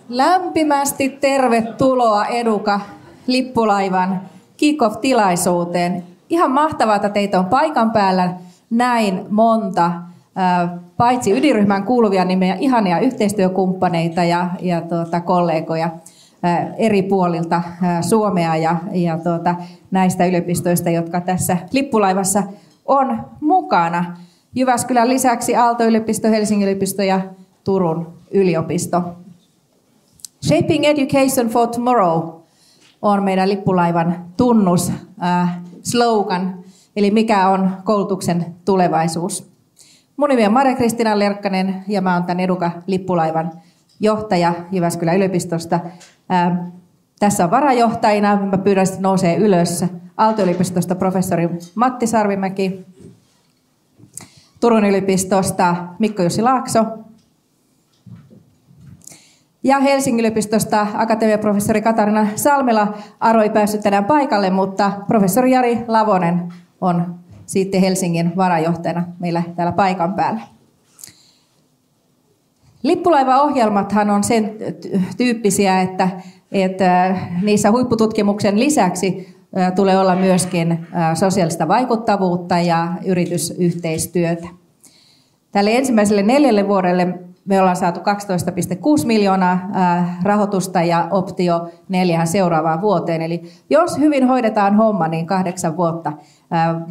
Lämpimästi tervetuloa Educa lippulaivan kick-off-tilaisuuteen. Ihan mahtavaa, että teitä on paikan päällä näin monta, paitsi ydinryhmään kuuluvia, niin meidän ihania yhteistyökumppaneita ja kollegoja eri puolilta Suomea ja näistä yliopistoista, jotka tässä lippulaivassa on mukana. Jyväskylän lisäksi Aalto-yliopisto, Helsingin yliopisto ja Turun yliopisto. Shaping Education for Tomorrow on meidän lippulaivan tunnus, slogan, eli mikä on koulutuksen tulevaisuus. Mun nimi on Mari-Kristiina Lerkkanen ja mä oon tämän Educa lippulaivan johtaja Jyväskylän yliopistosta. Tässä on varajohtajina, mä pyydän sitten nousee ylös, Aalto-yliopistosta professori Matti Sarvimäki, Turun yliopistosta Mikko-Jussi Laakso ja Helsingin yliopistosta akatemiaprofessori Katarina Salmela. Aro ei päässyt tänään paikalle, mutta professori Jari Lavonen on sitten Helsingin varajohtajana meillä täällä paikan päällä. Lippulaivaohjelmathan on sen tyyppisiä, että niissä huippututkimuksen lisäksi tulee olla myöskin sosiaalista vaikuttavuutta ja yritysyhteistyötä. Tälle ensimmäiselle 4 vuodelle me ollaan saatu 12,6 miljoonaa rahoitusta ja optio 4 seuraavaan vuoteen. Eli jos hyvin hoidetaan homma, niin 8 vuotta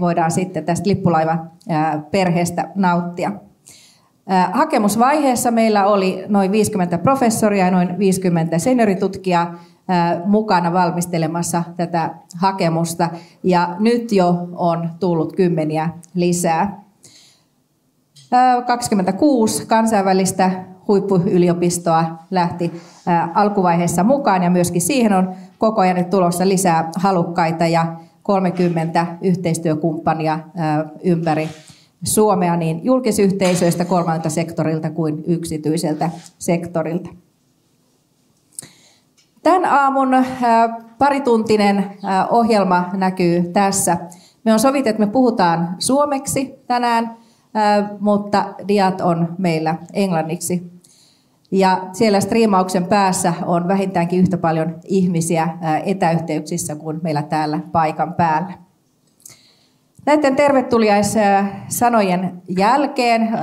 voidaan sitten tästä lippulaivaperheestä nauttia. Hakemusvaiheessa meillä oli noin 50 professoria ja noin 50 senioritutkijaa mukana valmistelemassa tätä hakemusta, ja nyt jo on tullut 10 lisää. 26 kansainvälistä huippuyliopistoa lähti alkuvaiheessa mukaan, ja myöskin siihen on koko ajan nyt tulossa lisää halukkaita ja 30 yhteistyökumppania ympäri Suomea niin julkisyhteisöistä, kolmannelta sektorilta kuin yksityiseltä sektorilta. Tämän aamun parituntinen ohjelma näkyy tässä. Me on sovittu, että me puhutaan suomeksi tänään, mutta diat on meillä englanniksi. Ja siellä striimauksen päässä on vähintäänkin yhtä paljon ihmisiä etäyhteyksissä kuin meillä täällä paikan päällä. Näiden tervetuliaissanojen jälkeen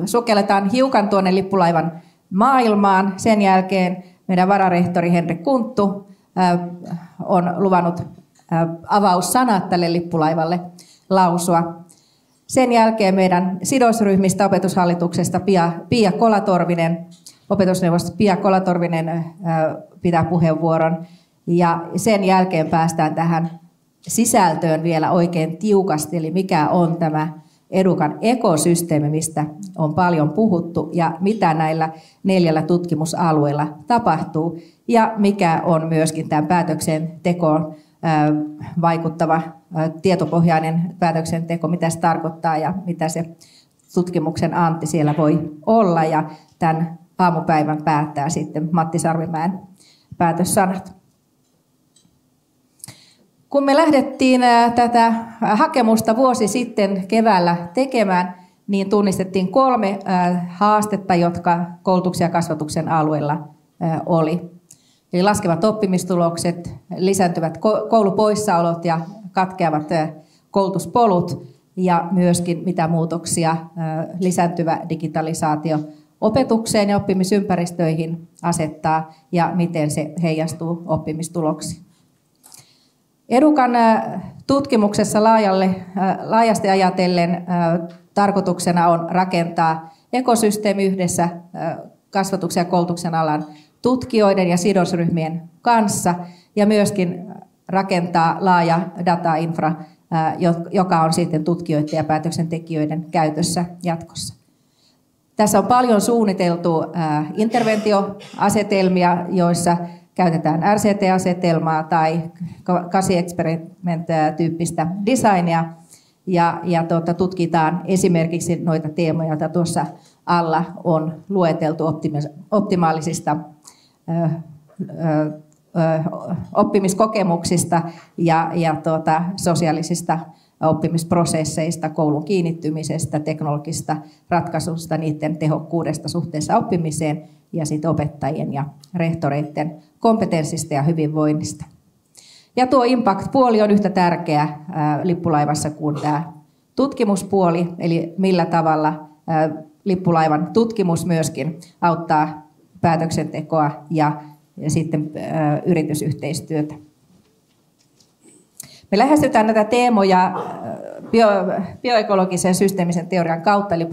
sukelletaan hiukan tuonne lippulaivan maailmaan. Sen jälkeen meidän vararehtori Henrik Kunttu on luvannut avaussanat tälle lippulaivalle lausua. Sen jälkeen meidän sidosryhmistä opetushallituksesta Pia Kolatorvinen, opetusneuvosto Pia Kolatorvinen pitää puheenvuoron. Ja sen jälkeen päästään tähän sisältöön vielä oikein tiukasti, eli mikä on tämä Educan ekosysteemi, mistä on paljon puhuttu, ja mitä näillä 4 tutkimusalueella tapahtuu, ja mikä on myöskin tämän päätöksentekoon vaikuttava tietopohjainen päätöksenteko, mitä se tarkoittaa ja mitä se tutkimuksen anti siellä voi olla, ja tämän aamupäivän päättää sitten Matti Sarvimäen päätössanat. Kun me lähdettiin tätä hakemusta vuosi sitten keväällä tekemään, niin tunnistettiin 3 haastetta, jotka koulutuksen ja kasvatuksen alueella oli. Eli laskevat oppimistulokset, lisääntyvät koulupoissaolot ja katkeavat koulutuspolut, ja myöskin mitä muutoksia lisääntyvä digitalisaatio opetukseen ja oppimisympäristöihin asettaa ja miten se heijastuu oppimistuloksiin. Educan tutkimuksessa laajasti ajatellen tarkoituksena on rakentaa ekosysteemi yhdessä kasvatuksen ja koulutuksen alan tutkijoiden ja sidosryhmien kanssa, ja myöskin rakentaa laaja datainfra, joka on sitten tutkijoiden ja päätöksentekijöiden käytössä jatkossa. Tässä on paljon suunniteltu interventioasetelmia, joissa käytetään RCT-asetelmaa tai Kasi-experiment-tyyppistä designia, ja tutkitaan esimerkiksi noita teemoja, joita tuossa alla on lueteltu optimaalisista oppimiskokemuksista ja sosiaalisista oppimisprosesseista, koulun kiinnittymisestä, teknologisista ratkaisuista, niiden tehokkuudesta suhteessa oppimiseen ja sitten opettajien ja rehtoreiden kompetenssista ja hyvinvoinnista. Ja tuo impact-puoli on yhtä tärkeä lippulaivassa kuin tämä tutkimuspuoli, eli millä tavalla lippulaivan tutkimus myöskin auttaa päätöksentekoa ja sitten yritysyhteistyötä. Me lähestytään näitä teemoja bioekologisen systeemisen teorian kautta, eli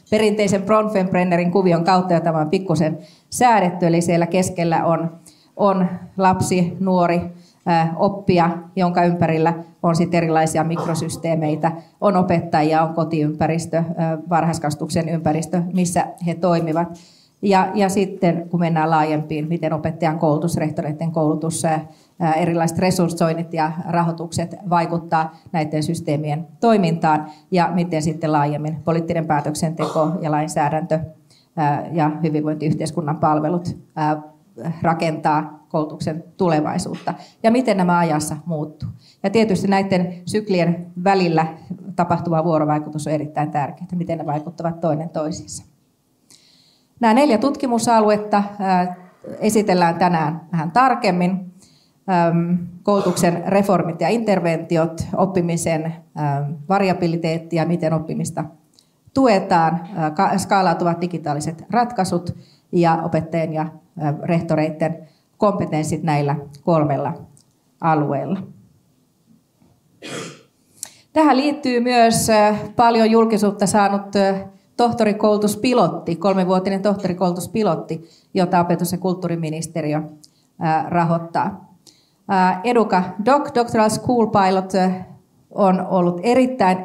perinteisen Bronfenbrennerin kuvion kautta, jota on pikkusen säädetty. Eli siellä keskellä on lapsi, nuori, oppija, jonka ympärillä on sitten erilaisia mikrosysteemeitä, on opettajia, on kotiympäristö, varhaiskasvatuksen ympäristö, missä he toimivat. Ja sitten kun mennään laajempiin, miten opettajan koulutus, rehtoreiden koulutus, erilaiset resurssoinnit ja rahoitukset vaikuttaa näiden systeemien toimintaan ja miten sitten laajemmin poliittinen päätöksenteko ja lainsäädäntö ja hyvinvointiyhteiskunnan palvelut rakentaa koulutuksen tulevaisuutta ja miten nämä ajassa muuttuu. Ja tietysti näiden syklien välillä tapahtuva vuorovaikutus on erittäin tärkeää, miten ne vaikuttavat toinen toisiinsa. Nämä 4 tutkimusaluetta esitellään tänään vähän tarkemmin. Koulutuksen reformit ja interventiot, oppimisen variabiliteetti ja miten oppimista tuetaan, skaalautuvat digitaaliset ratkaisut ja opettajien ja rehtoreiden kompetenssit näillä 3 alueella. Tähän liittyy myös paljon julkisuutta saanut tohtorikoulutuspilotti, 3-vuotinen tohtorikoulutuspilotti, jota opetus- ja kulttuuriministeriö rahoittaa. Educa Doctoral School Pilot on ollut erittäin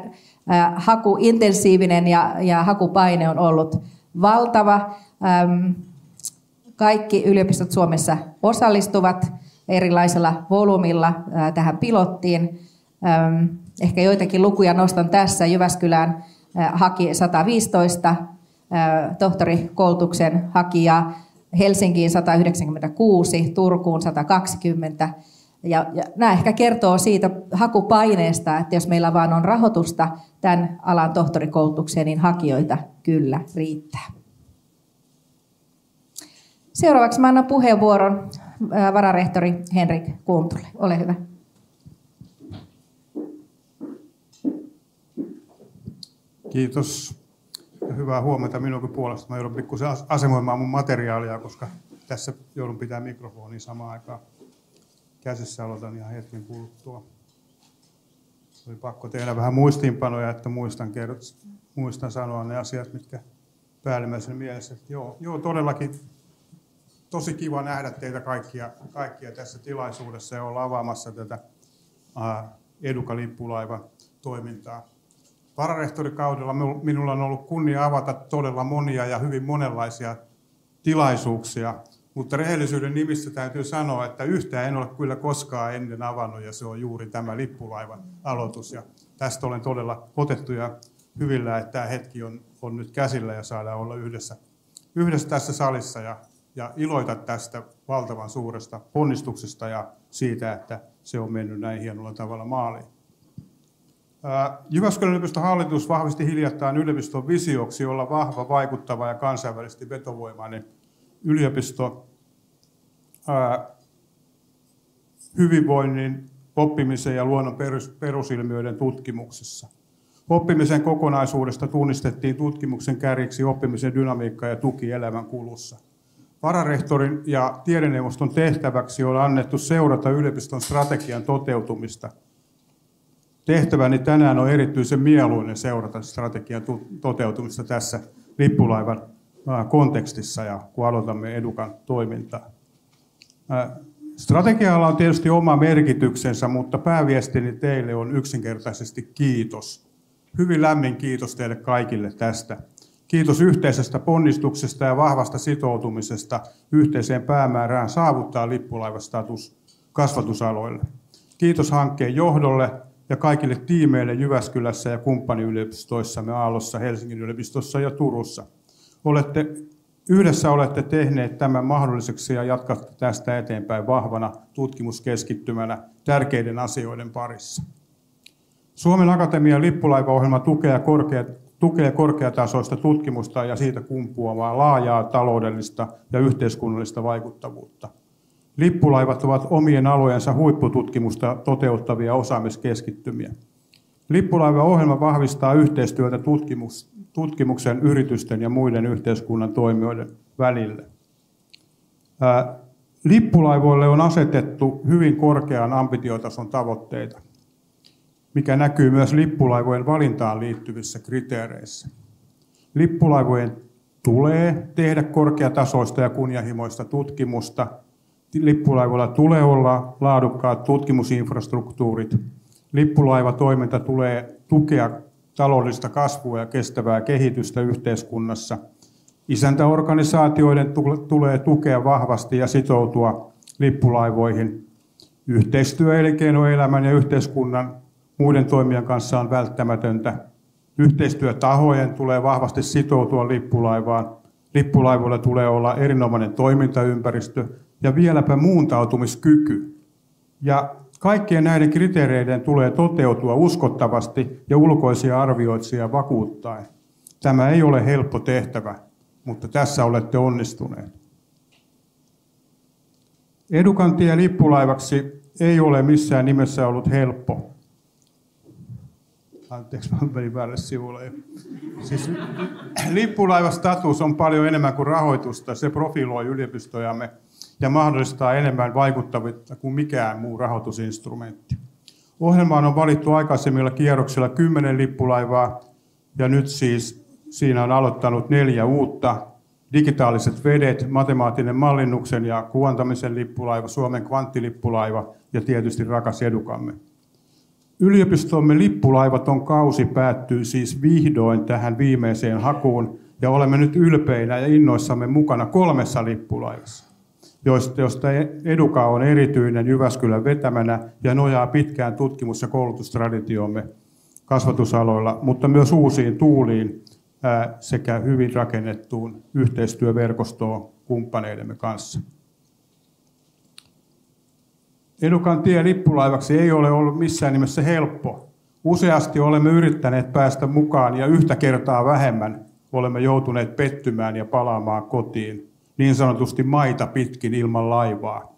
hakuintensiivinen ja hakupaine on ollut valtava. Kaikki yliopistot Suomessa osallistuvat erilaisella volyymilla tähän pilottiin. Ehkä joitakin lukuja nostan tässä. Jyväskylään haki 115 tohtorikoulutuksen hakijaa, Helsinkiin 196, Turkuun 120. Ja nämä ehkä kertoo siitä hakupaineesta, että jos meillä vaan on rahoitusta tämän alan tohtorikoulutukseen, niin hakijoita kyllä riittää. Seuraavaksi mä annan puheenvuoron vararehtori Henrik Kunttulle. Ole hyvä. Kiitos. Hyvää huomenta minunkin puolesta. Mä joudun pikkusen asemoimaan mun materiaalia, koska tässä joudun pitää mikrofonia samaan aikaan käsissä. Aloitan ihan hetken kuluttua. Oli pakko tehdä vähän muistiinpanoja, että muistan sanoa ne asiat, mitkä päällimmäisenä mielessä. Joo, todellakin tosi kiva nähdä teitä kaikkia tässä tilaisuudessa ja olla avaamassa tätä Educa-lippulaivan toimintaa. Vararehtorikaudella minulla on ollut kunnia avata todella monia ja hyvin monenlaisia tilaisuuksia, mutta rehellisyyden nimissä täytyy sanoa, että yhtään en ole kyllä koskaan ennen avannut ja se on juuri tämä lippulaivan aloitus. Ja tästä olen todella otettu ja hyvillä, että tämä hetki on nyt käsillä ja saadaan olla yhdessä tässä salissa ja iloita tästä valtavan suuresta ponnistuksesta ja siitä, että se on mennyt näin hienolla tavalla maaliin. Jyväskylän yliopiston hallitus vahvisti hiljattain yliopiston visioksi olla vahva, vaikuttava ja kansainvälisesti vetovoimainen yliopisto hyvinvoinnin, oppimisen ja luonnon perusilmiöiden tutkimuksessa. Oppimisen kokonaisuudesta tunnistettiin tutkimuksen kärjiksi oppimisen dynamiikka ja tuki elämän kulussa. Vararehtorin ja tiedeneuvoston tehtäväksi on annettu seurata yliopiston strategian toteutumista. Tehtäväni tänään on erityisen mieluinen seurata strategian toteutumista tässä lippulaivan kontekstissa ja kun aloitamme Educan toimintaa. Strategialla on tietysti oma merkityksensä, mutta pääviestini teille on yksinkertaisesti kiitos. Hyvin lämmin kiitos teille kaikille tästä. Kiitos yhteisestä ponnistuksesta ja vahvasta sitoutumisesta yhteiseen päämäärään saavuttaa lippulaivastatus kasvatusaloille. Kiitos hankkeen johdolle ja kaikille tiimeille Jyväskylässä ja kumppaniyliopistoissamme Aallossa, Helsingin yliopistossa ja Turussa. Yhdessä olette tehneet tämän mahdolliseksi ja jatkatte tästä eteenpäin vahvana tutkimuskeskittymänä tärkeiden asioiden parissa. Suomen Akatemian lippulaivaohjelma tukee tukee korkeatasoista tutkimusta ja siitä kumpuavaa laajaa taloudellista ja yhteiskunnallista vaikuttavuutta. Lippulaivat ovat omien alueensa huippututkimusta toteuttavia osaamiskeskittymiä. Lippulaiva-ohjelma vahvistaa yhteistyötä tutkimuksen, yritysten ja muiden yhteiskunnan toimijoiden välillä. Lippulaivoille on asetettu hyvin korkean ambitiotason tavoitteita, mikä näkyy myös lippulaivojen valintaan liittyvissä kriteereissä. Lippulaivojen tulee tehdä korkeatasoista ja kunnianhimoista tutkimusta. Lippulaivoilla tulee olla laadukkaat tutkimusinfrastruktuurit. Lippulaivatoiminta tulee tukea taloudellista kasvua ja kestävää kehitystä yhteiskunnassa. Isäntäorganisaatioiden tulee tukea vahvasti ja sitoutua lippulaivoihin. Yhteistyö elinkeinoelämän ja yhteiskunnan muiden toimijan kanssa on välttämätöntä. Yhteistyötahojen tulee vahvasti sitoutua lippulaivaan. Lippulaivoilla tulee olla erinomainen toimintaympäristö ja vieläpä muuntautumiskyky. Ja kaikkien näiden kriteereiden tulee toteutua uskottavasti ja ulkoisia arvioitsijia vakuuttaen. Tämä ei ole helppo tehtävä, mutta tässä olette onnistuneet. Edukan tie lippulaivaksi ei ole missään nimessä ollut helppo. Anteeksi, mä menin väärälle sivulle. Siis lippulaivastatus on paljon enemmän kuin rahoitusta. Se profiloi yliopistojamme ja mahdollistaa enemmän vaikuttavuutta kuin mikään muu rahoitusinstrumentti. Ohjelmaan on valittu aikaisemmilla kierroksilla 10 lippulaivaa ja nyt siis siinä on aloittanut 4 uutta. Digitaaliset vedet, matemaattinen mallinnuksen ja kuvantamisen lippulaiva, Suomen kvanttilippulaiva ja tietysti rakas Edukamme. Yliopistomme lippulaivaton kausi päättyy siis vihdoin tähän viimeiseen hakuun ja olemme nyt ylpeinä ja innoissamme mukana 3 lippulaivassa, josta Eduka on erityinen Jyväskylän vetämänä ja nojaa pitkään tutkimus- ja koulutustraditioomme kasvatusaloilla, mutta myös uusiin tuuliin sekä hyvin rakennettuun yhteistyöverkostoon kumppaneidemme kanssa. Edukan tie lippulaivaksi ei ole ollut missään nimessä helppo. Useasti olemme yrittäneet päästä mukaan ja yhtä kertaa vähemmän olemme joutuneet pettymään ja palaamaan kotiin, niin sanotusti maita pitkin ilman laivaa.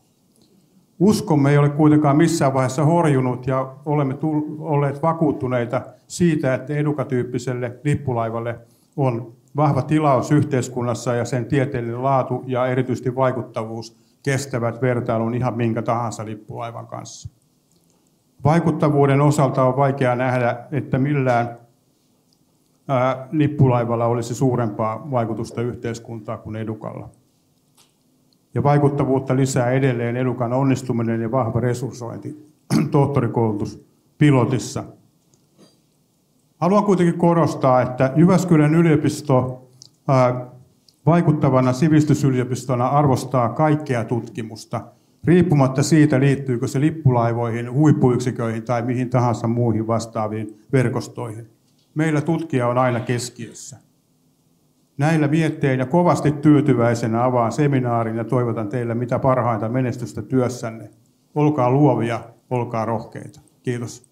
Uskomme ei ole kuitenkaan missään vaiheessa horjunut ja olemme olleet vakuuttuneita siitä, että Eduka-tyyppiselle lippulaivalle on vahva tilaus yhteiskunnassa ja sen tieteellinen laatu ja erityisesti vaikuttavuus kestävät vertailun ihan minkä tahansa lippulaivan kanssa. Vaikuttavuuden osalta on vaikea nähdä, että millään lippulaivalla olisi suurempaa vaikutusta yhteiskuntaa kuin Edukalla. Ja vaikuttavuutta lisää edelleen Edukan onnistuminen ja vahva resurssointi tohtorikoulutuspilotissa. Haluan kuitenkin korostaa, että Jyväskylän yliopisto vaikuttavana sivistysyliopistona arvostaa kaikkea tutkimusta, riippumatta siitä, liittyykö se lippulaivoihin, huippuyksiköihin tai mihin tahansa muihin vastaaviin verkostoihin. Meillä tutkija on aina keskiössä. Näillä miettein ja kovasti tyytyväisenä avaan seminaarin ja toivotan teille mitä parhainta menestystä työssänne. Olkaa luovia, olkaa rohkeita. Kiitos.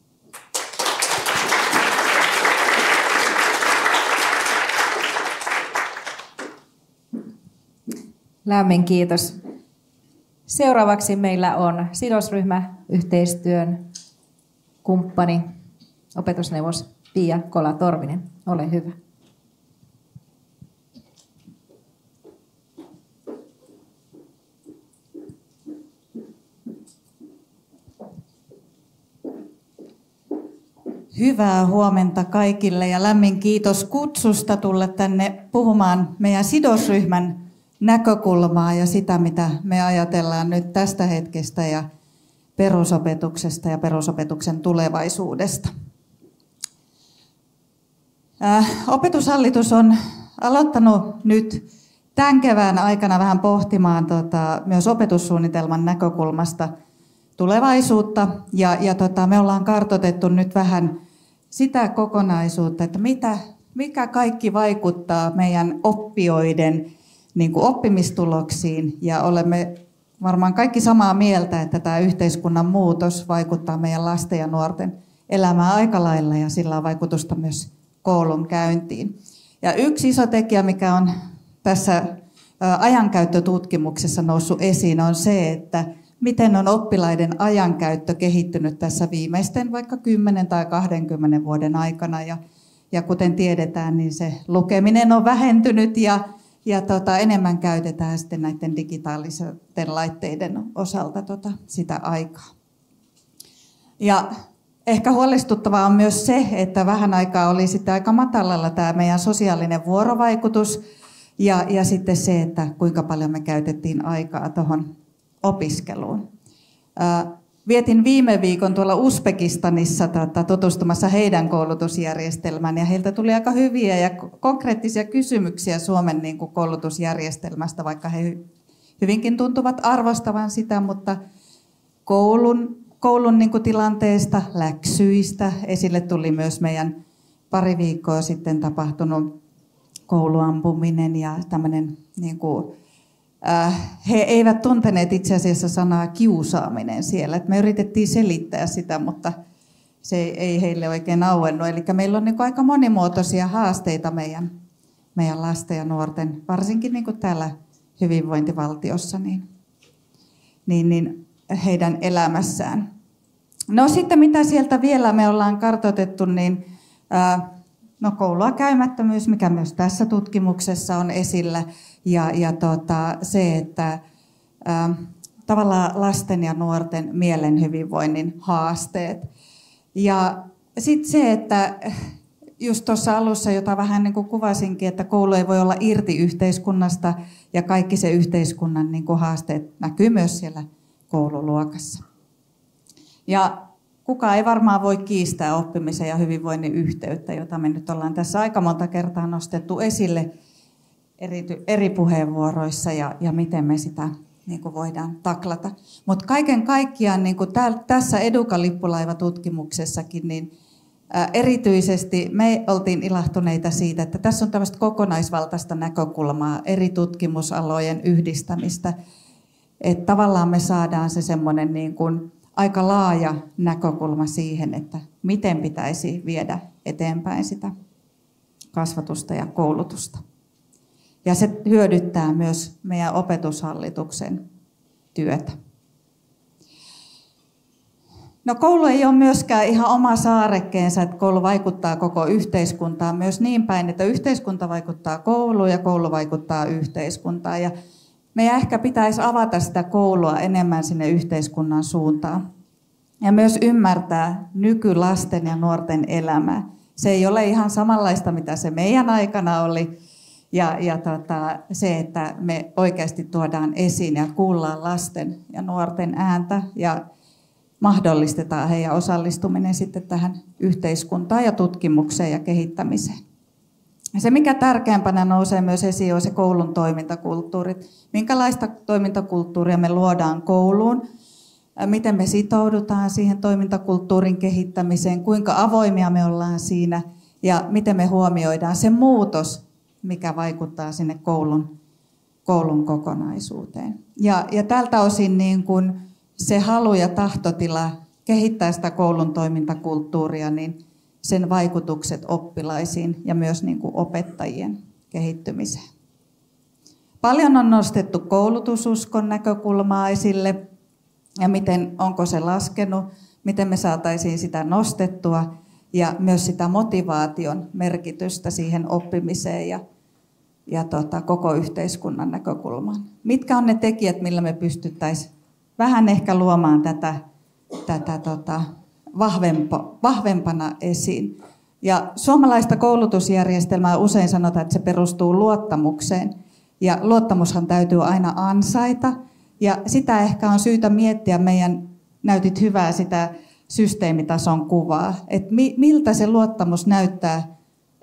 Lämmin kiitos. Seuraavaksi meillä on sidosryhmäyhteistyön kumppani, opetusneuvos Pia Kola-Torvinen. Ole hyvä. Hyvää huomenta kaikille ja lämmin kiitos kutsusta tulla tänne puhumaan meidän sidosryhmän näkökulmaa ja sitä, mitä me ajatellaan nyt tästä hetkestä ja perusopetuksesta ja perusopetuksen tulevaisuudesta. Opetushallitus on aloittanut nyt tämän kevään aikana vähän pohtimaan myös opetussuunnitelman näkökulmasta tulevaisuutta ja me ollaan kartoitettu nyt vähän sitä kokonaisuutta, että mikä kaikki vaikuttaa meidän oppijoiden oppimistuloksiin ja olemme varmaan kaikki samaa mieltä, että tämä yhteiskunnan muutos vaikuttaa meidän lasten ja nuorten elämään aika lailla ja sillä on vaikutusta myös koulun käyntiin. Ja yksi iso tekijä, mikä on tässä ajankäyttötutkimuksessa noussut esiin, on se, että miten on oppilaiden ajankäyttö kehittynyt tässä viimeisten vaikka 10 tai 20 vuoden aikana. Ja kuten tiedetään, niin se lukeminen on vähentynyt ja enemmän käytetään sitten näiden digitaalisten laitteiden osalta sitä aikaa. Ja ehkä huolestuttavaa on myös se, että vähän aikaa oli sitten aika matalalla tämä meidän sosiaalinen vuorovaikutus ja sitten se, että kuinka paljon me käytettiin aikaa tuohon opiskeluun. Vietin viime viikon tuolla Uzbekistanissa tutustumassa heidän koulutusjärjestelmään ja heiltä tuli aika hyviä ja konkreettisia kysymyksiä Suomen koulutusjärjestelmästä, vaikka he hyvinkin tuntuvat arvostavan sitä, mutta koulun tilanteesta, läksyistä. Esille tuli myös meidän pari viikkoa sitten tapahtunut kouluampuminen ja tämmöinen, he eivät tunteneet itse asiassa sanaa kiusaaminen siellä. Et me yritettiin selittää sitä, mutta se ei heille oikein auennut. Eli meillä on aika monimuotoisia haasteita meidän lasten ja nuorten, varsinkin täällä hyvinvointivaltiossa, niin heidän elämässään. No sitten mitä sieltä vielä me ollaan kartoitettu, niin koulua käymättömyys, mikä myös tässä tutkimuksessa on esillä, ja se, että tavallaan lasten ja nuorten mielen hyvinvoinnin haasteet. Ja sitten se, että just tuossa alussa, jota vähän kuvasinkin, että koulu ei voi olla irti yhteiskunnasta, ja kaikki se yhteiskunnan haasteet näkyy myös siellä koululuokassa. Ja kukaan ei varmaan voi kiistää oppimisen ja hyvinvoinnin yhteyttä, jota me nyt ollaan tässä aika monta kertaa nostettu esille eri puheenvuoroissa ja miten me sitä voidaan taklata. Mutta kaiken kaikkiaan tässä Educa-lippulaiva-tutkimuksessakin niin erityisesti me oltiin ilahtuneita siitä, että tässä on tämmöistä kokonaisvaltaista näkökulmaa, eri tutkimusalojen yhdistämistä, että tavallaan me saadaan se semmoinen aika laaja näkökulma siihen, että miten pitäisi viedä eteenpäin sitä kasvatusta ja koulutusta. Ja se hyödyttää myös meidän opetushallituksen työtä. No koulu ei ole myöskään ihan oma saarekkeensa, että koulu vaikuttaa koko yhteiskuntaan myös niin päin, että yhteiskunta vaikuttaa kouluun ja koulu vaikuttaa yhteiskuntaan. Ja meidän ehkä pitäisi avata sitä koulua enemmän sinne yhteiskunnan suuntaan ja myös ymmärtää nykylasten ja nuorten elämää. Se ei ole ihan samanlaista, mitä se meidän aikana oli. Ja se, että me oikeasti tuodaan esiin ja kuullaan lasten ja nuorten ääntä ja mahdollistetaan heidän osallistuminen sitten tähän yhteiskuntaan ja tutkimukseen ja kehittämiseen. Se, mikä tärkeämpänä nousee myös esiin, on se koulun toimintakulttuurit. Minkälaista toimintakulttuuria me luodaan kouluun, miten me sitoudutaan siihen toimintakulttuurin kehittämiseen, kuinka avoimia me ollaan siinä ja miten me huomioidaan se muutos, mikä vaikuttaa sinne koulun kokonaisuuteen. Ja tältä osin se halu ja tahtotila kehittää sitä koulun toimintakulttuuria, niin sen vaikutukset oppilaisiin ja myös opettajien kehittymiseen. Paljon on nostettu koulutususkon näkökulmaa esille ja onko se laskenut, miten me saataisiin sitä nostettua ja myös sitä motivaation merkitystä siihen oppimiseen ja koko yhteiskunnan näkökulmaan. Mitkä on ne tekijät, millä me pystyttäisiin vähän ehkä luomaan tätä vahvempana esiin. Ja suomalaista koulutusjärjestelmää usein sanotaan, että se perustuu luottamukseen. Ja luottamushan täytyy aina ansaita. Ja sitä ehkä on syytä miettiä, näytit hyvää sitä systeemitason kuvaa, että miltä se luottamus näyttää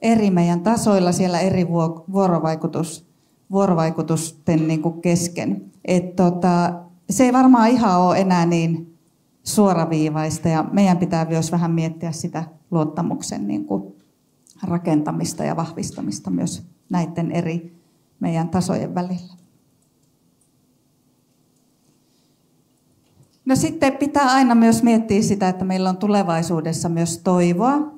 eri meidän tasoilla siellä eri vuorovaikutusten kesken. Se ei varmaan ihan ole enää niin suoraviivaista ja meidän pitää myös vähän miettiä sitä luottamuksen rakentamista ja vahvistamista myös näiden eri meidän tasojen välillä. No sitten pitää aina myös miettiä sitä, että meillä on tulevaisuudessa myös toivoa.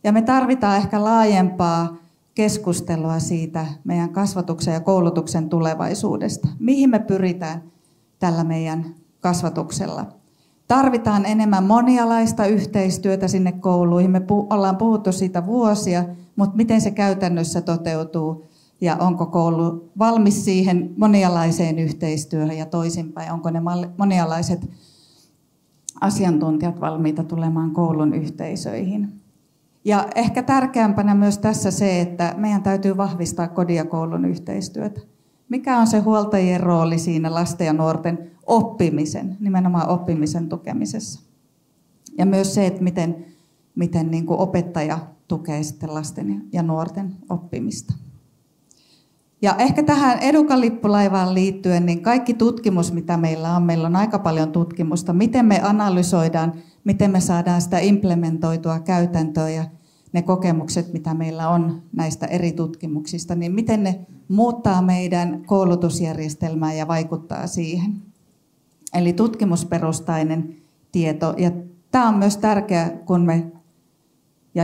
Ja me tarvitaan ehkä laajempaa keskustelua siitä meidän kasvatuksen ja koulutuksen tulevaisuudesta. Mihin me pyritään tällä meidän kasvatuksella? Tarvitaan enemmän monialaista yhteistyötä sinne kouluihin. Me ollaan puhuttu siitä vuosia, mutta miten se käytännössä toteutuu ja onko koulu valmis siihen monialaiseen yhteistyöhön ja toisinpäin? Onko ne monialaiset asiantuntijat valmiita tulemaan koulun yhteisöihin? Ja ehkä tärkeämpänä myös tässä se, että meidän täytyy vahvistaa kodin ja koulun yhteistyötä. Mikä on se huoltajien rooli siinä lasten ja nuorten oppimisen, nimenomaan oppimisen tukemisessa? Ja myös se, että miten niin kuin opettaja tukee sitten lasten ja nuorten oppimista. Ja ehkä tähän Educa-lippulaivaan liittyen, niin kaikki tutkimus, mitä meillä on aika paljon tutkimusta, miten me analysoidaan, miten me saadaan sitä implementoitua käytäntöön ja ne kokemukset, mitä meillä on näistä eri tutkimuksista, niin miten ne muuttaa meidän koulutusjärjestelmää ja vaikuttaa siihen. Eli tutkimusperustainen tieto. Ja tämä on myös tärkeää,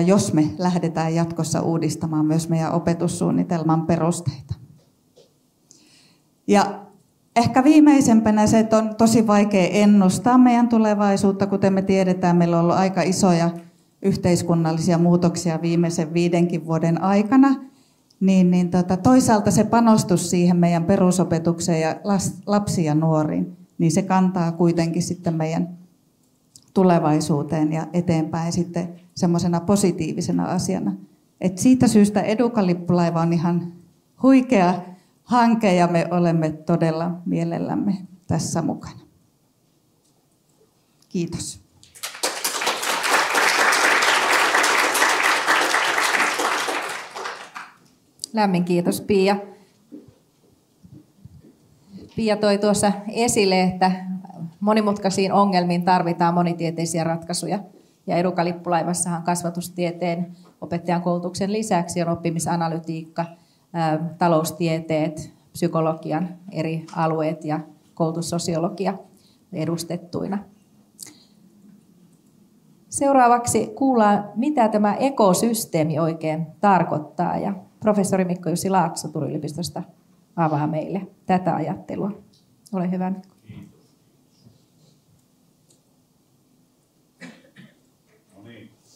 jos me lähdetään jatkossa uudistamaan myös meidän opetussuunnitelman perusteita. Ja ehkä viimeisempänä se, että on tosi vaikea ennustaa meidän tulevaisuutta. Kuten me tiedetään, meillä on ollut aika isoja yhteiskunnallisia muutoksia viimeisen 5 vuoden aikana. Toisaalta se panostus siihen meidän perusopetukseen ja lapsiin ja nuoriin, niin se kantaa kuitenkin sitten meidän tulevaisuuteen ja eteenpäin sitten semmoisena positiivisena asiana. Et siitä syystä Educa-lippulaiva on ihan huikea hanke ja me olemme todella mielellämme tässä mukana. Kiitos. Lämmin kiitos, Pia. Pia toi tuossa esille, että monimutkaisiin ongelmiin tarvitaan monitieteisiä ratkaisuja. Ja Educa-lippulaivassahan kasvatustieteen opettajan koulutuksen lisäksi on oppimisanalytiikka, taloustieteet, psykologian eri alueet ja koulutussosiologia edustettuina. Seuraavaksi kuullaan, mitä tämä ekosysteemi oikein tarkoittaa. Ja professori Mikko Jussi Laakso Turun yliopistosta avaa meille tätä ajattelua. Ole hyvä, Mikko.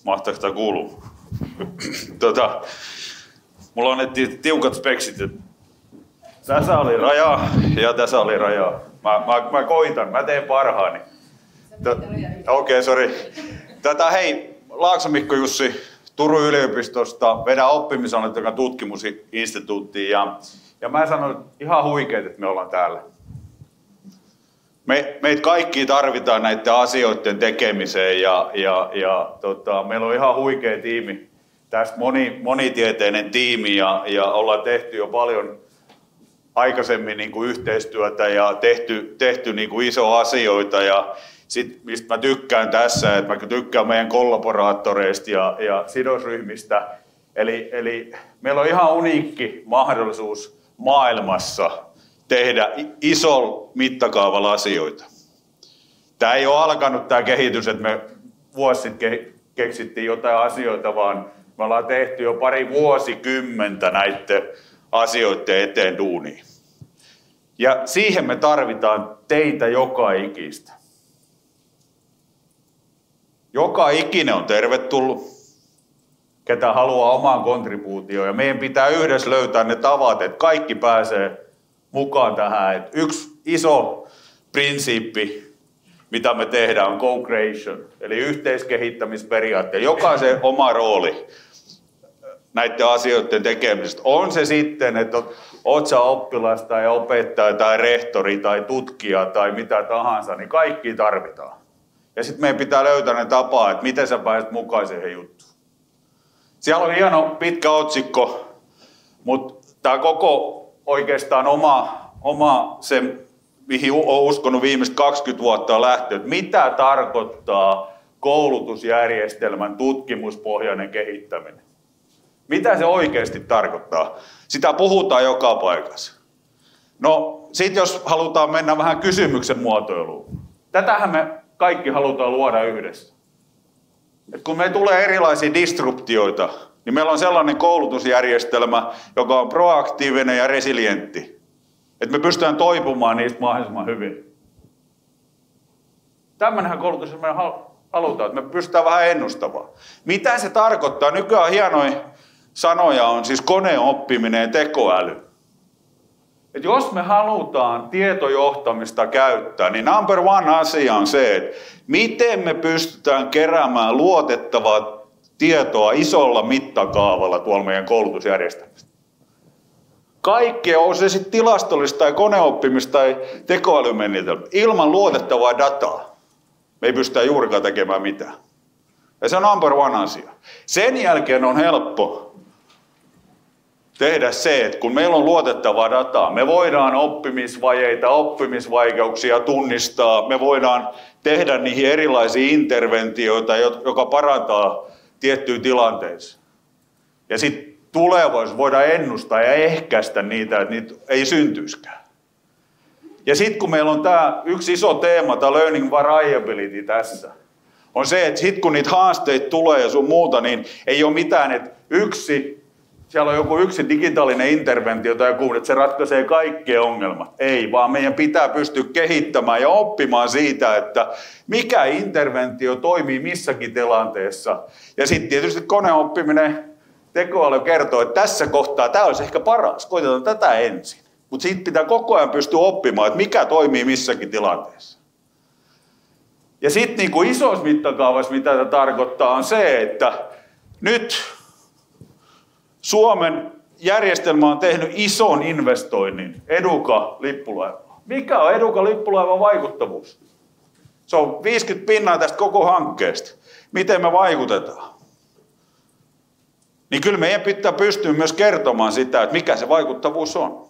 Mahtaako tämä kuuluu? Mulla annettiin tiukat speksit. Tässä oli raja ja tässä oli raja. Mä koitan, mä teen parhaani. Okei, sori. Hei, Laakso Mikko Jussi Turun yliopistosta, vedän oppimisanalytiikan tutkimusinstituuttiin. Ja mä sanoin ihan huikeet, että me ollaan täällä. Meitä kaikki tarvitaan näiden asioiden tekemiseen meillä on ihan huikea tiimi, tästä monitieteinen tiimi ja ollaan tehty jo paljon aikaisemmin niin kuin yhteistyötä ja tehty niin kuin isoja asioita ja sit, mistä mä tykkään tässä, että mä tykkään meidän kollaboraattoreista ja sidosryhmistä, eli meillä on ihan uniikki mahdollisuus maailmassa tehdä isolla mittakaavalla asioita. Tämä ei ole alkanut tämä kehitys, että me vuosi sitten keksittiin jotain asioita, vaan me ollaan tehty jo pari vuosikymmentä näiden asioiden eteen duunia. Ja siihen me tarvitaan teitä joka ikistä. Joka ikinen on tervetullut, ketä haluaa omaan kontribuutioon. Ja meidän pitää yhdessä löytää ne tavat, että kaikki pääsee mukaan tähän. Että yksi iso prinsiippi, mitä me tehdään, on co-creation, eli yhteiskehittämisperiaate. Jokaisen oma rooli näiden asioiden tekemisestä. On se sitten, että oot sä oppilas tai opettaja tai rehtori tai tutkija tai mitä tahansa, niin kaikki tarvitaan. Ja sitten meidän pitää löytää ne tapaa, että miten sä pääset mukaan siihen juttuun. Siellä on hieno pitkä otsikko, mutta tämä koko oikeastaan oma se, mihin olen uskonut viimeiset 20 vuotta on lähtenyt, mitä tarkoittaa koulutusjärjestelmän tutkimuspohjainen kehittäminen. Mitä se oikeasti tarkoittaa? Sitä puhutaan joka paikassa. No, sitten jos halutaan mennä vähän kysymyksen muotoiluun. Tätähän me kaikki halutaan luoda yhdessä. että kun me tulee erilaisia disruptioita, niin meillä on sellainen koulutusjärjestelmä, joka on proaktiivinen ja resilientti. Että me pystytään toipumaan niistä mahdollisimman hyvin. Tämmöinenhän koulutus me halutaan, että me pystytään vähän ennustamaan. Mitä se tarkoittaa? Nykyään hienoja sanoja on siis koneoppiminen ja tekoäly. Et jos me halutaan tietojohtamista käyttää, niin number one asia on se, että miten me pystytään keräämään luotettavaa tietoa isolla mittakaavalla tuolla meidän koulutusjärjestelmästä. Kaikkea, on se sitten tilastollista tai koneoppimista tai tekoälymenetelmä, ilman luotettavaa dataa me ei pystytä juurikaan tekemään mitään. Ja se on number one asia. Sen jälkeen on helppo tehdä se, että kun meillä on luotettavaa dataa, me voidaan oppimisvajeita, oppimisvaikeuksia tunnistaa, me voidaan tehdä niihin erilaisia interventioita, joka parantaa tiettyjä tilanteissa. Ja sitten tulevaisuudessa voidaan ennustaa ja ehkäistä niitä, että niitä ei syntyiskään. Ja sitten kun meillä on tämä yksi iso teema, tämä learning variability tässä, on se, että sitten kun niitä haasteita tulee ja sun muuta, niin ei ole mitään, että siellä on joku yksi digitaalinen interventio tai joku, että se ratkaisee kaikki ongelmat. Ei, vaan meidän pitää pystyä kehittämään ja oppimaan siitä, että mikä interventio toimii missäkin tilanteessa. Ja sitten tietysti koneoppiminen, tekoäly kertoo, että tässä kohtaa tämä olisi ehkä paras, koitetaan tätä ensin. Mutta siitä pitää koko ajan pystyä oppimaan, että mikä toimii missäkin tilanteessa. Ja sitten niin kuin isossa mittakaavassa, mitä tämä tarkoittaa, on se, että nyt Suomen järjestelmä on tehnyt ison investoinnin Educa-lippulaivaan. Mikä on Educa-lippulaivan vaikuttavuus? Se on 50% tästä koko hankkeesta. Miten me vaikutetaan? Niin kyllä meidän pitää pystyä myös kertomaan sitä, että mikä se vaikuttavuus on.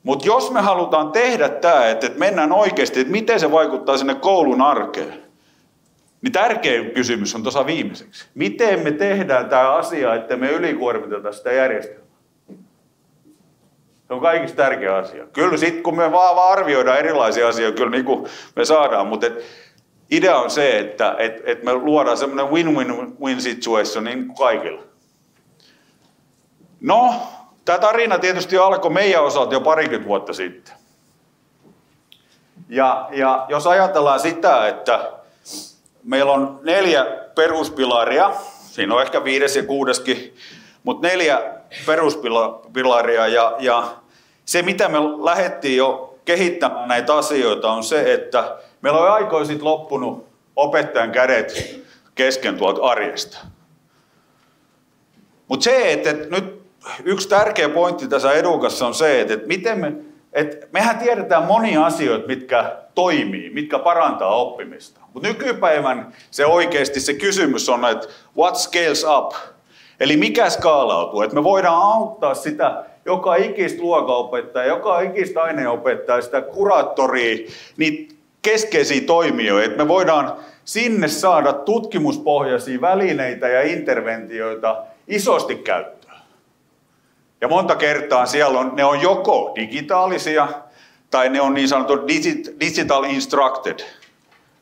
Mutta jos me halutaan tehdä tämä, että mennään oikeasti, että miten se vaikuttaa sinne koulun arkeen, niin tärkein kysymys on tuossa viimeiseksi. Miten me tehdään tämä asia, että me ylikuormiteta sitä järjestelmää? Se on kaikista tärkeä asia. Kyllä sitten kun me vaan arvioidaan erilaisia asioita, kyllä niin kuin me saadaan, mutta idea on se, että me luodaan semmoinen win-win-win situation niin kuin kaikilla. No, tämä tarina tietysti alkoi meidän osalta jo parikymmentä vuotta sitten. Ja jos ajatellaan sitä, että meillä on 4 peruspilaria, siinä on ehkä 5. ja 6. mutta 4 peruspilaria ja se mitä me lähdettiin jo kehittämään näitä asioita on se, että meillä on aikoin sitten loppunut opettajan kädet kesken tuolta arjesta. Mutta se, että nyt yksi tärkeä pointti tässä Educassa on se, että mehän tiedetään monia asioita, mitkä toimii, mitkä parantaa oppimista. Mutta nykypäivän se oikeasti se kysymys on, että what scales up? Eli mikä skaalautuu? Että me voidaan auttaa sitä joka ikistä luokanopettajaa, joka ikistä aineenopettajaa, sitä kuraattoria, niitä keskeisiä toimijoita. Että me voidaan sinne saada tutkimuspohjaisia välineitä ja interventioita isosti käyttöön. Ja monta kertaa siellä ne on joko digitaalisia tai ne on niin sanottu digital instructed.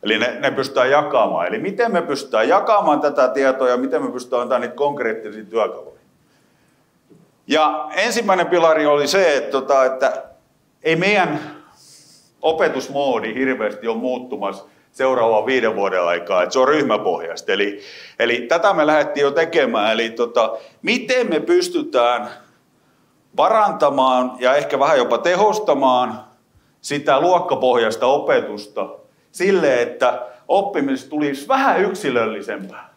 Eli ne pystytään jakamaan. Eli miten me pystytään jakamaan tätä tietoa ja miten me pystytään antamaan niitä konkreettisia työkaluja. Ja ensimmäinen pilari oli se, että ei meidän opetusmoodi hirveästi ole muuttumassa seuraavan 5 vuoden aikaa, että se on ryhmäpohjaista. Eli tätä me lähdettiin jo tekemään. Eli miten me pystytään parantamaan ja ehkä vähän jopa tehostamaan sitä luokkapohjaista opetusta sille, että oppimisesta tulisi vähän yksilöllisempää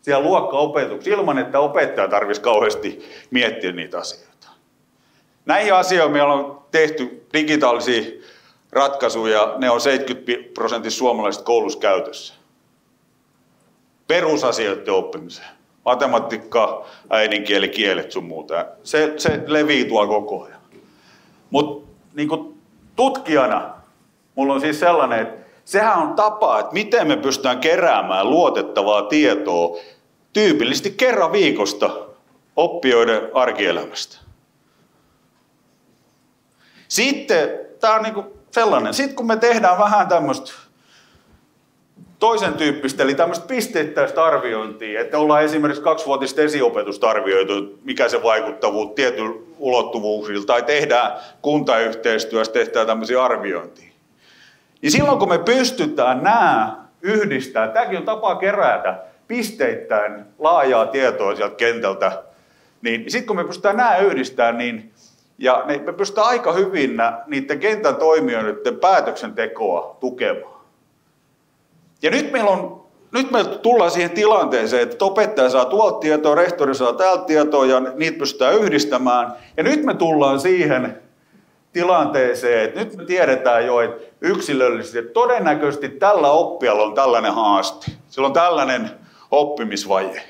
siellä luokkaopetuksessa ilman, että opettaja tarvitsisi kauheasti miettiä niitä asioita. Näihin asioihin meillä on tehty digitaalisia ratkaisuja, ne on 70% suomalaisista koulussa käytössä. Perusasioiden oppimiseen. Matematiikka, äidinkieli, kielet sun muuta. Se levii tuolla koko ajan. Mutta niin tutkijana mulla on siis sellainen, että sehän on tapa, että miten me pystytään keräämään luotettavaa tietoa tyypillisesti kerran viikosta oppijoiden arkielämästä. Sitten, tämä on niin sellainen, sitten kun me tehdään vähän tämmöistä toisen tyyppistä, eli tämmöistä pisteittäistä arviointia, että ollaan esimerkiksi 2-vuotista esiopetusta arvioitu, mikä se vaikuttavuus tietyllä ulottuvuuksilla, tai tehdään kuntayhteistyössä, tehdään tämmöisiä arviointia. Ja silloin kun me pystytään nämä yhdistää, tämäkin on tapa kerätä pisteittäin laajaa tietoa sieltä kentältä, niin sitten kun me pystytään nämä yhdistämään, niin ja me pystytään aika hyvin niiden kentän toimijoiden päätöksentekoa tukemaan. Ja nyt me tullaan siihen tilanteeseen, että opettaja saa tuolta tietoa, rehtori saa täältä tietoa ja niitä pystytään yhdistämään. Ja nyt me tullaan siihen tilanteeseen, että nyt me tiedetään jo, että yksilöllisesti, että todennäköisesti tällä oppijalla on tällainen haaste. Sillä on tällainen oppimisvaje.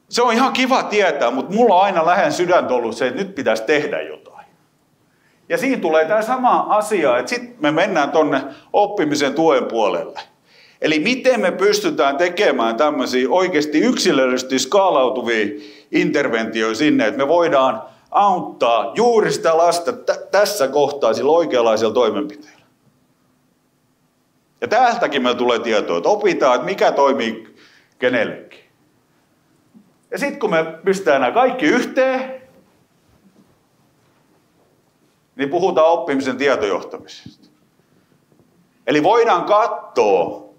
Se on ihan kiva tietää, mutta mulla on aina lähen sydäntä ollut se, että nyt pitäisi tehdä jotain. Ja siinä tulee tämä sama asia, että sitten me mennään tuonne oppimisen tuen puolelle. Eli miten me pystytään tekemään tämmöisiä oikeasti yksilöllisesti skaalautuvia interventioita sinne, että me voidaan auttaa juuri sitä lasta tässä kohtaa sillä oikeanlaisella toimenpiteellä. Ja täältäkin meillä tulee tietoa, että opitaan, että mikä toimii kenellekin. Ja sitten kun me pistetään nämä kaikki yhteen, niin puhutaan oppimisen tietojohtamisesta. Eli voidaan katsoa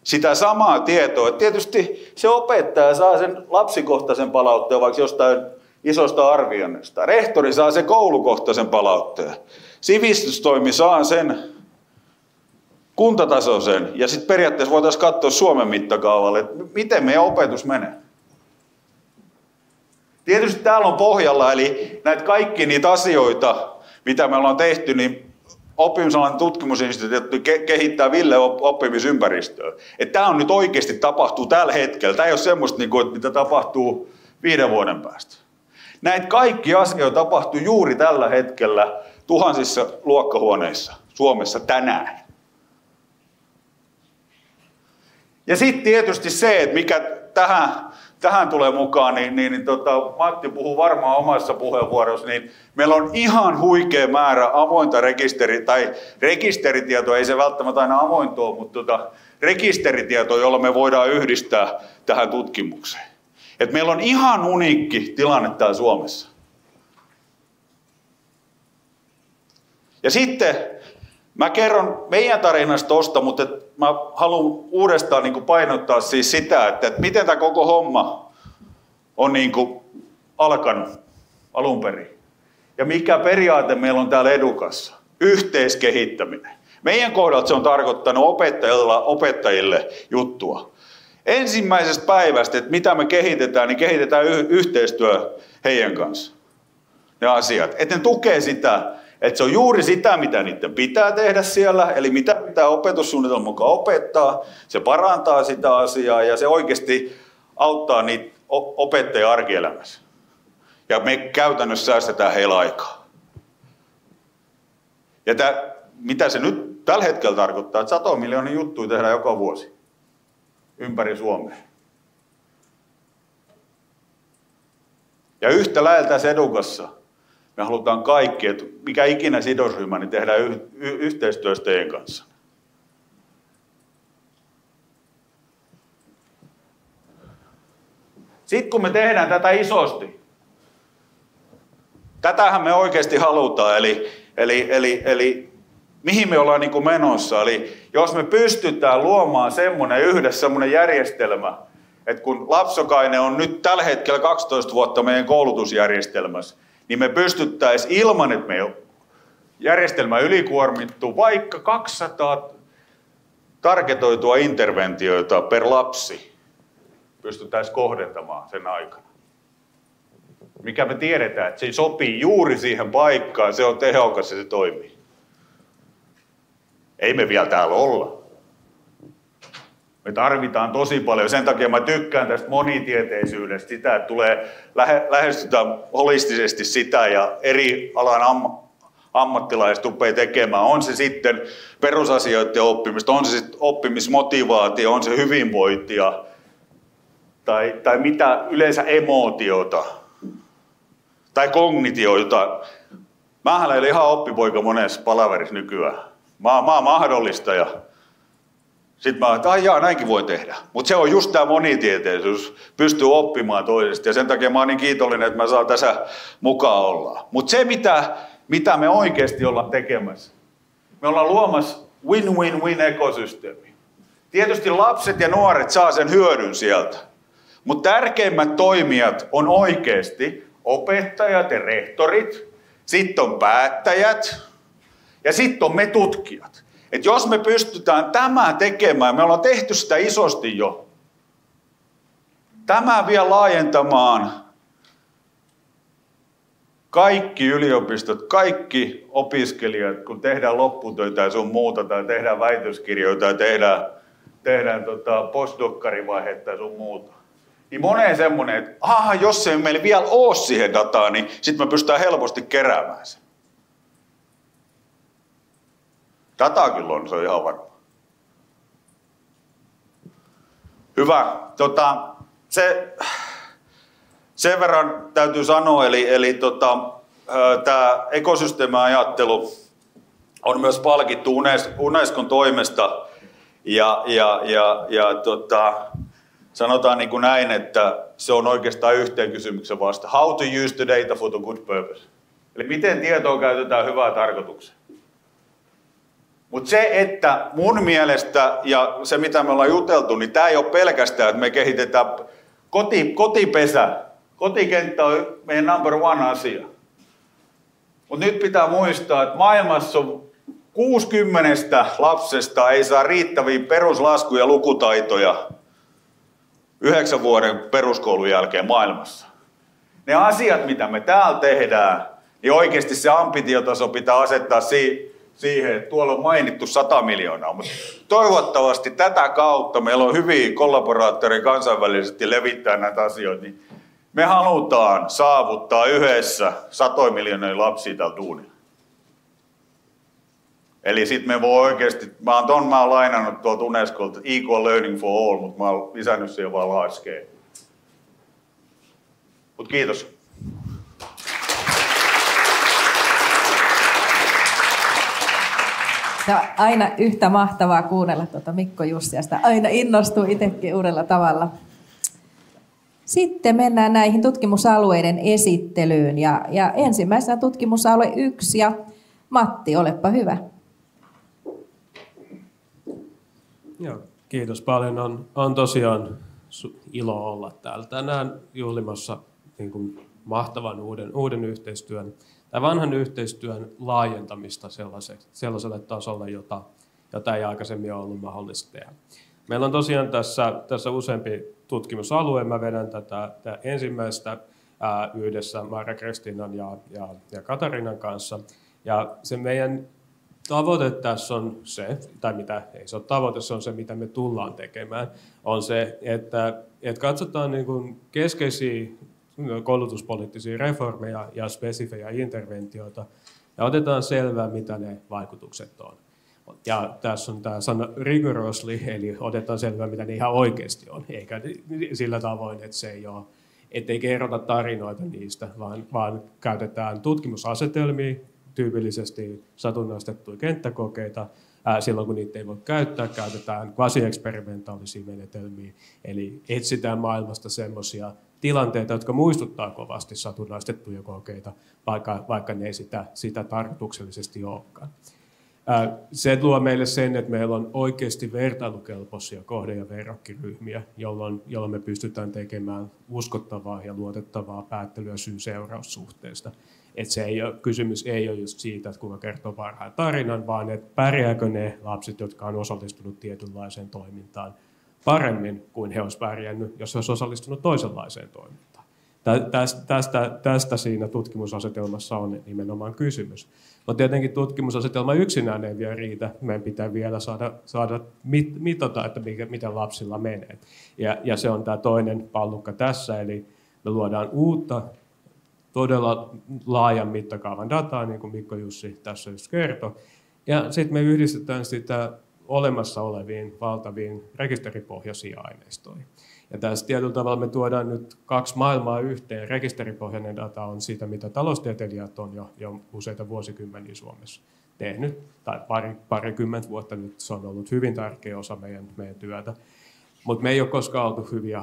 sitä samaa tietoa. Että tietysti se opettaja saa sen lapsikohtaisen palautteen vaikka jostain isosta arvioinnista. Rehtori saa sen koulukohtaisen palautteen. Sivistystoimi saa sen kuntatasoisen. Ja sitten periaatteessa voitaisiin katsoa Suomen mittakaavalle, että miten meidän opetus menee. Tietysti täällä on pohjalla, eli näitä kaikki niitä asioita, mitä me ollaan tehty, niin Oppimisalan tutkimusinstituutti kehittää Ville oppimisympäristöä. Tämä on nyt oikeasti tapahtuu tällä hetkellä. Tämä ei ole semmoista, mitä tapahtuu 5 vuoden päästä. Näitä kaikki asioita tapahtuu juuri tällä hetkellä tuhansissa luokkahuoneissa Suomessa tänään. Ja sitten tietysti se, että mikä tähän tulee mukaan, Matti puhuu varmaan omassa puheenvuorossa, niin meillä on ihan huikea määrä avointa rekisteritietoa, ei se välttämättä aina avointa ole, mutta rekisteritietoa, jolla me voidaan yhdistää tähän tutkimukseen. Et meillä on ihan uniikki tilanne täällä Suomessa. Ja sitten mä kerron meidän tarinasta tosta, mutta mä haluan uudestaan painottaa siis sitä, että miten tämä koko homma on alkanut alun perin. Ja mikä periaate meillä on täällä Edukassa? Yhteiskehittäminen. Meidän kohdalta se on tarkoittanut opettajille juttua. Ensimmäisestä päivästä, että mitä me kehitetään, niin kehitetään yhteistyö heidän kanssa. Ne asiat. Että ne tukee sitä. Että se on juuri sitä, mitä niiden pitää tehdä siellä, eli mitä pitää opetussuunnitelman mukaan opettaa. Se parantaa sitä asiaa ja se oikeasti auttaa niitä opettajia arkielämässä. Ja me käytännössä säästetään heillä aikaa. Ja mitä se nyt tällä hetkellä tarkoittaa, että 100 miljoonia juttuja tehdään joka vuosi ympäri Suomea. Ja yhtä lailla tässä Edukassa me halutaan kaikki, että mikä ikinä sidosryhmä, niin tehdään yhteistyössä teidän kanssa. Sitten kun me tehdään tätä isosti, tätähän me oikeasti halutaan, eli mihin me ollaan menossa. Eli jos me pystytään luomaan yhdessä semmoinen järjestelmä, että kun lapsokainen on nyt tällä hetkellä 12 vuotta meidän koulutusjärjestelmässä, niin me pystyttäisiin ilman, että meidän järjestelmä ylikuormittuu, vaikka 200 targetoitua interventioita per lapsi pystyttäisiin kohdentamaan sen aikana. Mikä me tiedetään, että se sopii juuri siihen paikkaan, se on tehokas ja se toimii. Ei me vielä täällä olla. Me tarvitaan tosi paljon. Sen takia mä tykkään tästä monitieteisyydestä, sitä, että lähestytään holistisesti sitä ja eri alan ammattilaiset rupeaa tekemään. On se sitten perusasioiden oppimista, on se sitten oppimismotivaatio, on se hyvinvointia tai mitä yleensä emootiota tai kognitioita. Mähän olen ihan oppipoika monessa palaverissa nykyään. Mä oon mahdollistaja. Sitten mä ajattelin, että näinkin voi tehdä. Mutta se on just tämä monitieteisyys, pystyy oppimaan toisesta. Ja sen takia mä oon niin kiitollinen, että mä saan tässä mukaan olla. Mutta se, mitä me oikeasti ollaan tekemässä, me ollaan luomassa win-win-win ekosysteemi. Tietysti lapset ja nuoret saa sen hyödyn sieltä. Mutta tärkeimmät toimijat on oikeasti opettajat ja rehtorit, sitten on päättäjät ja sitten on me tutkijat. Et jos me pystytään tämä tekemään, me ollaan tehty sitä isosti jo, tämä vielä laajentamaan kaikki yliopistot, kaikki opiskelijat, kun tehdään lopputöitä ja sun muuta, tai tehdään väitöskirjoja, tai tehdään postdokkarivaihetta ja sun muuta. Niin moneen semmoinen, että jos ei meillä vielä ole siihen dataa, niin sitten me pystytään helposti keräämään sen. Dataa kyllä on, se on ihan varma. Hyvä. Sen verran täytyy sanoa, eli tämä ekosysteemiajattelu on myös palkittu Unescon toimesta sanotaan niin kuin näin, että se on oikeastaan yhteen kysymyksen vasta. How to use the data for the good purpose. Eli miten tietoa käytetään hyvään tarkoitukseen. Mutta se, että mun mielestä ja se mitä me ollaan juteltu, niin tämä ei ole pelkästään, että me kehitetään kotipesä. Kotikenttä on meidän number one asia. Mutta nyt pitää muistaa, että maailmassa on 60 lapsesta ei saa riittäviä peruslasku- ja lukutaitoja 9 vuoden peruskoulun jälkeen maailmassa. Ne asiat, mitä me täällä tehdään, niin oikeasti se ambitiotaso pitää asettaa siihen, että tuolla on mainittu 100 miljoonaa. Mutta toivottavasti tätä kautta meillä on hyviä kollaboraattoreja kansainvälisesti levittää näitä asioita. Niin me halutaan saavuttaa yhdessä 100 miljoonia lapsia täällä duunilla. Eli sitten me voi oikeasti, mä oon lainannut tuolta Unescolta Equal Learning for All, mutta mä oon lisännyt siihen vaan large scale. Mut kiitos. Ja aina yhtä mahtavaa kuunnella Mikko Jussiasta. Aina innostuu itsekin uudella tavalla. Sitten mennään näihin tutkimusalueiden esittelyyn. Ja ensimmäisenä tutkimusalue 1. Ja Matti, olepa hyvä. Joo, kiitos paljon. On tosiaan ilo olla täällä tänään juhlimassa niin kuin mahtavan uuden yhteistyön tai vanhan yhteistyön laajentamista sellaiselle tasolle, jota ei aikaisemmin ole ollut mahdollista tehdä. Meillä on tosiaan tässä useampi tutkimusalue. Mä vedän tätä ensimmäistä yhdessä Maria-Kristiinan ja Katarinan kanssa. Ja se meidän tavoite tässä on se, tai mitä ei se ole tavoite, se on se, mitä me tullaan tekemään, on se, että katsotaan niin kuin keskeisiä koulutuspoliittisia reformeja ja spesifejä interventioita ja otetaan selvää, mitä ne vaikutukset on. Ja tässä on tämä sana rigorously, eli otetaan selvää, mitä ne ihan oikeasti on, eikä sillä tavoin, että se ei ole, ettei kerrota tarinoita niistä, vaan käytetään tutkimusasetelmia, tyypillisesti satunnaistettuja kenttäkokeita. Silloin kun niitä ei voi käyttää, käytetään quasi-eksperimentaalisia menetelmiä, eli etsitään maailmasta semmoisia tilanteita, jotka muistuttaa kovasti satunnaistettuja kokeita, vaikka ne ei sitä tarkoituksellisesti olekaan. Se luo meille sen, että meillä on oikeasti vertailukelpoisia kohde- ja verrokkiryhmiä, jolloin me pystytään tekemään uskottavaa ja luotettavaa päättelyä syy-seuraussuhteesta. Että kysymys ei ole just siitä, että kuinka kertoo parhaan tarinan, vaan että pärjääkö ne lapset, jotka on osallistunut tietynlaiseen toimintaan paremmin kuin he olisivat pärjännyt, jos he olisivat osallistunut toisenlaiseen toimintaan. Tästä siinä tutkimusasetelmassa on nimenomaan kysymys. Mutta tietenkin tutkimusasetelma yksinään ei vielä riitä. Meidän pitää vielä saada mitata, että miten lapsilla menee. Ja se on tämä toinen pallukka tässä, eli me luodaan uutta, todella laajan mittakaavan dataa, niin kuin Mikko Jussi tässä just kertoi. Ja sitten me yhdistetään sitä olemassa oleviin valtaviin rekisteripohjaisiin aineistoihin. Ja tässä tietyllä tavalla me tuodaan nyt 2 maailmaa yhteen. Rekisteripohjainen data on siitä, mitä taloustieteilijät on jo useita vuosikymmeniä Suomessa tehnyt, tai parikymmentä vuotta nyt se on ollut hyvin tärkeä osa meidän työtä. Mutta me ei ole koskaan oltu hyviä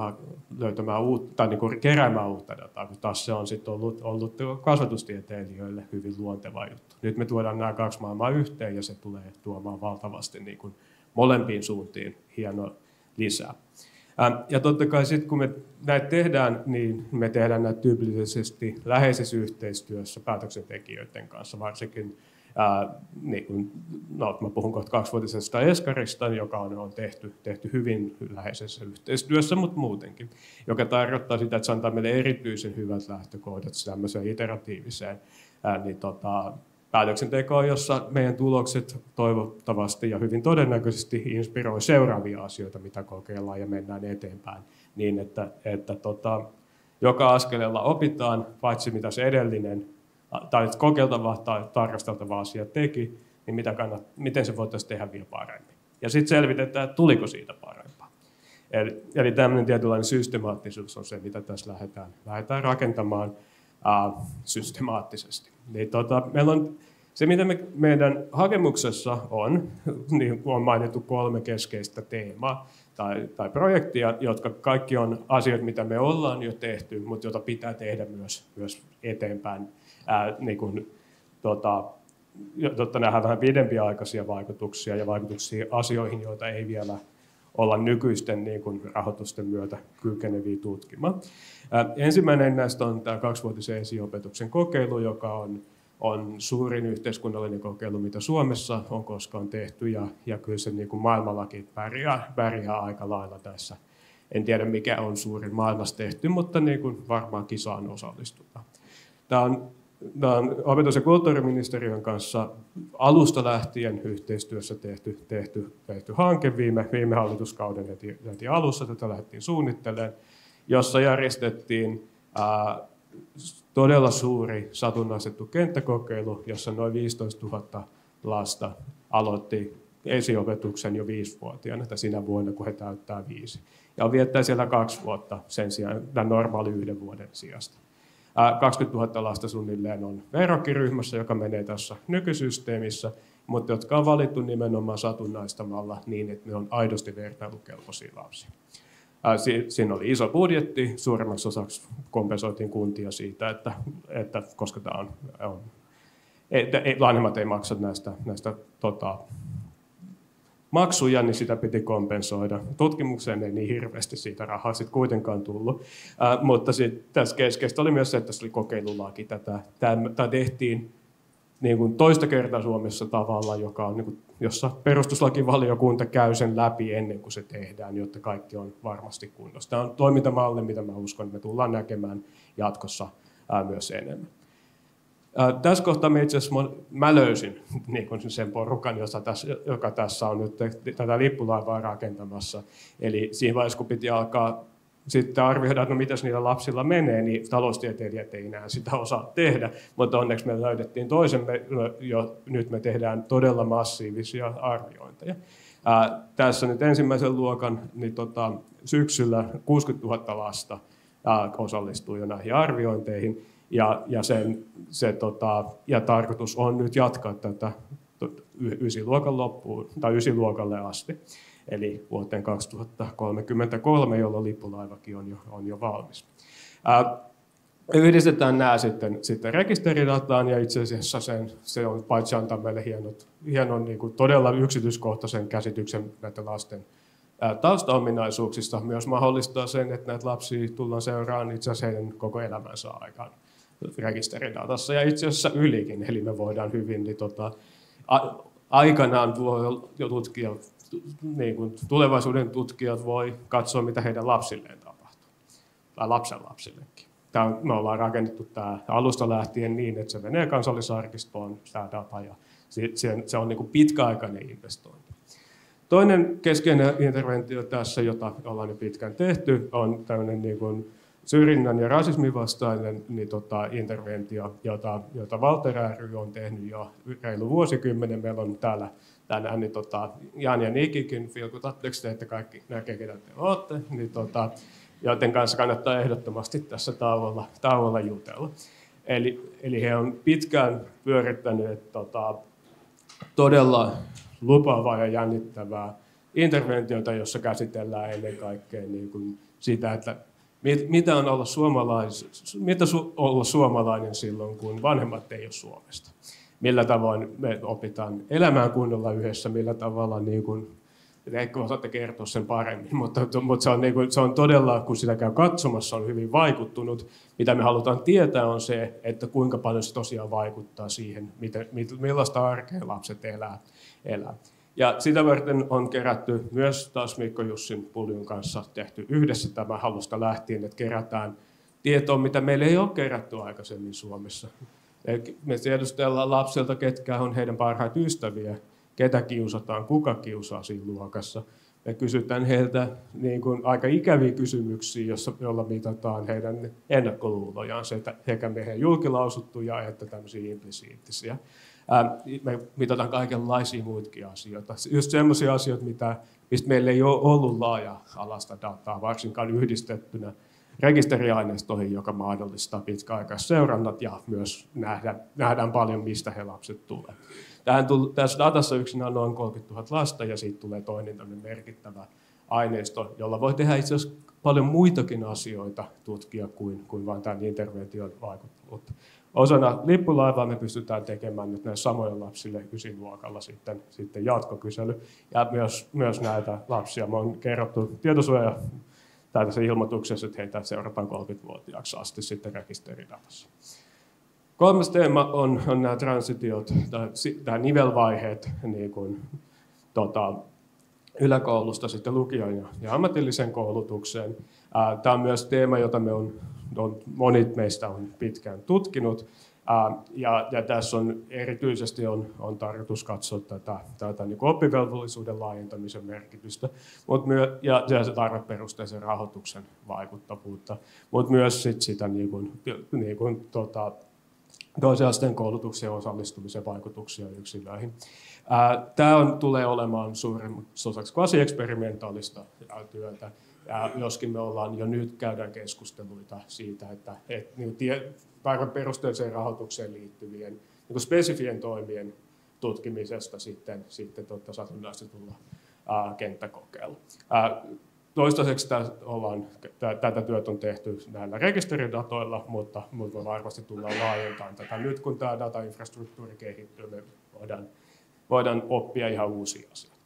löytämään uutta, tai niin keräämään uutta dataa, kun taas se on sitten ollut kasvatustieteilijöille hyvin luonteva juttu. Nyt me tuodaan nämä kaksi maailmaa yhteen, ja se tulee tuomaan valtavasti niin kuin molempiin suuntiin hienoa lisää. Ja totta kai sitten kun me näitä tehdään, niin me tehdään näitä tyypillisesti läheisessä yhteistyössä päätöksentekijöiden kanssa, varsinkin niin kun, mä puhun kohta 2-vuotisesta eskarista, joka on tehty hyvin läheisessä yhteistyössä, mutta muutenkin, joka tarkoittaa sitä, että se antaa meille erityisen hyvät lähtökohdat tämmöiseen iteratiiviseen päätöksentekoon, jossa meidän tulokset toivottavasti ja hyvin todennäköisesti inspiroi seuraavia asioita, mitä kokeillaan ja mennään eteenpäin, niin että joka askeleella opitaan, paitsi mitä se edellinen tai kokeiltava tai tarkasteltava asia teki, niin miten se voitaisiin tehdä vielä paremmin. Ja sitten selvitetään, että tuliko siitä parempaa. Eli tämmöinen tietynlainen systemaattisuus on se, mitä tässä lähdetään rakentamaan systemaattisesti. Niin meillä on se, mitä meidän hakemuksessa on, niin on mainittu 3 keskeistä teemaa tai projektia, jotka kaikki on asioita, mitä me ollaan jo tehty, mutta joita pitää tehdä myös eteenpäin. Jotta nähdään vähän pidempiaikaisia vaikutuksia ja vaikutuksia asioihin, joita ei vielä olla nykyisten rahoitusten myötä kykeneviä tutkimaan. Ensimmäinen näistä on tämä 2-vuotisen esiopetuksen kokeilu, joka on suurin yhteiskunnallinen kokeilu, mitä Suomessa on koskaan tehty, ja kyllä se maailmallakin pärjää aika lailla tässä. En tiedä, mikä on suurin maailmassa tehty, mutta varmaan kisaan osallistutaan. Tämä on opetus- ja kulttuuriministeriön kanssa alusta lähtien yhteistyössä tehty hanke viime hallituskauden heti alussa, tätä lähdettiin suunnittelemaan, jossa järjestettiin todella suuri satunnaistettu kenttäkokeilu, jossa noin 15 000 lasta aloitti esiopetuksen jo 5-vuotiaana, tai sinä vuonna, kun he täyttää 5. Ja viettää siellä 2 vuotta sen sijaan, tämän normaali 1 vuoden sijasta. 20 000 lasta suunnilleen on verrokkiryhmässä, joka menee tässä nykysysteemissä, mutta jotka on valittu nimenomaan satunnaistamalla niin, että ne on aidosti vertailukelpoisia lapsia. Siinä oli iso budjetti, suurimmaksi osaksi kompensoitiin kuntia siitä, että koska tämä vanhemmat ei maksa näistä maksuja, niin sitä piti kompensoida. Tutkimukseen ei niin hirveästi siitä rahaa sitten kuitenkaan tullut, mutta tässä keskeistä oli myös se, että tässä oli kokeilulaki. Tämä tehtiin niin kuin toista kertaa Suomessa tavalla, joka on, jossa perustuslakivaliokunta käy sen läpi ennen kuin se tehdään, jotta kaikki on varmasti kunnossa. Tämä on toimintamalli, mitä mä uskon, että me tullaan näkemään jatkossa myös enemmän. Tässä kohtaa mä löysin sen porukan, joka tässä on nyt tätä lippulaivaa rakentamassa. Eli siinä vaiheessa, kun piti alkaa sitten arvioida, että mitäs niillä lapsilla menee, niin taloustieteilijät ei enää sitä osaa tehdä, mutta onneksi me löydettiin toisemme, nyt me tehdään todella massiivisia arviointeja. Tässä nyt ensimmäisen luokan niin syksyllä 60 000 lasta osallistuu jo näihin arviointeihin, ja tarkoitus on nyt jatkaa tätä 9-luokan loppuun, tai 9-luokalle asti. Eli vuoteen 2033, jolloin lippulaivakin on jo valmis. Yhdistetään nämä sitten rekisteridataan, ja itse asiassa se on paitsi antaa meille hienon todella yksityiskohtaisen käsityksen näiden lasten taustaominaisuuksista, myös mahdollistaa sen, että näitä lapsia tullaan seuraamaan itse asiassa heidän koko elämänsä aikaan rekisteridatassa, ja itse asiassa ylikin, eli me voidaan hyvin, aikanaan voi jo tutkia, tulevaisuuden tutkijat voi katsoa, mitä heidän lapsilleen tapahtuu, tai lapsenlapsillekin. Me ollaan rakennettu tämä alusta lähtien niin, että se menee kansallisarkistoon, tämä data, ja se on pitkäaikainen investointi. Toinen keskeinen interventio tässä, jota ollaan jo pitkään tehty, on tämmöinen syrjinnän ja rasismin vastainen interventio, jota Valter ry on tehnyt jo reilu vuosikymmenen. Meillä on täällä tänään Jan ja Nikikin, vilkutatteko te, että kaikki näkee, ketä te olette, joiden kanssa kannattaa ehdottomasti tässä tauolla jutella. Eli he on pitkään pyörittäneet todella lupaavaa ja jännittävää interventiota, jossa käsitellään ennen kaikkea niin kuin sitä, että mitä on olla suomalainen silloin, kun vanhemmat ei ole Suomesta. Millä tavoin me opitaan elämään kunnolla yhdessä, millä tavalla, niin kuin, ehkä osaatte kertoa sen paremmin, mutta se on todella, kun sitä käy katsomassa, on hyvin vaikuttunut. Mitä me halutaan tietää on se, että kuinka paljon se tosiaan vaikuttaa siihen, millaista arkea lapset elää. Ja sitä varten on kerätty myös taas Mikko Jussin Puljun kanssa tehty yhdessä tämä halusta lähtien, että kerätään tietoa, mitä meillä ei ole kerätty aikaisemmin Suomessa. Me tiedustellaan lapsilta, ketkä on heidän parhaita ystäviä, ketä kiusataan, kuka kiusaa siinä luokassa. Me kysytään heiltä niin kuin aika ikäviä kysymyksiä, joilla mitataan heidän ennakkoluulojaan, sekä meidän julkilausuttuja että tämmöisiä implisiittisiä. Me mitataan kaikenlaisia muitakin asioita. Just sellaisia asioita, mistä meillä ei ole ollut laaja-alaista dataa, varsinkaan yhdistettynä rekisteriaineistoihin, joka mahdollistaa pitkäaikaisseurannat ja myös nähdään paljon, mistä he lapset tulee. Tässä datassa yksinään on noin 30 000 lasta ja siitä tulee toinen merkittävä aineisto, jolla voi tehdä itse asiassa paljon muitakin asioita tutkia kuin vain tämän intervention vaikuttavuutta. Osana lippulaivaa me pystytään tekemään nyt näille samoille lapsille 9-luokalla sitten jatkokysely. Ja myös näitä lapsia me on kerrottu tietosuoja tässä ilmoituksessa, että heitä seurataan 30-vuotiaaksi asti sitten rekisteridatassa. Kolmas teema on nämä transitiot, nämä nivelvaiheet niin kuin, yläkoulusta sitten lukion ja ammatillisen koulutukseen. Tämä on myös teema, jota monet meistä on pitkään tutkinut. Ja tässä on erityisesti on tarkoitus katsoa tätä niin oppivelvollisuuden laajentamisen merkitystä ja se tarveperusteisen rahoituksen vaikuttavuutta, mutta myös sitä toisen asteen koulutuksen osallistumisen vaikutuksia yksilöihin. Tämä tulee olemaan suurimmaksi osaksi quasi-eksperimentaalista työtä, joskin me jo nyt käydään keskusteluita siitä, että tarveperusteiseen rahoitukseen liittyvien niin spesifien toimien tutkimisesta sitten satunnaistetulla kenttäkokeella. Toistaiseksi tätä työtä on tehty näillä rekisteridatoilla, mutta me varmasti tullaan laajentamaan tätä. Nyt kun tämä datainfrastruktuuri kehittyy, me voidaan oppia ihan uusia asioita.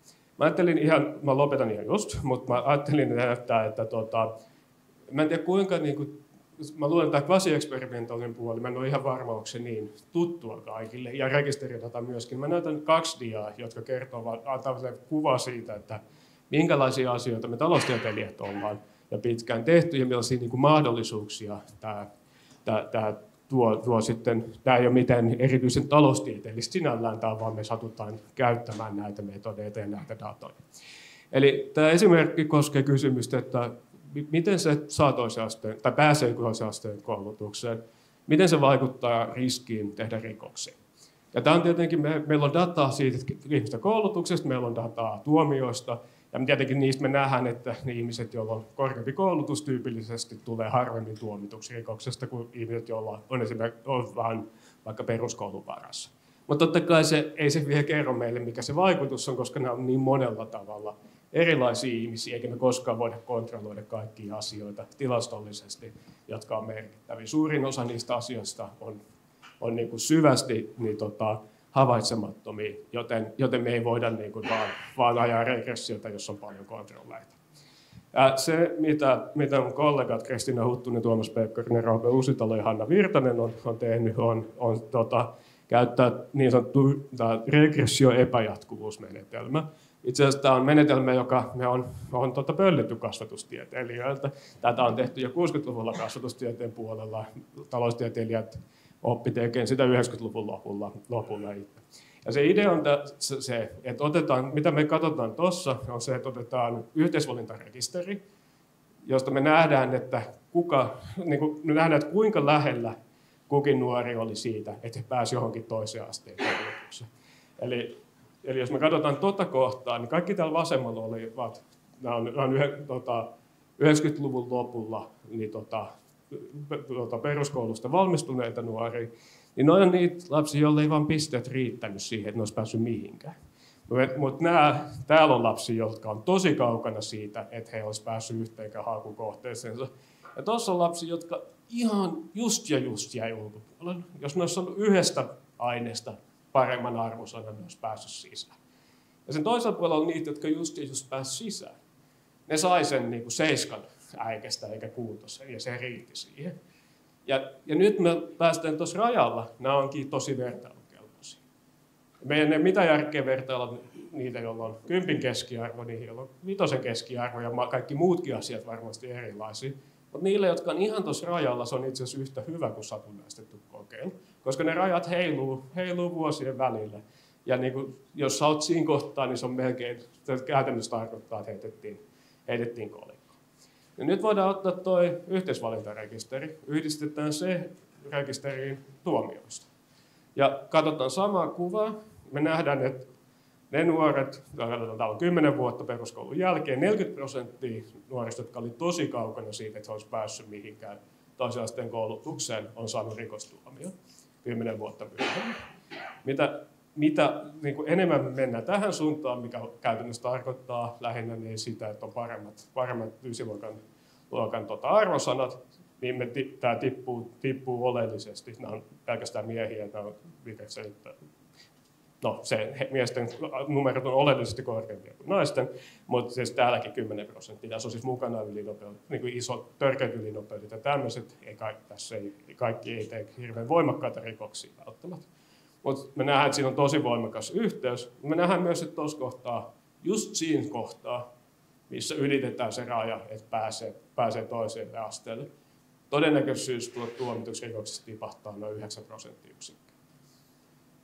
Mä lopetan ihan just, mutta mä ajattelin näyttää, että mä en tiedä kuinka, mä luulen, että tämä quasi-eksperimentaalinen puoli, mä en ole ihan varma, onko se niin tuttua kaikille, ja rekisteridata myöskin. Mä näytän 2 diaa, jotka antavat kuvaa siitä, että minkälaisia asioita me taloustieteilijät ollaan jo pitkään tehty ja millaisia mahdollisuuksia tämä tuo sitten. Tämä ei ole mitään erityisen taloustieteellistä sinällään, vaan me satutaan käyttämään näitä metodeita ja näitä datoja. Eli tämä esimerkki koskee kysymystä, että miten se saa toisen asteen tai pääsee toisen asteen koulutukseen, miten se vaikuttaa riskiin tehdä rikoksia. Ja tämä on tietenkin, meillä on dataa siitä ihmisten koulutuksesta, meillä on dataa tuomioista, ja tietenkin niistä me nähdään, että ne ihmiset, joilla on korkeampi koulutus, tyypillisesti tulee harvemmin tuomituksi rikoksesta kuin ihmiset, joilla on esimerkiksi vähän vaikka peruskoulun varassa. Mutta totta kai ei se vielä kerro meille, mikä se vaikutus on, koska nämä on niin monella tavalla erilaisia ihmisiä, eikä me koskaan voida kontrolloida kaikkia asioita tilastollisesti, jotka on merkittäviä. Suurin osa niistä asioista on niin kuin syvästi havaitsemattomia, joten me ei voida niin kuin vaan ajaa regressiota, jos on paljon kontrolleita. Se, mitä mun kollegat Kristiina Huttunen, Tuomas Pekkarinen, Roope Uusitalo ja Hanna Virtanen on tehnyt, on käyttää niin sanottu regressio-epäjatkuvuusmenetelmä. Itse asiassa tämä on menetelmä, joka me on pöllitty kasvatustieteilijöiltä. Tätä on tehty jo 60-luvulla kasvatustieteen puolella. Taloustieteilijät oppi tekemään sitä 90-luvun lopulla itse. Ja se idea on se, että mitä me katsotaan tuossa, on se, että otetaan yhteisvalintarekisteri, josta me nähdään, että kuinka lähellä kukin nuori oli siitä, että he pääsi johonkin toiseen asteen koulutukseen. Eli jos me katsotaan tuota kohtaa, niin kaikki täällä vasemmalla olivat, nämä on 90-luvun lopulla niin peruskoulusta valmistuneita nuoria. niin ne on niitä lapsia, joille ei vaan pisteet riittänyt siihen, että ne olisi päässyt mihinkään. Mutta täällä on lapsia, jotka on tosi kaukana siitä, että he olisi päässyt yhteenkään hakukohteeseensa. Ja tuossa on lapsia, jotka ihan just jäi ulkopuolelle. Jos ne olisi ollut yhdestä aineesta paremman arvosanan, ne olisi päässyt sisään. Ja sen toisella puolella on niitä, jotka just pääsivät sisään. Ne sai sen niin kuin 7 äikestä eikä 6, ja se riitti siihen. Ja nyt me päästään tuossa rajalla, nämä onkin tosi vertailukelpoisia. Meidän ei mitä järkeä vertailla niitä, joilla on 10 keskiarvo, niihin, joilla on 5 keskiarvo, ja kaikki muutkin asiat varmasti erilaisia. Mutta niille, jotka on ihan tuossa rajalla, se on itse asiassa yhtä hyvä kuin satunnaistettu kokeilu, koska ne rajat heiluu vuosien välillä. Ja niin kuin, jos sä oot siinä kohtaa, niin se on melkein, käytännössä tarkoittaa, että heitettiin kolikko. Ja nyt voidaan ottaa tuo yhteisvalintarekisteri, yhdistetään se rekisteriin tuomioista. Ja katsotaan samaa kuvaa, me nähdään, että ne nuoret, täällä on 10 vuotta peruskoulun jälkeen, 40% nuorista, jotka oli tosi kaukana siitä, että he olisi päässyt mihinkään toisen asteen koulutukseen, on saanut rikostuomio 10 vuotta myöhemmin. Mitä niin kuin enemmän mennään tähän suuntaan, mikä käytännössä tarkoittaa lähinnä niin sitä, että on paremmat 9-luokan arvosanat, niin tämä tippuu oleellisesti. Nämä on pelkästään miehiä, nämä on miesten numerot on oleellisesti korkeampia kuin naisten, mutta siis täälläkin 10%. Tässä on siis mukana niin isot törkeät ylinopeudet ja tämmöiset. Kaikki ei tee hirveän voimakkaita rikoksia välttämättä. Mutta me nähdään, että siinä on tosi voimakas yhteys. Me nähdään myös, että tuossa kohtaa, just siinä kohtaa, missä ylitetään se raja, että pääsee toiseen asteelle, todennäköisyys tulla tuomituksi rikoksesta tipahtaa noin 9%.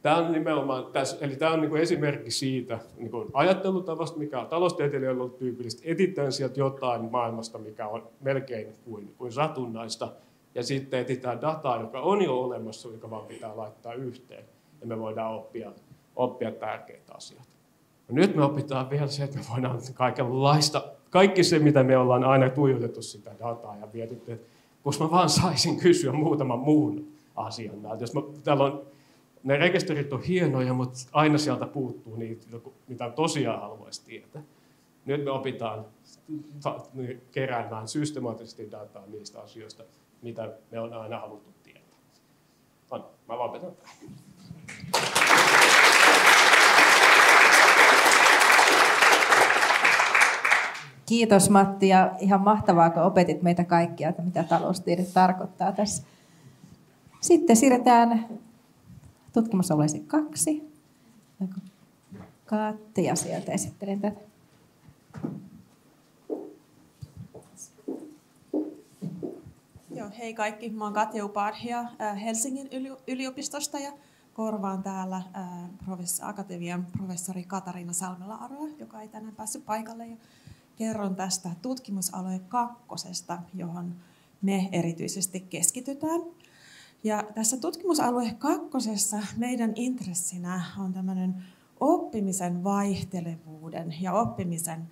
Tämä on nimenomaan, eli tämä on niin kuin esimerkki siitä niin kuin ajattelutavasta, mikä on taloustieteilijöillä ollut tyypillistä. Etsitään sieltä jotain maailmasta, mikä on melkein kuin satunnaista, ja sitten etsitään dataa, joka on jo olemassa, joka vaan pitää laittaa yhteen, ja me voidaan oppia tärkeitä asioita. Ja nyt me opitaan vielä se, että me voidaan kaikki se, mitä me ollaan aina tuijotettu sitä dataa ja mietitty, että kun mä vaan saisin kysyä muutaman muun asian. Täällä on ne rekisterit on hienoja, mutta aina sieltä puuttuu niitä, mitä tosiaan haluaisi tietää. Nyt me opitaan keräämään systemaattisesti dataa niistä asioista, mitä me on aina haluttu tietää. Mä lopetan tähän. Kiitos Matti, ja ihan mahtavaa, kun opetit meitä kaikkia, että mitä taloustiede tarkoittaa tässä. Sitten siirretään tutkimusalueeseen 2. Katja sieltä esittelen tätä. Joo, hei kaikki, mä oon Katja Upadhia Helsingin yliopistosta ja korvaan täällä Akatemian professori Katariina Salmela-Aroa, joka ei tänään päässyt paikalle. Ja kerron tästä tutkimusalue 2, johon me erityisesti keskitytään. Ja tässä tutkimusalue 2 meidän intressinä on tämmöinen oppimisen vaihtelevuuden ja oppimisen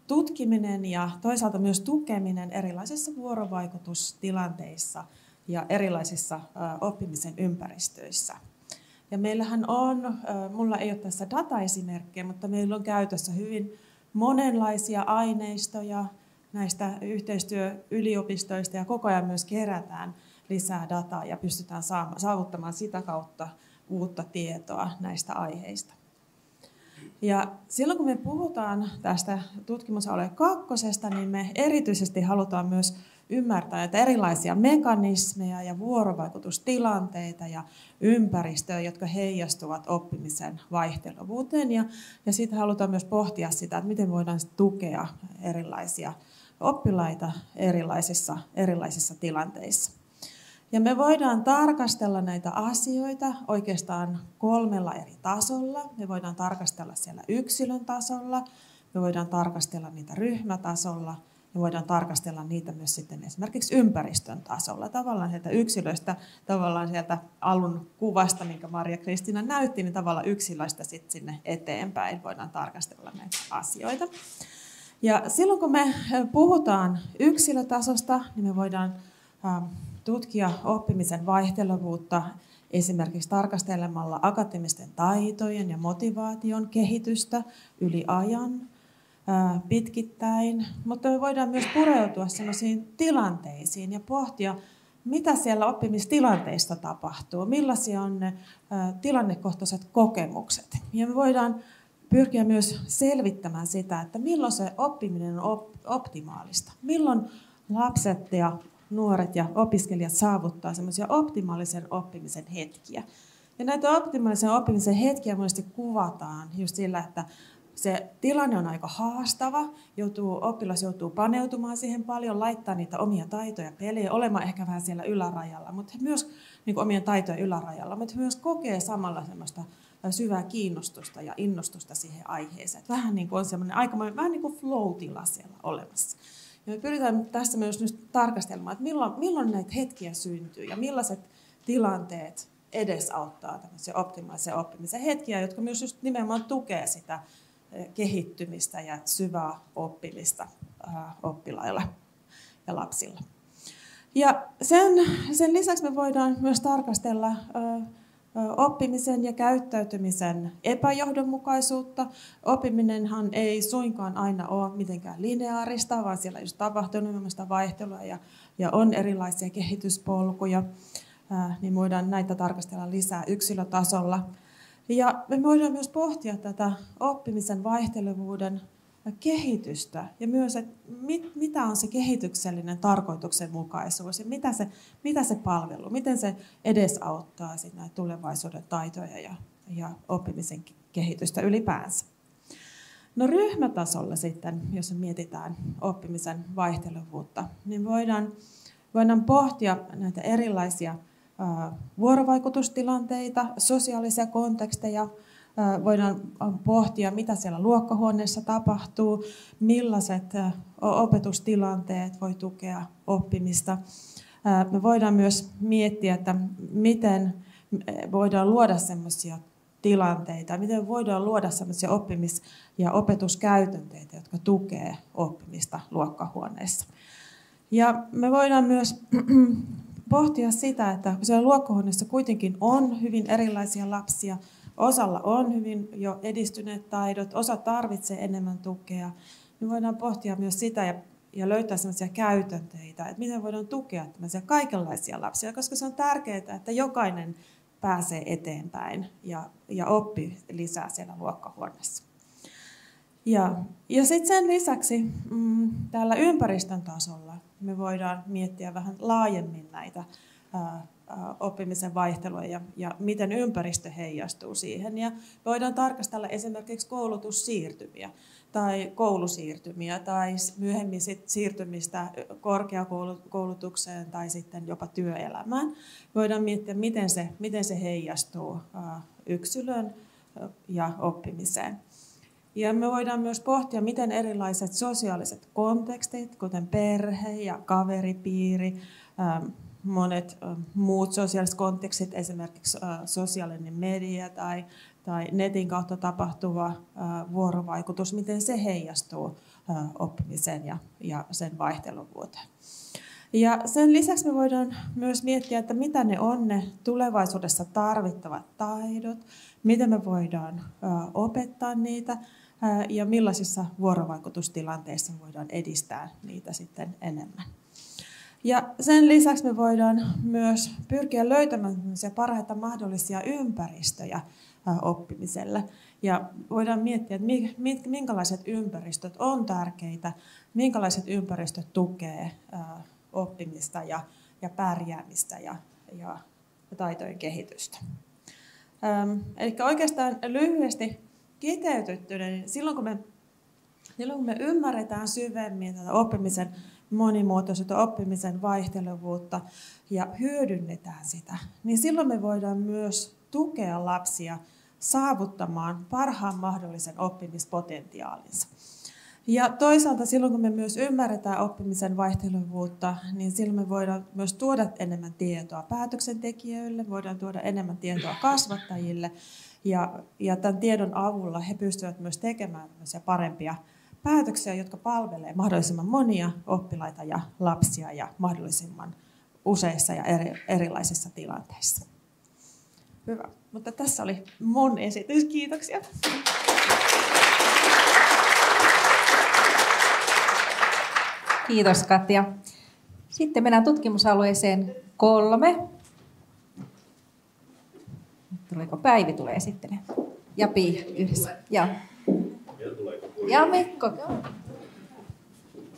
tutkiminen ja toisaalta myös tukeminen erilaisissa vuorovaikutustilanteissa ja erilaisissa oppimisen ympäristöissä. Ja meillähän on, mulla ei ole tässä dataesimerkkejä, mutta meillä on käytössä hyvin monenlaisia aineistoja näistä yhteistyöyliopistoista ja koko ajan myös kerätään lisää dataa ja pystytään saavuttamaan sitä kautta uutta tietoa näistä aiheista. Ja silloin kun me puhutaan tästä tutkimusalue 2, niin me erityisesti halutaan myös ymmärtää näitä erilaisia mekanismeja ja vuorovaikutustilanteita ja ympäristöä, jotka heijastuvat oppimisen vaihtelevuuteen. Ja sitten halutaan myös pohtia sitä, että miten voidaan tukea erilaisia oppilaita erilaisissa tilanteissa. Ja me voidaan tarkastella näitä asioita oikeastaan 3 eri tasolla. Me voidaan tarkastella siellä yksilön tasolla, me voidaan tarkastella niitä ryhmätasolla, me voidaan tarkastella niitä myös sitten esimerkiksi ympäristön tasolla. Tavallaan sieltä yksilöistä, tavallaan sieltä alun kuvasta, minkä Maria-Kristiina näytti, niin tavallaan yksilöistä sitten sinne eteenpäin voidaan tarkastella näitä asioita. Ja silloin kun me puhutaan yksilötasosta, niin me voidaan tutkia oppimisen vaihtelevuutta esimerkiksi tarkastelemalla akateemisten taitojen ja motivaation kehitystä yli ajan, pitkittäin, mutta me voidaan myös pureutua sellaisiin tilanteisiin ja pohtia, mitä siellä oppimistilanteissa tapahtuu, millaisia on ne tilannekohtaiset kokemukset. Ja me voidaan pyrkiä myös selvittämään sitä, että milloin se oppiminen on optimaalista, milloin lapset ja nuoret ja opiskelijat saavuttaa semmoisia optimaalisen oppimisen hetkiä. Ja näitä optimaalisen oppimisen hetkiä monesti kuvataan just sillä, että se tilanne on aika haastava, oppilas joutuu paneutumaan siihen paljon, laittaa niitä omia taitoja pelejä, olemaan ehkä vähän siellä ylärajalla, mutta myös niin omien taitojen ylärajalla, mutta myös kokee samalla semmoista syvää kiinnostusta ja innostusta siihen aiheeseen. Vähän niin kuin on semmoinen aikamoinen, vähän niin kuin flow-tila siellä olemassa. Ja me pyritään tässä myös nyt tarkastelemaan, että milloin näitä hetkiä syntyy ja millaiset tilanteet edesauttaa tämmöisiä optimaalisia oppimisen hetkiä, jotka myös just nimenomaan tukee sitä kehittymistä ja syvää oppimista oppilailla ja lapsilla. Ja sen lisäksi me voidaan myös tarkastella oppimisen ja käyttäytymisen epäjohdonmukaisuutta. Oppiminenhan ei suinkaan aina ole mitenkään lineaarista, vaan siellä just tapahtuu nimenomaan vaihtelua ja on erilaisia kehityspolkuja. Niin voidaan näitä tarkastella lisää yksilötasolla. Ja me voidaan myös pohtia tätä oppimisen vaihtelevuuden kehitystä ja myös, että mitä on se kehityksellinen tarkoituksenmukaisuus ja mitä se palveluu, miten se edesauttaa sit näitä tulevaisuuden taitoja ja oppimisen kehitystä ylipäänsä. No ryhmätasolla sitten, jos me mietitään oppimisen vaihtelevuutta, niin voidaan pohtia näitä erilaisia vuorovaikutustilanteita, sosiaalisia konteksteja, voidaan pohtia, mitä siellä luokkahuoneessa tapahtuu, millaiset opetustilanteet voi tukea oppimista. Me voidaan myös miettiä, että miten voidaan luoda sellaisia tilanteita, miten voidaan luoda sellaisia oppimis- ja opetuskäytänteitä, jotka tukee oppimista luokkahuoneessa. Ja me voidaan myös pohtia sitä, että kun siellä luokkahuoneessa kuitenkin on hyvin erilaisia lapsia, osalla on hyvin jo edistyneet taidot, osa tarvitsee enemmän tukea, niin voidaan pohtia myös sitä ja löytää sellaisia käytänteitä, että miten voidaan tukea tällaisia kaikenlaisia lapsia, koska se on tärkeää, että jokainen pääsee eteenpäin ja oppii lisää siellä luokkahuoneessa. Ja sitten sen lisäksi täällä ympäristön tasolla me voidaan miettiä vähän laajemmin näitä oppimisen vaihteluja ja miten ympäristö heijastuu siihen. Ja voidaan tarkastella esimerkiksi koulutussiirtymiä tai koulusiirtymiä tai myöhemmin siirtymistä korkeakoulutukseen tai sitten jopa työelämään. Voidaan miettiä, miten se heijastuu yksilön ja oppimiseen. Ja me voidaan myös pohtia, miten erilaiset sosiaaliset kontekstit, kuten perhe ja kaveripiiri, monet muut sosiaaliset kontekstit, esimerkiksi sosiaalinen media tai netin kautta tapahtuva vuorovaikutus, miten se heijastuu oppimiseen ja sen vaihteluvuuteen. Ja sen lisäksi me voidaan myös miettiä, että mitä ne on ne tulevaisuudessa tarvittavat taidot, miten me voidaan opettaa niitä ja millaisissa vuorovaikutustilanteissa voidaan edistää niitä sitten enemmän. Ja sen lisäksi me voidaan myös pyrkiä löytämään parhaita mahdollisia ympäristöjä oppimiselle. Ja voidaan miettiä, että minkälaiset ympäristöt on tärkeitä, minkälaiset ympäristöt tukee oppimista ja pärjäämistä ja taitojen kehitystä. Eli oikeastaan lyhyesti kiteytettynä, niin silloin kun me ymmärretään syvemmin tätä oppimisen monimuotoisuutta, oppimisen vaihtelevuutta ja hyödynnetään sitä, niin silloin me voidaan myös tukea lapsia saavuttamaan parhaan mahdollisen oppimispotentiaalinsa. Ja toisaalta silloin, kun me myös ymmärretään oppimisen vaihtelevuutta, niin silloin me voidaan myös tuoda enemmän tietoa päätöksentekijöille, voidaan tuoda enemmän tietoa kasvattajille, ja tämän tiedon avulla he pystyvät myös tekemään parempia päätöksiä, jotka palvelevat mahdollisimman monia oppilaita ja lapsia ja mahdollisimman useissa ja erilaisissa tilanteissa. Hyvä, mutta tässä oli mun esitys. Kiitoksia. Kiitos Katja. Sitten mennään tutkimusalueeseen 3. Tuleeko Päivi tulee esittelemään? Ja Pia yhdessä. Ja Mikko.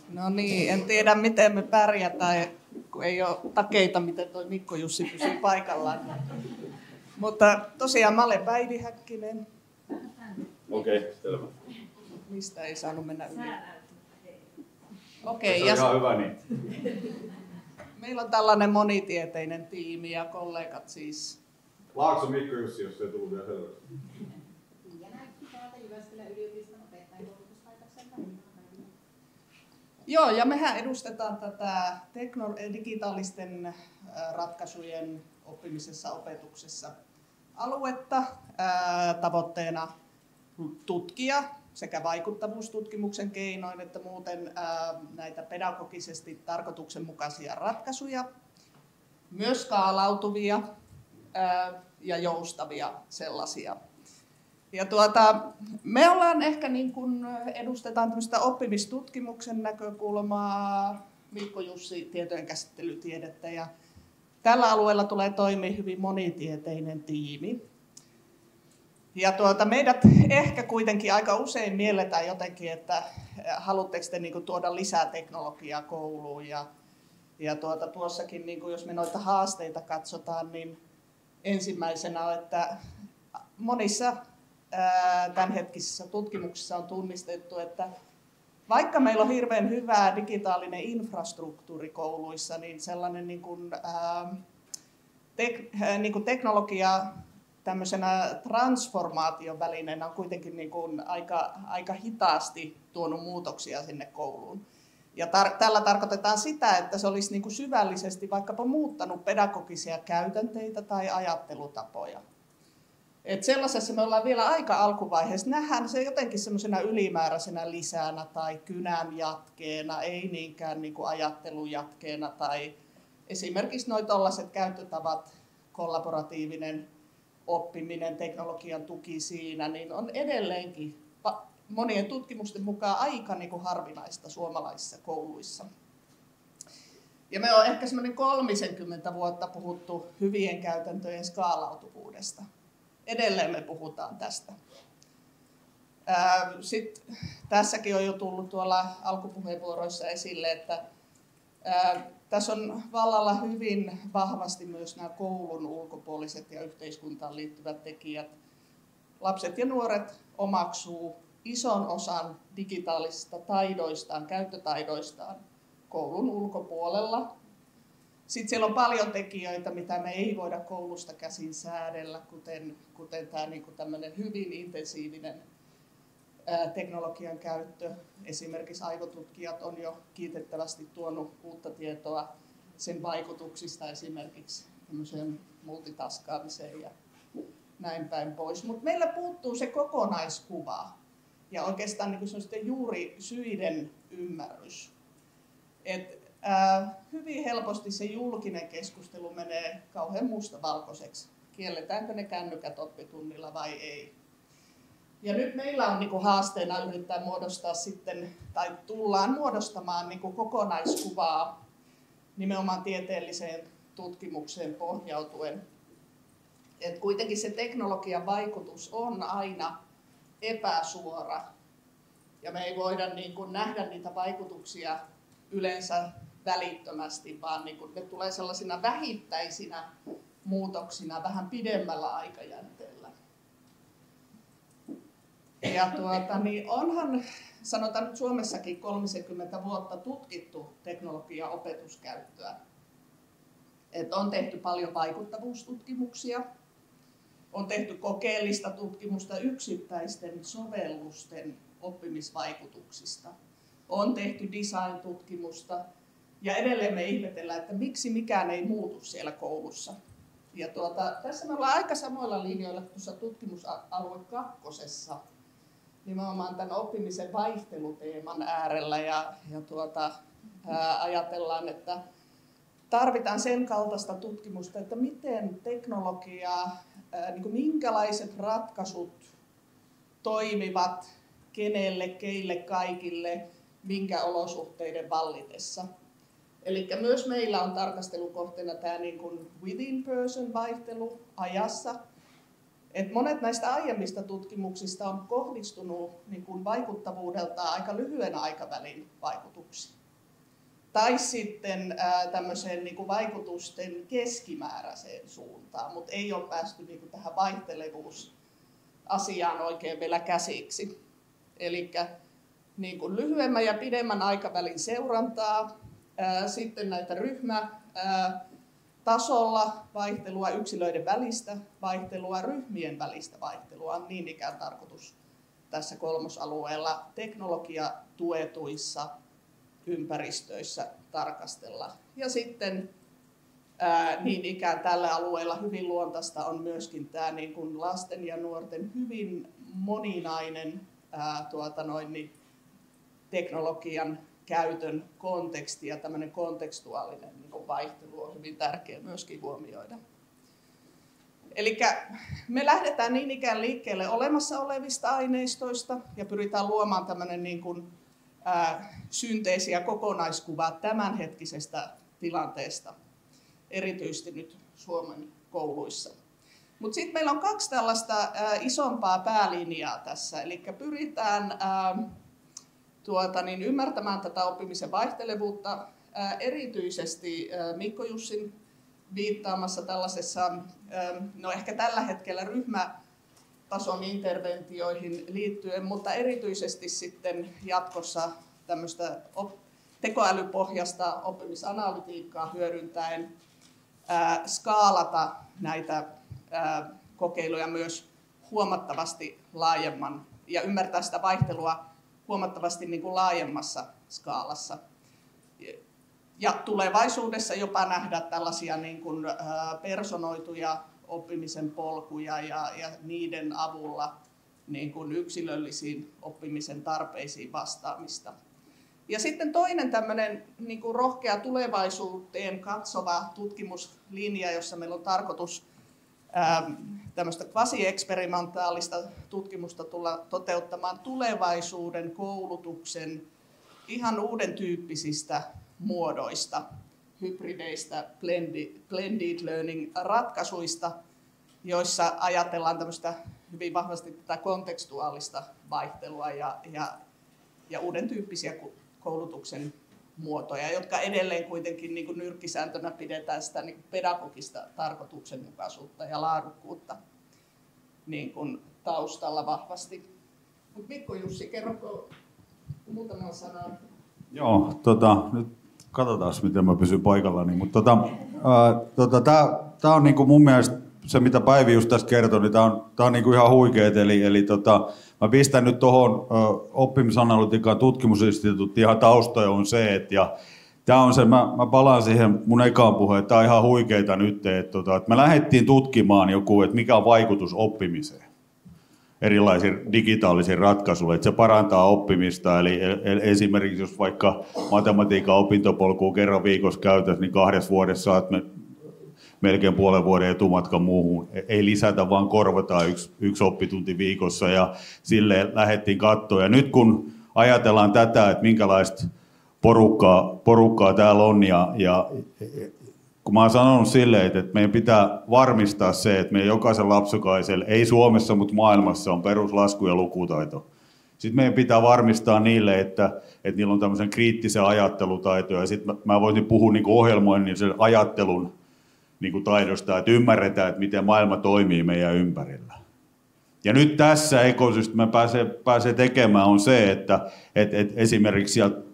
No niin, en tiedä miten me pärjätään, kun ei ole takeita, miten toi Mikko Jussi pysyy paikallaan. Mutta tosiaan mä olen Päivi Häkkinen. Okei, selvä. Mistä ei saanut mennä yli? Se on ihan hyvä niin. Meillä on tällainen monitieteinen tiimi ja kollegat siis. Laakso Mikko Jussi, jos ei tullut vielä selväksi. Joo, ja mehän edustetaan tätä digitaalisten ratkaisujen oppimisessa opetuksessa aluetta. Tavoitteena tutkia sekä vaikuttavuustutkimuksen keinoin että muuten näitä pedagogisesti tarkoituksenmukaisia ratkaisuja, myös skaalautuvia ja joustavia sellaisia. Ja me ollaan ehkä niin kun edustetaan tämmöistä oppimistutkimuksen näkökulmaa, Mikko Jussi tietojenkäsittelytiedettä, ja tällä alueella tulee toimia hyvin monitieteinen tiimi. Ja meidät ehkä kuitenkin aika usein mielletään jotenkin, että haluatteko te niin kun tuoda lisää teknologiaa kouluun, ja tuossakin niin kun jos me noita haasteita katsotaan, niin ensimmäisenä on, että monissa tämänhetkisissä tutkimuksissa on tunnistettu, että vaikka meillä on hirveän hyvä digitaalinen infrastruktuuri kouluissa, niin sellainen niin kuin teknologia tämmöisenä transformaation välineenä on kuitenkin niin kuin aika hitaasti tuonut muutoksia sinne kouluun. Ja tällä tarkoitetaan sitä, että se olisi niin kuin syvällisesti vaikkapa muuttanut pedagogisia käytänteitä tai ajattelutapoja. Et sellaisessa me ollaan vielä aika alkuvaiheessa. Nähdään se jotenkin semmoisena ylimääräisenä lisänä tai kynän jatkeena, ei niinkään niin kuin ajattelujatkeena. Tai esimerkiksi nuo tollaiset käyttötavat, kollaboratiivinen oppiminen, teknologian tuki siinä, niin on edelleenkin monien tutkimusten mukaan aika niin kuin harvinaista suomalaisissa kouluissa. Ja me on ehkä semmoinen 30 vuotta puhuttu hyvien käytäntöjen skaalautuvuudesta. Edelleen me puhutaan tästä. Sitten tässäkin on jo tullut tuolla alkupuheenvuoroissa esille, että tässä on vallalla hyvin vahvasti myös nämä koulun ulkopuoliset ja yhteiskuntaan liittyvät tekijät. Lapset ja nuoret omaksuu ison osan digitaalisista taidoistaan, käyttötaidoistaan koulun ulkopuolella. Sitten siellä on paljon tekijöitä, mitä me ei voida koulusta käsin säädellä, kuten tämä niin tämmöinen hyvin intensiivinen teknologian käyttö. Esimerkiksi aivotutkijat on jo kiitettävästi tuonut uutta tietoa sen vaikutuksista esimerkiksi tämmöiseen multitaskaamiseen ja näin päin pois. Mutta meillä puuttuu se kokonaiskuva ja oikeastaan niin sellaisten juuri syiden ymmärrys. Hyvin helposti se julkinen keskustelu menee kauhean mustavalkoiseksi. Kielletäänkö ne kännykät oppitunnilla vai ei? Ja nyt meillä on niin kuin haasteena yrittää muodostaa sitten, tai tullaan muodostamaan niin kuin kokonaiskuvaa nimenomaan tieteelliseen tutkimukseen pohjautuen. Et kuitenkin se teknologian vaikutus on aina epäsuora. Ja me ei voida niin kuin nähdä niitä vaikutuksia yleensä välittömästi, vaan niin kuin ne tulee sellaisina vähittäisinä muutoksina vähän pidemmällä aikajänteellä. Ja niin onhan, sanotaan nyt Suomessakin 30 vuotta tutkittu teknologian opetuskäyttöä. Et on tehty paljon vaikuttavuustutkimuksia, on tehty kokeellista tutkimusta yksittäisten sovellusten oppimisvaikutuksista, on tehty design-tutkimusta ja edelleen me ihmetellään, että miksi mikään ei muutu siellä koulussa. Ja tässä me ollaan aika samoilla linjoilla tuossa tutkimusalue 2. nimenomaan tämän oppimisen vaihteluteeman äärellä ja ajatellaan, että tarvitaan sen kaltaista tutkimusta, että miten teknologiaa, niin minkälaiset ratkaisut toimivat kenelle, keille, kaikille, minkä olosuhteiden vallitessa. Eli myös meillä on tarkastelukohteena tämä niin kuin within person vaihtelu ajassa. Et monet näistä aiemmista tutkimuksista on kohdistunut niin kuin vaikuttavuudeltaan aika lyhyen aikavälin vaikutuksiin. Tai sitten tämmöiseen niin kuin vaikutusten keskimääräiseen suuntaan, mutta ei ole päästy niin kuin tähän vaihtelevuusasiaan oikein vielä käsiksi. Eli niin kuin lyhyemmän ja pidemmän aikavälin seurantaa, sitten näitä ryhmätasolla vaihtelua, yksilöiden välistä vaihtelua, ryhmien välistä vaihtelua on niin ikään tarkoitus tässä kolmosalueella teknologiatuetuissa ympäristöissä tarkastella. Ja sitten niin ikään tällä alueella hyvin luontaista on myöskin tämä niin kuin lasten ja nuorten hyvin moninainen teknologian käytön konteksti ja tämmöinen kontekstuaalinen niin kuin vaihtelu on hyvin tärkeä myöskin huomioida. Eli me lähdetään niin ikään liikkeelle olemassa olevista aineistoista ja pyritään luomaan tämmöinen niin kuin synteesi ja kokonaiskuva tämänhetkisestä tilanteesta, erityisesti nyt Suomen kouluissa. Mutta sitten meillä on 2 tällaista isompaa päälinjaa tässä, eli pyritään ymmärtämään tätä oppimisen vaihtelevuutta erityisesti Mikko Jussin viittaamassa tällaisessa, no ehkä tällä hetkellä ryhmätason interventioihin liittyen, mutta erityisesti sitten jatkossa tämmöistä tekoälypohjasta oppimisanalytiikkaa hyödyntäen skaalata näitä kokeiluja myös huomattavasti laajemman ja ymmärtää sitä vaihtelua huomattavasti niin kuin laajemmassa skaalassa. Ja tulevaisuudessa jopa nähdä tällaisia niin kuin personoituja oppimisen polkuja ja niiden avulla niin kuin yksilöllisiin oppimisen tarpeisiin vastaamista. Ja sitten toinen tämmöinen niin kuin rohkea tulevaisuuteen katsova tutkimuslinja, jossa meillä on tarkoitus tämmöistä kvasi-eksperimentaalista tutkimusta tulla toteuttamaan tulevaisuuden koulutuksen ihan uuden tyyppisistä muodoista, hybrideistä, blended learning ratkaisuista, joissa ajatellaan tämmöistä hyvin vahvasti tätä kontekstuaalista vaihtelua ja uuden tyyppisiä koulutuksen muotoja, jotka edelleen kuitenkin niin kuin nyrkkisääntönä pidetään sitä niin kuin pedagogista tarkoituksenmukaisuutta ja laadukkuutta niin kuin taustalla vahvasti. Mut Mikko Jussi, kerrotko muutaman sanan? Joo, nyt katsotaan, miten mä pysyn paikallani. Mutta tämä on niinku mun mielestä se, mitä Päivi just tästä kertoi, niin tämä on niinku ihan huikeet. Eli mä pistän nyt tuohon oppimisanalytiikan tutkimusinstituuttiin ihan taustoja on se, että tämä on se, mä palaan siihen mun ekaan puheen, että tämä on ihan huikeita nyt, että me lähdettiin tutkimaan joku, että mikä on vaikutus oppimiseen erilaisiin digitaalisiin ratkaisuille, että se parantaa oppimista, eli esimerkiksi jos vaikka matematiikan opintopolkua kerran viikossa käytäisiin, niin 2 vuodessa saat melkein puolen vuoden etumatkan muuhun. Ei lisätä, vaan korvataan yksi oppitunti viikossa ja silleen lähdettiin katsoa. Ja nyt kun ajatellaan tätä, että minkälaista porukkaa täällä on ja kun mä oon sanonut silleen, että meidän pitää varmistaa se, että meidän jokaisen lapsukaisella, ei Suomessa, mutta maailmassa on peruslasku- ja lukutaito. Sitten meidän pitää varmistaa niille, että niillä on tämmöisen kriittisen ajattelutaito. Ja sitten mä voisin puhua niin kuin ohjelmoinnin sen ajattelun niin kuin taidosta, että ymmärretään, että miten maailma toimii meidän ympärillä. Ja nyt tässä ekosysteemi pääsee tekemään on se, että esimerkiksi sieltä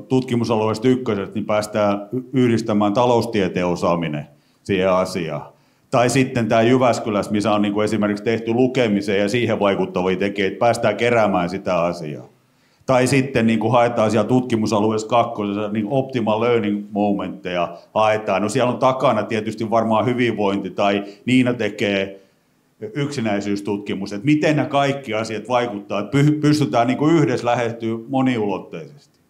tutkimusalueesta ykkösestä niin päästään yhdistämään taloustieteen osaaminen siihen asiaan. Tai sitten tämä Jyväskylässä, missä on niin kuin esimerkiksi tehty lukemiseen ja siihen vaikuttavia tekijöitä, päästään keräämään sitä asiaa. Tai sitten niin kuin haetaan siellä tutkimusalueessa 2, niin optimal learning momentteja haetaan. No siellä on takana tietysti varmaan hyvinvointi tai Niina tekee yksinäisyystutkimus, että miten nämä kaikki asiat vaikuttaa, että pystytään niin kuin yhdessä lähestyä moniulotteisesti.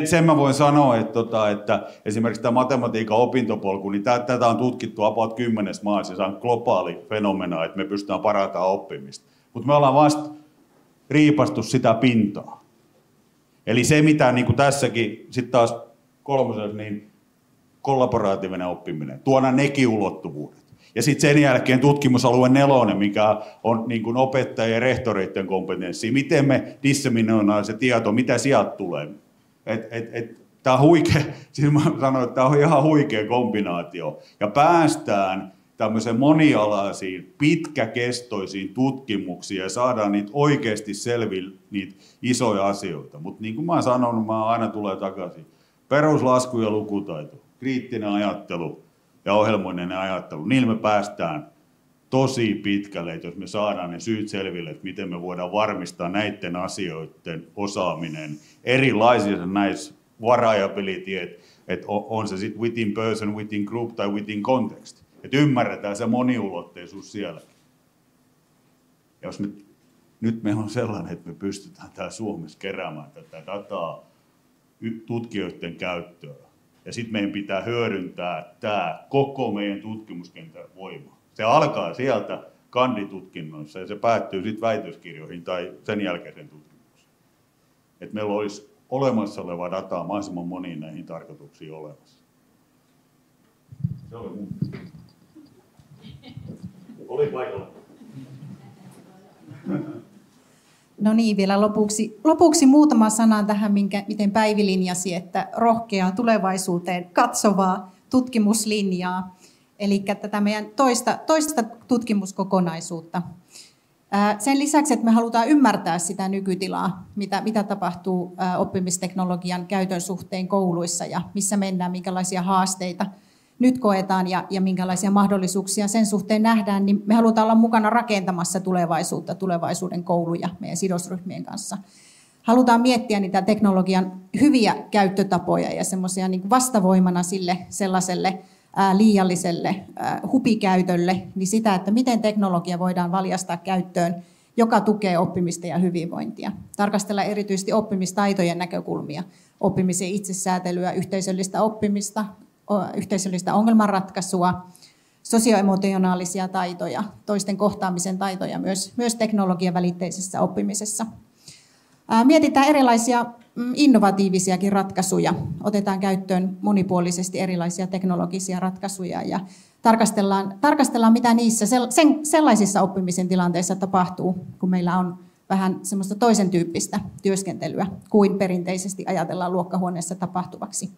Sen mä voin sanoa, että esimerkiksi tämä matematiikan opintopolku, niin tätä on tutkittu about 10 maassa, se on globaali fenomena, että me pystytään parantamaan oppimista. Mutta me ollaan vasta riipastu sitä pintaa. Eli se, mitä niin kuin tässäkin sitten taas kolmosessa, niin kollaboratiivinen oppiminen, tuodaan nekin ulottuvuudet. Ja sitten sen jälkeen tutkimusalue 4, mikä on niin kuin opettajien ja rehtoreiden kompetenssi. Miten me disseminoidaan se tieto, mitä sieltä tulee. Tämä on huikea, siis mä sanoin, että tämä on ihan huikea kombinaatio. Ja päästään tämmöiseen monialaisiin, pitkäkestoisiin tutkimuksiin ja saadaan niitä oikeasti selville, niitä isoja asioita. Mutta niin kuin mä oon sanonut, mä aina tulee takaisin. Peruslasku ja lukutaito, kriittinen ajattelu ja ohjelmoinen ajattelu, niillä me päästään tosi pitkälle, että jos me saadaan ne syyt selville, että miten me voidaan varmistaa näiden asioiden osaaminen erilaisissa näissä variability, että on se sitten within person, within group tai within context. Että ymmärretään se moniulotteisuus sielläkin. Ja jos nyt meillä on sellainen, että me pystytään täällä Suomessa keräämään tätä dataa tutkijoiden käyttöön, ja sitten meidän pitää hyödyntää tämä koko meidän tutkimuskentän voima. Se alkaa sieltä kanditutkinnoissa ja se päättyy sitten väitöskirjoihin tai sen jälkeisen tutkimukseen. Että meillä olisi olemassa olevaa dataa mahdollisimman moniin näihin tarkoituksiin olemassa. Se oli mun. Oli paikalla. No niin, vielä lopuksi muutama sana tähän, miten Päivi linjasi, että rohkeaa tulevaisuuteen katsovaa tutkimuslinjaa, eli tätä meidän toista tutkimuskokonaisuutta. Sen lisäksi, että me halutaan ymmärtää sitä nykytilaa, mitä tapahtuu oppimisteknologian käytön suhteen kouluissa ja missä mennään, minkälaisia haasteita nyt koetaan ja minkälaisia mahdollisuuksia sen suhteen nähdään, niin me halutaan olla mukana rakentamassa tulevaisuutta, tulevaisuuden kouluja meidän sidosryhmien kanssa. Halutaan miettiä niitä teknologian hyviä käyttötapoja ja semmoisia niin kuin vastavoimana sille sellaiselle liialliselle hupikäytölle, niin sitä, että miten teknologia voidaan valjastaa käyttöön, joka tukee oppimista ja hyvinvointia. Tarkastella erityisesti oppimistaitojen näkökulmia, oppimisen itsesäätelyä, yhteisöllistä oppimista, yhteisöllistä ongelmanratkaisua, sosioemotionaalisia taitoja, toisten kohtaamisen taitoja myös teknologian välitteisessä oppimisessa. Mietitään erilaisia innovatiivisiakin ratkaisuja. Otetaan käyttöön monipuolisesti erilaisia teknologisia ratkaisuja ja tarkastellaan mitä niissä sellaisissa oppimisen tilanteissa tapahtuu, kun meillä on vähän semmoista toisen tyyppistä työskentelyä kuin perinteisesti ajatellaan luokkahuoneessa tapahtuvaksi.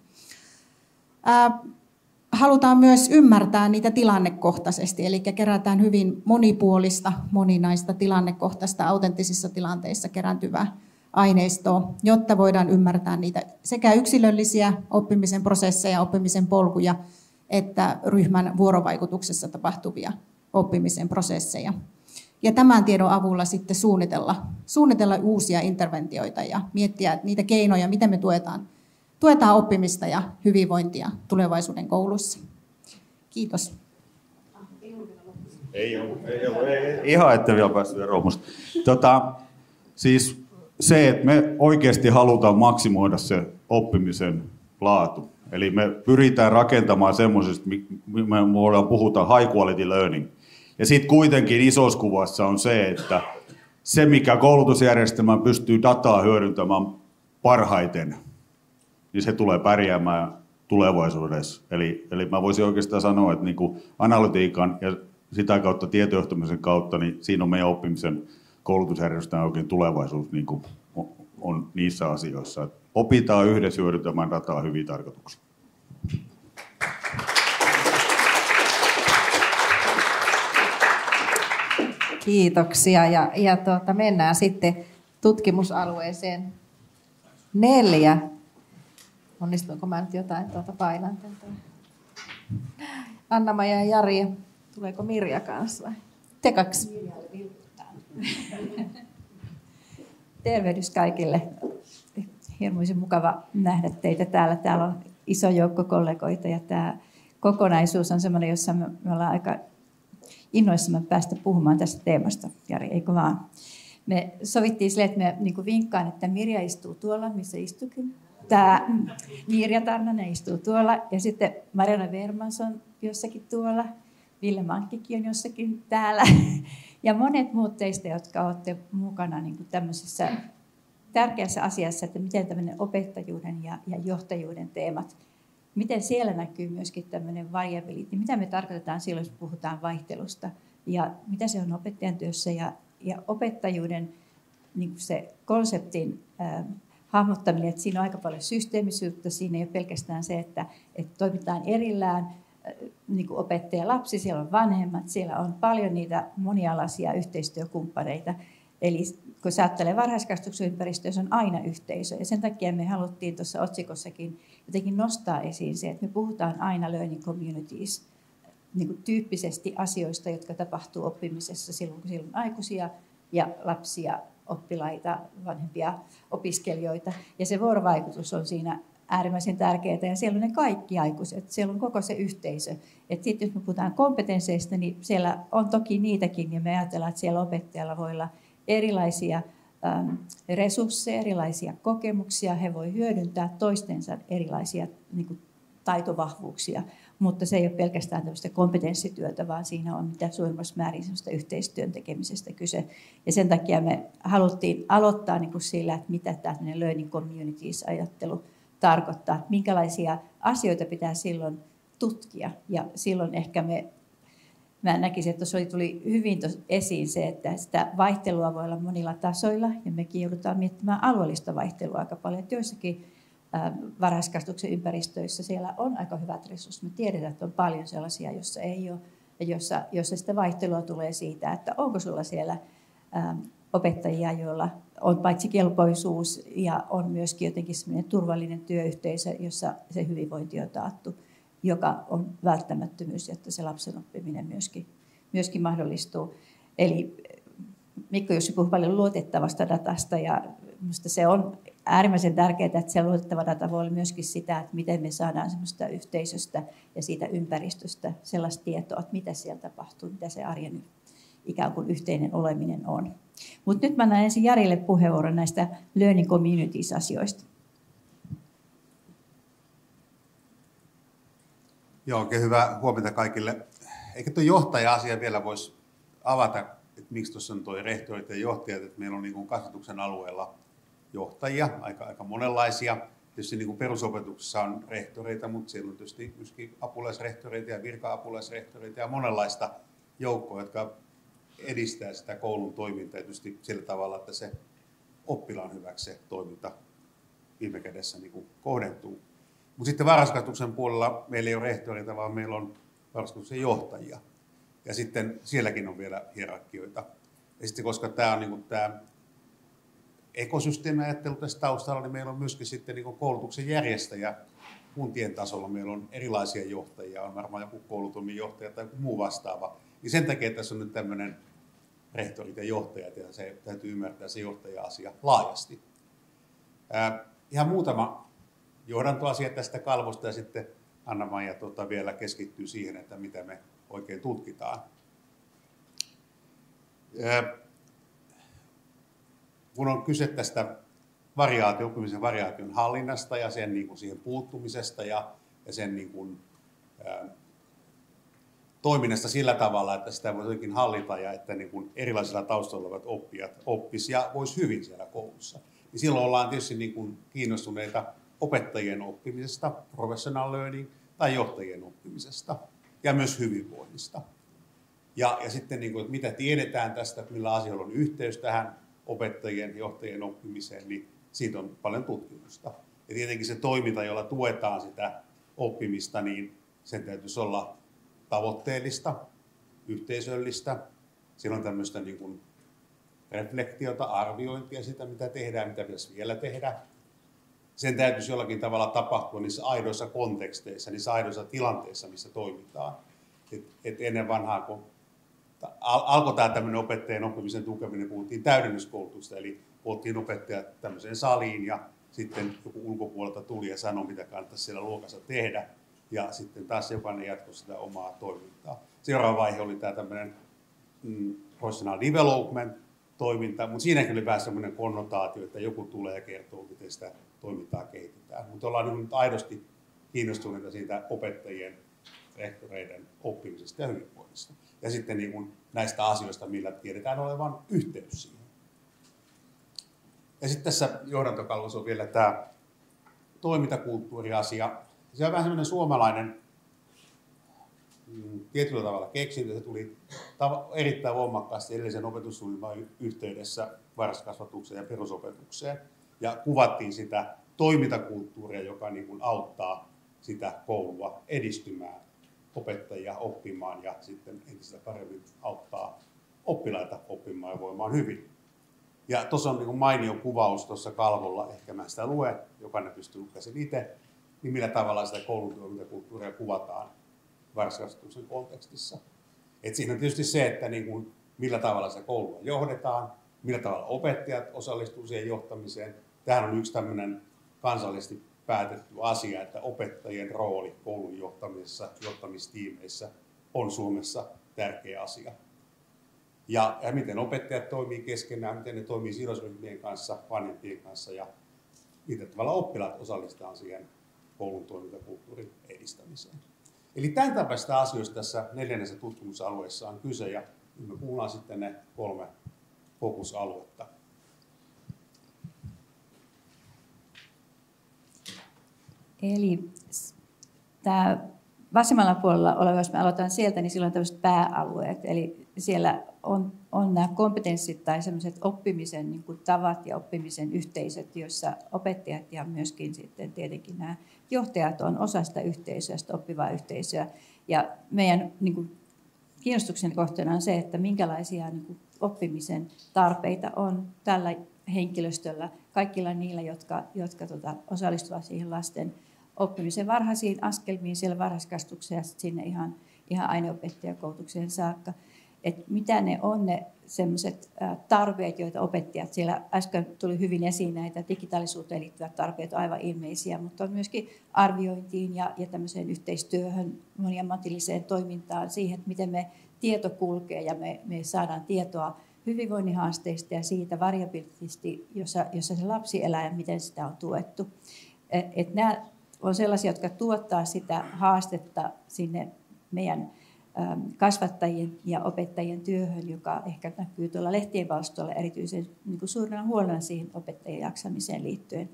Halutaan myös ymmärtää niitä tilannekohtaisesti, eli kerätään hyvin monipuolista, moninaista tilannekohtaista autenttisissa tilanteissa kerääntyvää aineistoa, jotta voidaan ymmärtää niitä sekä yksilöllisiä oppimisen prosesseja, oppimisen polkuja, että ryhmän vuorovaikutuksessa tapahtuvia oppimisen prosesseja. Ja tämän tiedon avulla sitten suunnitella uusia interventioita ja miettiä niitä keinoja, miten me tuetaan oppimista ja hyvinvointia tulevaisuuden kouluissa. Kiitos. Ei ollut. Ihan ette vielä päässyt eroon musta. Siis se, että me oikeasti halutaan maksimoida se oppimisen laatu. Eli me pyritään rakentamaan semmoisesta, me puhutaan high quality learning. Ja sitten kuitenkin isossa kuvassa on se, että se mikä koulutusjärjestelmä pystyy dataa hyödyntämään parhaiten, niin se tulee pärjäämään tulevaisuudessa. Eli mä voisin oikeastaan sanoa, että niinku analytiikan ja sitä kautta tietojohtamisen kautta, niin siinä on meidän oppimisen koulutusjärjestelmän oikein tulevaisuus niinku on niissä asioissa. Opitaan yhdessä hyödyntämään dataa hyviä tarkoituksia. Kiitoksia. Mennään sitten tutkimusalueeseen 4. Onnistuinko mä nyt jotain painan? Anna-Maja ja Jari. Tuleeko Mirja kanssa vai? Te kaksi. Tervehdys kaikille. Hirmuisen mukava nähdä teitä täällä. Täällä on iso joukko kollegoita ja tämä kokonaisuus on sellainen, jossa me ollaan aika innoissamme päästä puhumaan tästä teemasta. Jari, eikö vaan? Me sovittiin sille, että me vinkkaan, että Mirja istuu tuolla, missä istukin. Tämä Mirja Tarnanen istuu tuolla ja sitten Mariana Vermans on jossakin tuolla. Ville Mankkikin on jossakin täällä. Ja monet muut teistä, jotka olette mukana niin kuin tämmöisessä tärkeässä asiassa, että miten tämmöinen opettajuuden ja johtajuuden teemat, miten siellä näkyy myöskin tämmöinen variability, mitä me tarkoitetaan silloin, jos puhutaan vaihtelusta, ja mitä se on opettajan työssä, ja opettajuuden niin kuin se konseptin hahmottaminen, että siinä on aika paljon systeemisyyttä, siinä ei ole pelkästään se, että toimitaan erillään, niin kuin opettaja lapsi, siellä on vanhemmat, siellä on paljon niitä monialaisia yhteistyökumppaneita. Eli kun sä ajattelee varhaiskasvatuksen ympäristöä, se on aina yhteisö. Ja sen takia me haluttiin tuossa otsikossakin jotenkin nostaa esiin se, että me puhutaan aina learning communities niin kuin tyyppisesti asioista, jotka tapahtuu oppimisessa silloin, kun siellä on aikuisia ja lapsia, oppilaita, vanhempia opiskelijoita. Ja se vuorovaikutus on siinä äärimmäisen tärkeää, ja siellä on ne kaikki aikuiset, siellä on koko se yhteisö. Sitten jos me puhutaan kompetensseista, niin siellä on toki niitäkin, ja me ajatellaan, että siellä opettajalla voi olla erilaisia resursseja, erilaisia kokemuksia, he voi hyödyntää toistensa erilaisia niin kuin taitovahvuuksia, mutta se ei ole pelkästään tämmöistä kompetenssityötä, vaan siinä on mitä suurimmassa määrin semmoista yhteistyön tekemisestä kyse. Ja sen takia me haluttiin aloittaa niin kuin sillä, että mitä tämä learning communities-ajattelu tarkoittaa, että minkälaisia asioita pitää silloin tutkia. Ja silloin ehkä mä näkisin, että tuossa tuli hyvin esiin se, että sitä vaihtelua voi olla monilla tasoilla, ja mekin joudutaan miettimään alueellista vaihtelua aika paljon. Että joissakin varhaiskasvatuksen ympäristöissä siellä on aika hyvät resurssit. Me tiedetään, että on paljon sellaisia, joissa ei ole, ja jossa sitä vaihtelua tulee siitä, että onko sulla siellä opettajia, joilla on paitsi kelpoisuus ja on myöskin jotenkin sellainen turvallinen työyhteisö, jossa se hyvinvointi on taattu, joka on välttämättömyys, jotta se lapsen oppiminen myöskin mahdollistuu. Eli Mikko Jussi puhui paljon luotettavasta datasta, ja minusta se on äärimmäisen tärkeää, että se luotettava data voi olla myöskin sitä, että miten me saadaan semmoista yhteisöstä ja siitä ympäristöstä sellaista tietoa, että mitä siellä tapahtuu, mitä se arjen ikään kuin yhteinen oleminen on. Mutta nyt mä annan ensin Jarille puheenvuoron näistä learning communities-asioista. Joo, oikein hyvää huomenta kaikille. Eikä tuo johtaja-asia vielä voisi avata, että miksi tuossa on tuo rehtorit ja johtajat, että meillä on niin kuin kasvatuksen alueella johtajia, aika monenlaisia. Tietysti niin kuin perusopetuksessa on rehtoreita, mutta siellä on tietysti myöskin apulaisrehtoreita ja virka-apulaisrehtoreita ja monenlaista joukkoa, jotka edistää sitä koulun toimintaa tietysti sillä tavalla, että se oppilaan hyväksi se toiminta viime kädessä niin kuin kohdentuu. Mutta sitten varhaiskasvatuksen puolella meillä ei ole rehtoreita, vaan meillä on varhaiskasvatuksen johtajia. Ja sitten sielläkin on vielä hierarkioita. Ja sitten koska tämä on niin kuin tämä ekosysteemiajattelu tässä taustalla, niin meillä on myöskin sitten niin kuin koulutuksen järjestäjä kuntien tasolla. Meillä on erilaisia johtajia, on varmaan joku koulutoimen johtaja tai joku muu vastaava. Niin sen takia tässä on nyt tämmöinen rehtorit ja johtajat, ja se täytyy ymmärtää se johtaja-asia laajasti. Ihan muutama johdantoasia tästä kalvosta, ja sitten Anna-Maija vielä keskittyy siihen, että mitä me oikein tutkitaan. Kun on kyse tästä oppimisen variaation hallinnasta ja sen niin kuin siihen puuttumisesta ja sen niin kuin, toiminnasta sillä tavalla, että sitä voi jotenkin hallita ja että niin kuin erilaisilla taustalla olevat oppijat oppisi ja voisi hyvin siellä koulussa. Niin silloin ollaan tietysti niin kuin kiinnostuneita opettajien oppimisesta, professional learning, tai johtajien oppimisesta ja myös hyvinvoinnista. Ja sitten niin kuin, että mitä tiedetään tästä, millä asioilla on yhteys tähän opettajien, johtajien oppimiseen, niin siitä on paljon tutkimusta. Ja tietenkin se toiminta, jolla tuetaan sitä oppimista, niin sen täytyisi olla tavoitteellista, yhteisöllistä. Siellä on tämmöistä niin kuin reflektiota, arviointia sitä, mitä tehdään, mitä pitäisi vielä tehdä. Sen täytyisi jollakin tavalla tapahtua niissä aidoissa konteksteissa, niissä aidoissa tilanteissa, missä toimitaan. Et ennen vanhaa, kun alkoi tämä tämmöinen opettajien oppimisen tukeminen, puhuttiin täydennyskoulutusta, eli puhuttiin opettajat tämmöiseen saliin ja sitten joku ulkopuolelta tuli ja sanoi, mitä kannattaisi siellä luokassa tehdä. Ja sitten taas jokainen jatkoi sitä omaa toimintaa. Seuraava vaihe oli tämä tämmöinen professional development, toiminta, mutta siinäkin oli vähän semmoinen konnotaatio, että joku tulee ja kertoo, miten sitä toimintaa kehitetään. Mutta ollaan nyt aidosti kiinnostuneita siitä opettajien, rehtoreiden oppimisesta ja hyvinvoinnista. Ja sitten niin kuin näistä asioista, millä tiedetään olevan yhteys siihen. Ja sitten tässä johdantokalvossa on vielä tämä toimintakulttuuriasia. Se on vähän semmoinen suomalainen tietyllä tavalla keksintö. Se tuli erittäin voimakkaasti edellisen opetussuunnitelman yhteydessä varhaiskasvatukseen ja perusopetukseen. Ja kuvattiin sitä toimintakulttuuria, joka niin kuin auttaa sitä koulua edistymään, opettajia oppimaan ja sitten entistä paremmin auttaa oppilaita oppimaan ja voimaan hyvin. Ja tuossa on niin kuin mainio kuvaus tuossa kalvolla, ehkä mä sitä luen, jokainen pystyy lukemaan sen itse, niin millä tavalla sitä koulun toimintakulttuuria kuvataan varhaiskasvatuksen kontekstissa. Et siinä on tietysti se, että niin kuin, millä tavalla se koulua johdetaan, millä tavalla opettajat osallistuu siihen johtamiseen. Tämähän on yksi tämmöinen kansallisesti päätetty asia, että opettajien rooli koulun johtamisessa, johtamistiimeissä on Suomessa tärkeä asia. Ja miten opettajat toimii keskenään, miten ne toimii sidosryhmien kanssa, vanhempien kanssa ja millä tavalla oppilaat osallistetaan siihen koulun toimintakulttuurin edistämiseen. Eli tämän tapaisista asioista tässä 4. tutkimusalueessa on kyse ja me kuullaan sitten ne 3 fokusaluetta. Eli tämä vasemmalla puolella oleva, jos me aloitetaan sieltä, niin silloin on tämmöiset pääalueet. Eli siellä on nämä kompetenssit tai sellaiset oppimisen niin kuin tavat ja oppimisen yhteisöt, joissa opettajat ja myöskin sitten tietenkin nämä johtajat on osa sitä yhteisöä, sitä oppivaa yhteisöä. Ja meidän niin kuin kiinnostuksen kohteena on se, että minkälaisia niin kuin oppimisen tarpeita on tällä henkilöstöllä, kaikilla niillä, jotka osallistuvat siihen lasten oppimisen varhaisiin askelmiin siellä varhaiskasvatuksessa ja sinne ihan aineopettajakoulutukseen saakka. Että mitä ne on ne sellaiset tarpeet, joita opettajat, siellä äsken tuli hyvin esiin näitä digitaalisuuteen liittyvät tarpeet, aivan ilmeisiä, mutta on myöskin arviointiin ja tämmöiseen yhteistyöhön, moniammatilliseen toimintaan, siihen, että miten me tieto kulkee ja me saadaan tietoa hyvinvoinnin haasteista ja siitä variabilisti, jossa se lapsi elää ja miten sitä on tuettu. Et nämä on sellaisia, jotka tuottaa sitä haastetta sinne meidän kasvattajien ja opettajien työhön, joka ehkä näkyy tuolla lehtien palstoilla erityisen niin kuin suurena huolena siihen opettajien jaksamiseen liittyen.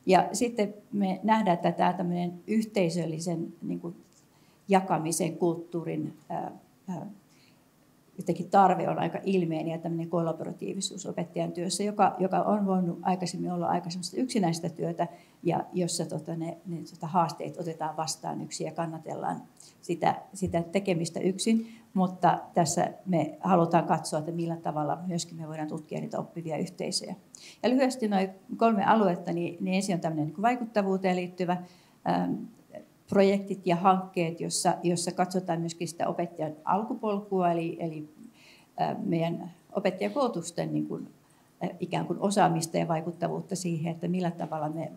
Ja sitten me nähdään, että tämä tämmöinen yhteisöllisen niin kuin jakamisen kulttuurin jotenkin tarve on aika ilmeinen ja tämmöinen kollaboratiivisuus opettajan työssä, joka on voinut aikaisemmin olla aika semmoista yksinäistä työtä ja jossa ne haasteet otetaan vastaan yksin ja kannatellaan sitä tekemistä yksin, mutta tässä me halutaan katsoa, että millä tavalla myöskin me voidaan tutkia niitä oppivia yhteisöjä. Ja lyhyesti noin 3 aluetta, niin ensin on tämmöinen niin vaikuttavuuteen liittyvä projektit ja hankkeet, jossa katsotaan myöskin sitä opettajan alkupolkua, eli meidän opettajakoulutusten niin kuin, ikään kuin osaamista ja vaikuttavuutta siihen, että millä tavalla me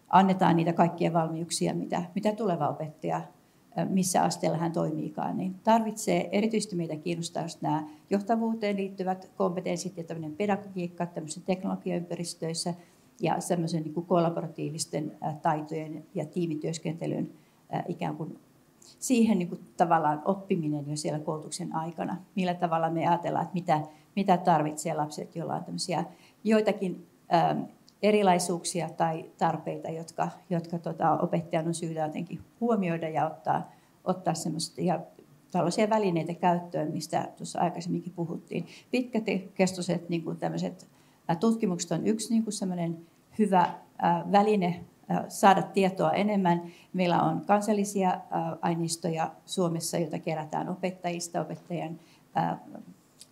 annetaan niitä kaikkia valmiuksia, mitä tuleva opettaja, missä asteella hän toimiikaan, niin tarvitsee. Erityisesti meitä kiinnostaa nämä johtavuuteen liittyvät kompetenssit ja tämmöinen pedagogiikka tämmöisissä teknologiaympäristöissä, ja semmoisen niin kuin kollaboratiivisten taitojen ja tiimityöskentelyn ikään kuin siihen niin kuin tavallaan oppiminen jo siellä koulutuksen aikana. Millä tavalla me ajatellaan, että mitä tarvitsee lapset, joilla on tämmöisiä joitakin erilaisuuksia tai tarpeita, jotka opettajan on syytä jotenkin huomioida ja ottaa semmoista ja tällaisia välineitä käyttöön, mistä tuossa aikaisemminkin puhuttiin. Pitkäkestoiset niin kuin tämmöiset tutkimukset on yksi niin kuin semmoinen hyvä väline saada tietoa enemmän. Meillä on kansallisia aineistoja Suomessa, joita kerätään opettajista, opettajien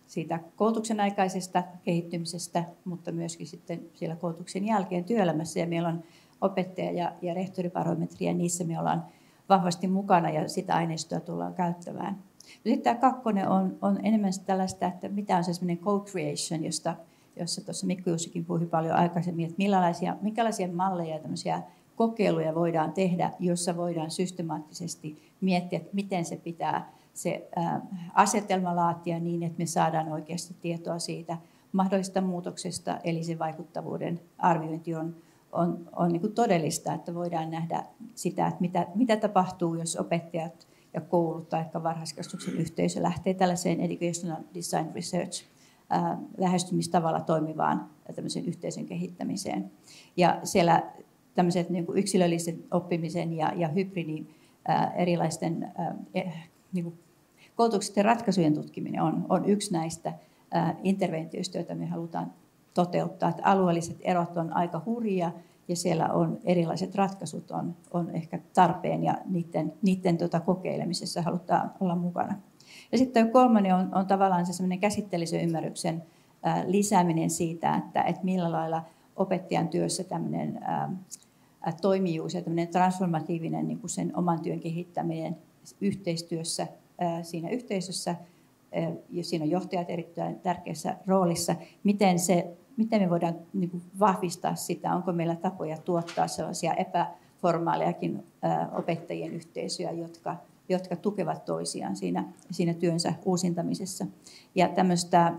siitä koulutuksen aikaisesta kehittymisestä, mutta myöskin sitten siellä koulutuksen jälkeen työelämässä. Ja meillä on opettaja- ja rehtoribarometria, niissä me ollaan vahvasti mukana ja sitä aineistoa tullaan käyttämään. Sitten tämä 2 on enemmän tällaista, että mitä on se semmoinen co-creation, jossa tuossa Mikko Jussikin puhui paljon aikaisemmin, että minkälaisia malleja ja tämmöisiä kokeiluja voidaan tehdä, jossa voidaan systemaattisesti miettiä, että miten se pitää se asetelma laatia niin, että me saadaan oikeasti tietoa siitä mahdollisesta muutoksesta, eli se vaikuttavuuden arviointi on niin kuin todellista, että voidaan nähdä sitä, että mitä tapahtuu, jos opettajat ja koulut tai varhaiskasvatuksen yhteisö lähtee tällaiseen Educational Design Research lähestymistavalla toimivaan tämmöisen yhteisön kehittämiseen. Ja siellä tämmöiset niin kuin yksilöllisen oppimisen ja hybridin erilaisten niin kuin koulutuksellisten ratkaisujen tutkiminen on yksi näistä interventioista, joita me halutaan toteuttaa. Että alueelliset erot on aika hurjia ja siellä on erilaiset ratkaisut on ehkä tarpeen ja niiden kokeilemisessa halutaan olla mukana. Ja sitten kolmannen on tavallaan se semmoinen käsitteellisen ymmärryksen lisääminen siitä, että millä lailla opettajan työssä tämmöinen toimijuus ja tämmöinen transformatiivinen niin kuin sen oman työn kehittäminen yhteistyössä siinä yhteisössä, ja siinä on johtajat erittäin tärkeässä roolissa, miten me voidaan niin kuin vahvistaa sitä, onko meillä tapoja tuottaa sellaisia epäformaalejakin opettajien yhteisöjä, jotka tukevat toisiaan siinä työnsä uusintamisessa. Ja tämmöistä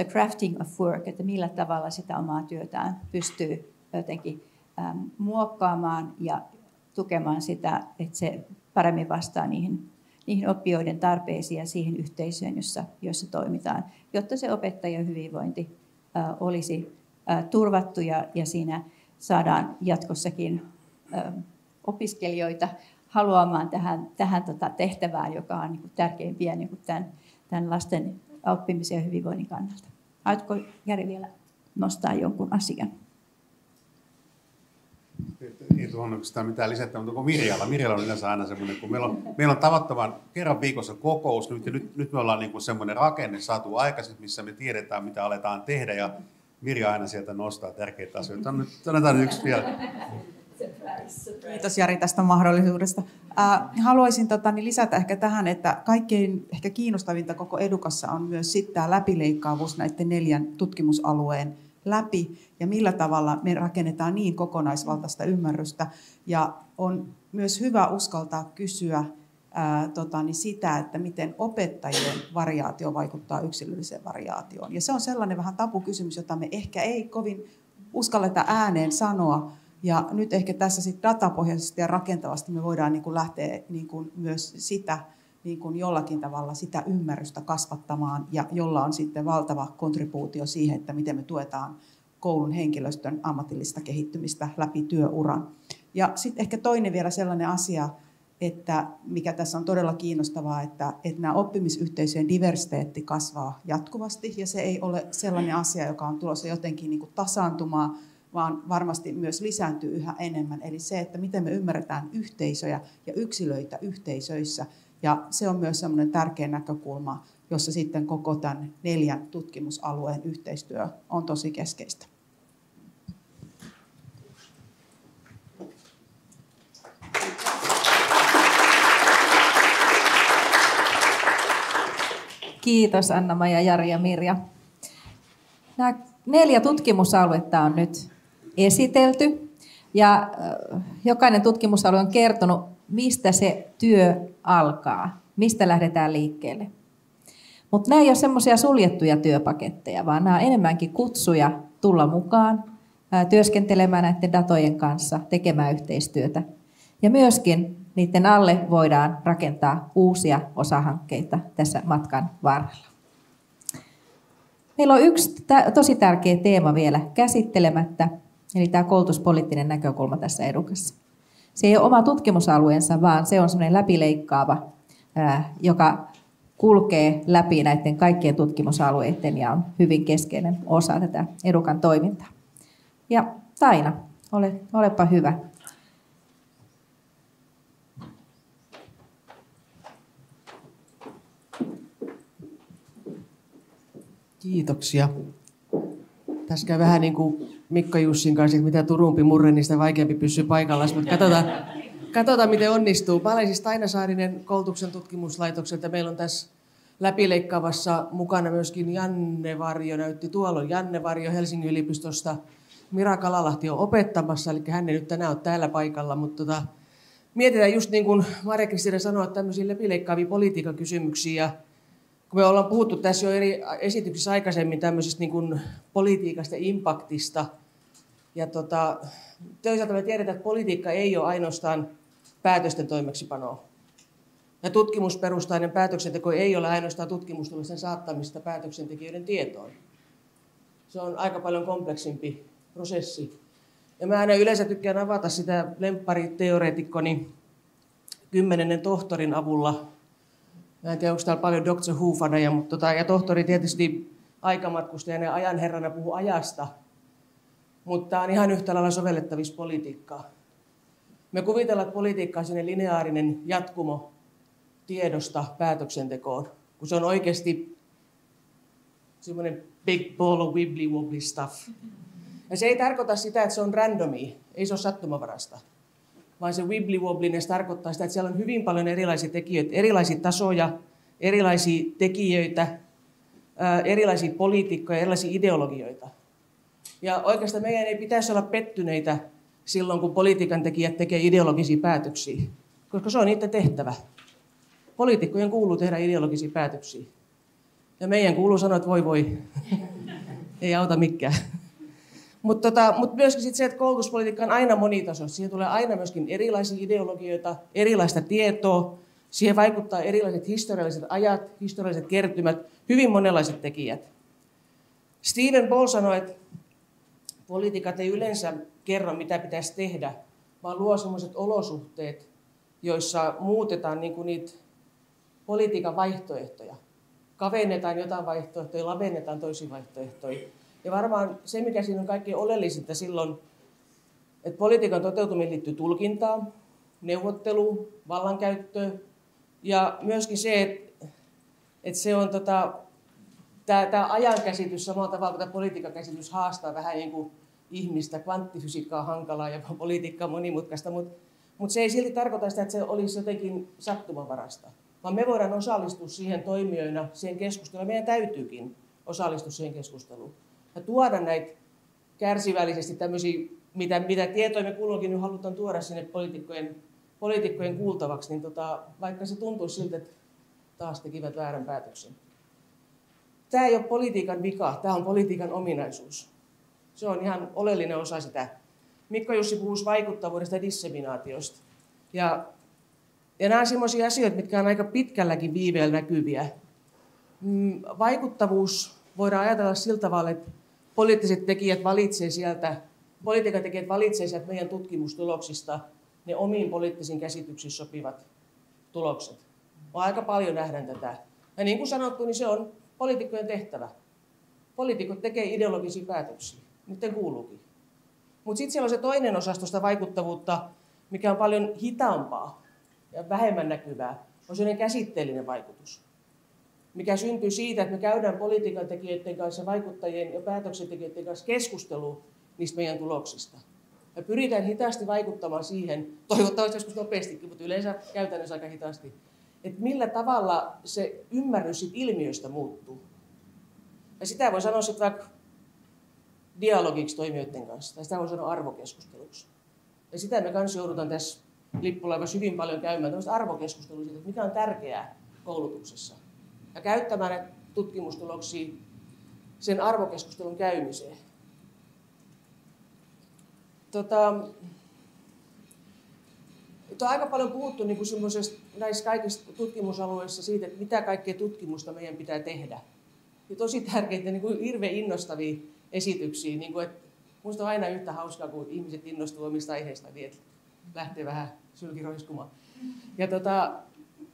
crafting of work, että millä tavalla sitä omaa työtään pystyy jotenkin muokkaamaan ja tukemaan sitä, että se paremmin vastaa niihin oppijoiden tarpeisiin ja siihen yhteisöön, jossa toimitaan, jotta se opettajien hyvinvointi olisi turvattu ja siinä saadaan jatkossakin opiskelijoita haluamaan tähän tehtävään, joka on niin kuin tärkeimpiä niin kuin tämän lasten oppimisen ja hyvinvoinnin kannalta. Haluatko Jari vielä nostaa jonkun asian? Ei tuohon oikeastaan mitään lisättä, mutta onko Mirjalla on yleensä aina semmoinen, kun meillä on tavattavan kerran viikossa kokous, nyt me ollaan niin kuin semmoinen rakenne saatu aikaisemmin, missä me tiedetään, mitä aletaan tehdä, ja Mirja aina sieltä nostaa tärkeitä asioita. Annetaan yksi vielä. Kiitos Jari tästä mahdollisuudesta. Haluaisin lisätä ehkä tähän, että kaikkein ehkä kiinnostavinta koko Edukassa on myös sitten tämä läpileikkaavuus näiden 4 tutkimusalueen läpi ja millä tavalla me rakennetaan niin kokonaisvaltaista ymmärrystä. Ja on myös hyvä uskaltaa kysyä sitä, että miten opettajien variaatio vaikuttaa yksilölliseen variaatioon. Ja se on sellainen vähän tabukysymys, jota me ehkä ei kovin uskalleta ääneen sanoa. Ja nyt ehkä tässä sit datapohjaisesti ja rakentavasti me voidaan niin kuin lähteä niin kuin myös sitä niin kuin jollakin tavalla sitä ymmärrystä kasvattamaan, ja jolla on sitten valtava kontribuutio siihen, että miten me tuetaan koulun henkilöstön ammatillista kehittymistä läpi työuran. Ja sitten ehkä toinen vielä sellainen asia, että mikä tässä on todella kiinnostavaa, että nämä oppimisyhteisöjen diversiteetti kasvaa jatkuvasti, ja se ei ole sellainen asia, joka on tulossa jotenkin niin kuin tasaantumaan, vaan varmasti myös lisääntyy yhä enemmän. Eli se, että miten me ymmärretään yhteisöjä ja yksilöitä yhteisöissä. Ja se on myös sellainen tärkeä näkökulma, jossa sitten koko tämän 4 tutkimusalueen yhteistyö on tosi keskeistä. Kiitos Anna-Maija, Jari ja Mirja. Nämä 4 tutkimusaluetta on nyt esitelty ja jokainen tutkimusalue on kertonut, mistä se työ alkaa, mistä lähdetään liikkeelle. Mutta nämä ei ole semmoisia suljettuja työpaketteja, vaan nämä on enemmänkin kutsuja tulla mukaan, työskentelemään näiden datojen kanssa, tekemään yhteistyötä. Ja myöskin niiden alle voidaan rakentaa uusia osahankkeita tässä matkan varrella. Meillä on yksi tosi tärkeä teema vielä käsittelemättä, eli tämä koulutuspoliittinen näkökulma tässä Edukassa. Se ei ole oma tutkimusalueensa, vaan se on semmoinen läpileikkaava, joka kulkee läpi näiden kaikkien tutkimusalueiden ja on hyvin keskeinen osa tätä Edukan toimintaa. Ja Taina, olepa hyvä. Kiitoksia. Tässä käy vähän niin kuin Mikko Jussin kanssa, että mitä turumpi murre, niin sitä vaikeampi pysyy paikallaan. Mutta katsotaan, miten onnistuu. Mä olen siis Taina Saarinen koulutuksen tutkimuslaitokselta. Meillä on tässä läpileikkaavassa mukana myöskin Janne Varjo. Tuolla on Janne Varjo Helsingin yliopistosta. Mira Kalalahti on opettamassa, eli hän ei nyt tänään ole täällä paikalla. Mutta mietitään just niin kuin Marja-Kristiina sanoi, että tämmöisiä läpileikkaavia politiikan kysymyksiä. kun me ollaan puhuttu tässä jo eri esityksissä aikaisemmin tämmöisestä niin kuin politiikasta ja impaktista, ja toisaalta me tiedetään, että politiikka ei ole ainoastaan päätösten toimeksipanoa. Ja tutkimusperustainen päätöksenteko ei ole ainoastaan tutkimustulosten saattamista päätöksentekijöiden tietoon. Se on aika paljon kompleksimpi prosessi. Ja mä aina yleensä tykkään avata sitä lemppariteoreetikkoni 10. tohtorin avulla. Mä en tiedä, onko täällä paljon Doctor Who-faneja, mutta ja tohtori tietysti aikamatkustajana ja ajanherrana puhuu ajasta, mutta tämä on ihan yhtä lailla sovellettavissa politiikkaa. Me kuvitellaan, että politiikka on sellainen lineaarinen jatkumo tiedosta päätöksentekoon, kun se on oikeasti semmoinen big ball of wibbly wobbly stuff. Ja se ei tarkoita sitä, että se on randomia, ei se ole sattumavarasta, vaan se wibbly wobbliness tarkoittaa sitä, että siellä on hyvin paljon erilaisia tekijöitä, erilaisia tasoja, erilaisia tekijöitä, erilaisia poliitikkoja, erilaisia ideologioita. Ja oikeastaan meidän ei pitäisi olla pettyneitä silloin, kun politiikan tekijät tekee ideologisia päätöksiä, koska se on niiden tehtävä. Poliitikkojen kuuluu tehdä ideologisia päätöksiä. Ja meidän kuuluu sanoa, että voi, ei auta mikään. Mutta myöskin sit se, että koulutuspolitiikka on aina monitasoista. Siihen tulee aina myöskin erilaisia ideologioita, erilaista tietoa. Siihen vaikuttaa erilaiset historialliset ajat, historialliset kertymät, hyvin monenlaiset tekijät. Stephen Ball sanoi, että poliitikat ei yleensä kerro, mitä pitäisi tehdä, vaan luo sellaiset olosuhteet, joissa muutetaan niitä politiikan vaihtoehtoja. Kavennetaan jotain vaihtoehtoja, lavennetaan toisia vaihtoehtoja. Ja varmaan se, mikä siinä on kaikkein oleellisinta silloin, että politiikan toteutuminen liittyy tulkintaan, neuvotteluun, vallankäyttöön ja myöskin se, että se on tämä ajankäsitys samalla tavalla kuin tämä politiikan käsitys haastaa vähän niin kuin ihmistä. Kvanttifysiikka on hankalaa ja politiikka on monimutkaista, mutta se ei silti tarkoita sitä, että se olisi jotenkin sattumanvarasta. Vaan me voidaan osallistua siihen toimijoina, siihen keskusteluun. Meidän täytyykin osallistua siihen keskusteluun. Ja tuoda näitä kärsivällisesti tämmöisiä, mitä tietoja me kulloinkin nyt halutaan tuoda sinne poliitikkojen kuultavaksi, niin vaikka se tuntuisi siltä, että taas tekivät väärän päätöksen. Tämä ei ole politiikan vika, tämä on politiikan ominaisuus. Se on ihan oleellinen osa sitä. Mikko Jussi puhuisi vaikuttavuudesta ja disseminaatiosta. Ja nämä on sellaisia asioita, mitkä on aika pitkälläkin viiveellä näkyviä. Vaikuttavuus voidaan ajatella sillä tavalla, että politiikan tekijät valitsee sieltä meidän tutkimustuloksista ne omiin poliittisiin käsityksiin sopivat tulokset. Aika paljon nähdään tätä. Ja niin kuin sanottu, niin se on poliitikkojen tehtävä. Poliitikot tekee ideologisia päätöksiä. Niiden kuuluukin. Mutta sitten siellä on se toinen osastosta vaikuttavuutta, mikä on paljon hitaampaa ja vähemmän näkyvää, on sellainen käsitteellinen vaikutus, mikä syntyy siitä, että me käydään politiikan tekijöiden kanssa, vaikuttajien ja päätöksentekijöiden kanssa keskustelua niistä meidän tuloksista. Ja pyritään hitaasti vaikuttamaan siihen, toivottavasti joskus nopeastikin, mutta yleensä käytännössä aika hitaasti, että millä tavalla se ymmärrys ilmiöistä muuttuu. Ja sitä voi sanoa sitten vaikka dialogiksi toimijoiden kanssa, tai sitä voi sanoa arvokeskusteluksi. Ja sitä me kanssa joudutaan tässä lippulaivassa hyvin paljon käymään, tämmöistä arvokeskustelua siitä, että mikä on tärkeää koulutuksessa. Ja käyttämään näitä tutkimustuloksia sen arvokeskustelun käymiseen. On aika paljon puhuttu niin näissä kaikissa tutkimusalueissa siitä, että mitä kaikkea tutkimusta meidän pitää tehdä. Ja tosi tärkeitä, niin kuin hirveän innostavia esityksiä. Niin kuin, että minusta on aina yhtä hauskaa, kun ihmiset innostuu omista aiheista, niin että lähtee vähän sylkiroiskumaan.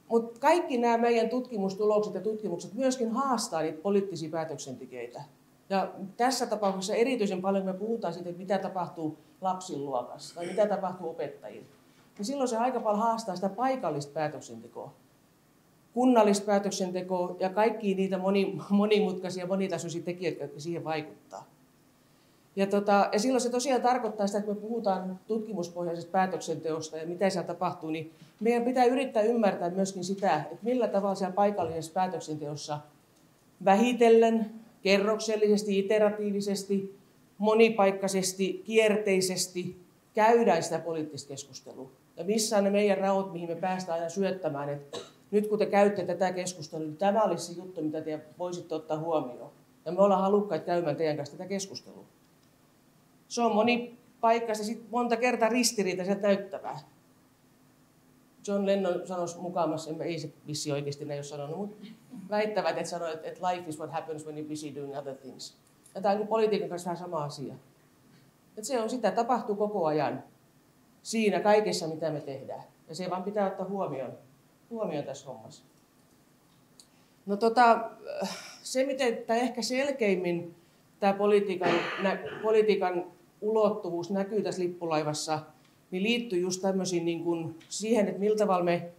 Mutta kaikki nämä meidän tutkimustulokset ja tutkimukset myöskin haastaa niitä poliittisia päätöksentekijöitä. Ja tässä tapauksessa erityisen paljon me puhutaan siitä, että mitä tapahtuu lapsiluokassa tai mitä tapahtuu opettajille. Ja silloin se aika paljon haastaa sitä paikallista päätöksentekoa, kunnallista päätöksentekoa ja kaikkia niitä monimutkaisia, monitasoisia tekijöitä, jotka siihen vaikuttaa. Ja silloin se tosiaan tarkoittaa sitä, että me puhutaan tutkimuspohjaisesta päätöksenteosta ja mitä siellä tapahtuu, niin meidän pitää yrittää ymmärtää myöskin sitä, että millä tavalla siellä paikallisessa päätöksenteossa vähitellen, kerroksellisesti, iteratiivisesti, monipaikkaisesti, kierteisesti käydään sitä poliittista keskustelua. Ja missä on ne meidän raot, mihin me päästään aina syöttämään, että nyt kun te käytte tätä keskustelua, niin tämä olisi se juttu, mitä te voisitte ottaa huomioon. Ja me ollaan halukkaita käymään teidän kanssa tätä keskustelua. Se on monipaikkaista, sitten monta kertaa ristiriitaisia näyttävää. John Lennon sanoi mukaamassa, ei se vissi oikeasti näin ole sanonut, mutta väittävät, että sanoi, että life is what happens when you're busy doing other things. Ja tämä on politiikan kanssa vähän sama asia. Että se on sitä, tapahtuu koko ajan siinä kaikessa, mitä me tehdään. Ja se vaan pitää ottaa huomioon tässä hommassa. No se, miten ehkä selkeimmin tämä politiikan ulottuvuus näkyy tässä lippulaivassa, niin liittyy just tämmöisiin niin kuin siihen, että millä tavalla me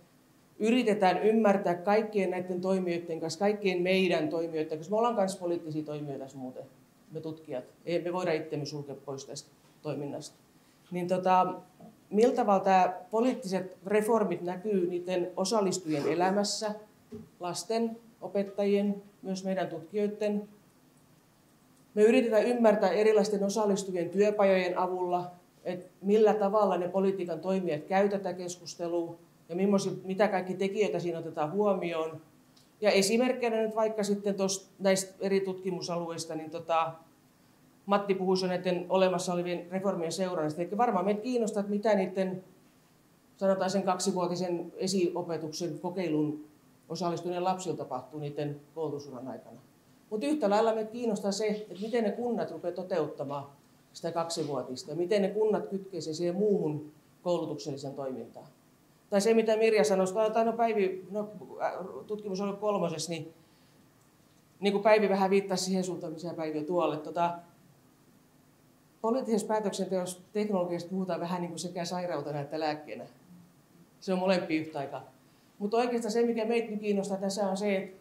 yritetään ymmärtää kaikkien näiden toimijoiden kanssa, kaikkien meidän toimijoiden kanssa. Me ollaan myös poliittisia toimijoita tässä muuten, me tutkijat. Ei me voida itsemme sulkea pois tästä toiminnasta. Niin millä tavalla tämä poliittiset reformit näkyy niiden osallistujien elämässä, lasten, opettajien, myös meidän tutkijoiden. Me yritetään ymmärtää erilaisten osallistujien työpajojen avulla, että millä tavalla ne politiikan toimijat käyvät tätä keskustelua ja mitä kaikki tekijöitä siinä otetaan huomioon. Ja esimerkkinä nyt vaikka sitten näistä eri tutkimusalueista, niin Matti puhui jo näiden olemassa olevien reformien seurannasta. Eli varmaan meitä kiinnostaa, että mitä niiden, sanotaan sen 2-vuotisen esiopetuksen kokeilun osallistuneen lapsilla tapahtuu niiden koulutusuran aikana. Mutta yhtä lailla meitä kiinnostaa se, että miten ne kunnat rupeavat toteuttamaan sitä 2-vuotista ja miten ne kunnat kytkevät sen siihen muuhun koulutukselliseen toimintaan. Tai se, mitä Mirja sanoi, tutkimus on 3, niin kuin Päivi vähän viittasi siihen suuntaan, missä Päivi tuolle. Poliittisessa päätöksenteossa teknologiasta puhutaan vähän niin kuin sekä sairautena että lääkkeenä. Se on molempia yhtä aikaa. Mutta oikeastaan se, mikä meitä kiinnostaa tässä on se,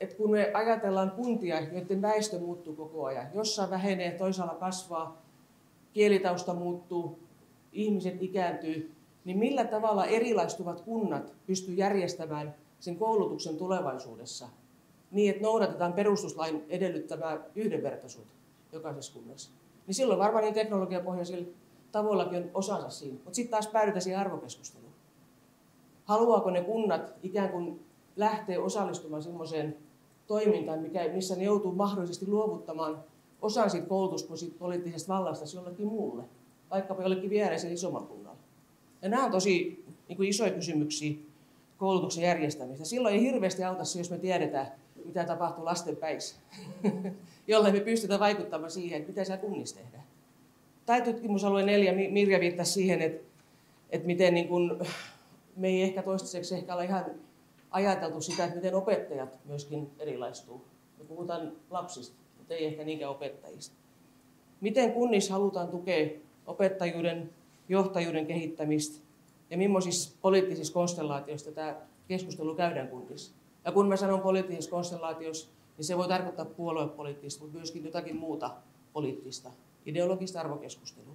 että kun me ajatellaan kuntia, joiden väestö muuttuu koko ajan, jossain vähenee, toisaalla kasvaa, kielitausta muuttuu, ihmiset ikääntyy, niin millä tavalla erilaistuvat kunnat pystyy järjestämään sen koulutuksen tulevaisuudessa niin, että noudatetaan perustuslain edellyttämää yhdenvertaisuutta jokaisessa kunnassa. Niin silloin varmaan niin teknologiapohjaisilla tavoillakin on osansa siinä. Mutta sitten taas päädytään siihen arvokeskusteluun. Haluaako ne kunnat ikään kuin lähteä osallistumaan sellaiseen toimintaan, missä ne joutuu mahdollisesti luovuttamaan osan siitä koulutuspoliittisesta vallasta jollekin muulle, vaikkapa jollekin viereisen isomman kunnalle. Ja nämä on tosi niin kuin isoja kysymyksiä koulutuksen järjestämistä. Silloin ei hirveästi auta se, jos me tiedetään, mitä tapahtuu lasten päissä, jolle me pystytään vaikuttamaan siihen, että mitä siellä kunnissa tehdään. Tai tutkimusalue 4, Mirja viittasi siihen, että miten niin kuin, me ei ehkä toistaiseksi olla ihan ajateltu sitä, että miten opettajat myöskin erilaistuu. Me puhutaan lapsista, mutta ei ehkä niinkään opettajista. Miten kunnissa halutaan tukea opettajuuden, johtajuuden kehittämistä ja millaisissa poliittisissa konstellaatioissa tämä keskustelu käydään kunnissa. Ja kun mä sanon poliittisissa konstellaatioissa, niin se voi tarkoittaa puoluepoliittista, mutta myöskin jotakin muuta poliittista, ideologista arvokeskustelua.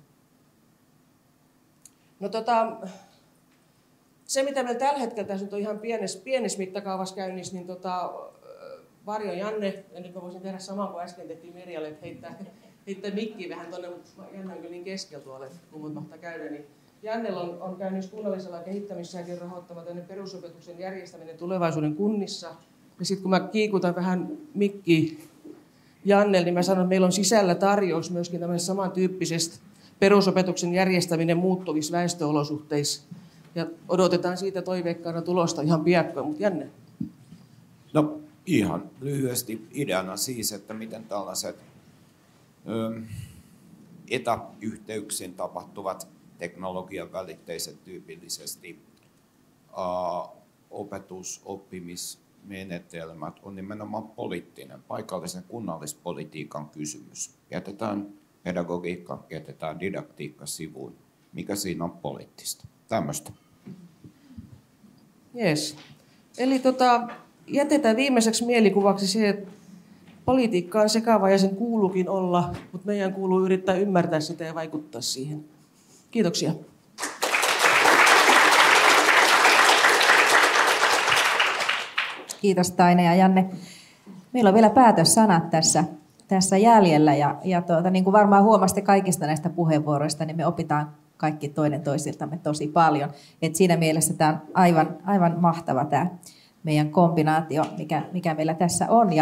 No se, mitä meillä tällä hetkellä tässä nyt on ihan pienessä mittakaavassa käynnissä, niin Varjo Janne, ja nyt mä voisin tehdä samaa kuin äsken tehtiin Merjalle, että heittää mikkiä vähän tuonne, mutta Janne on kyllä niin keskellä tuolla, että kun mahtaa käydä, niin Jannella on käynnissä kunnallisella kehittämissäkin rahoittama tänne perusopetuksen järjestäminen tulevaisuuden kunnissa. Ja sitten kun mä kiikutan vähän mikkiä Jannelle, niin mä sanon, että meillä on sisällä tarjous myöskin tämmöinen samantyyppisestä perusopetuksen järjestäminen muuttuvissa väestöolosuhteissa. Ja odotetaan siitä toiveikkaana tulosta ihan piakkoin, mutta Janne. No ihan lyhyesti ideana siis, että miten tällaiset etäyhteyksin tapahtuvat teknologian välitteiset tyypillisesti oppimismenetelmät on nimenomaan poliittinen, paikallisen kunnallispolitiikan kysymys. Jätetään pedagogiikka, jätetään didaktiikka sivuun. Mikä siinä on poliittista? Tämmöistä. Yes. Eli jätetään viimeiseksi mielikuvaksi se, että politiikka on sekava ja sen kuuluukin olla, mutta meidän kuuluu yrittää ymmärtää sitä ja vaikuttaa siihen. Kiitoksia. Kiitos Taine ja Janne. Meillä on vielä päätössanat tässä jäljellä ja niin kuin varmaan huomasitte kaikista näistä puheenvuoroista, niin me opitaan kaikki toinen toisiltamme tosi paljon. Et siinä mielessä tämä on aivan mahtava tämä meidän kombinaatio, mikä meillä tässä on.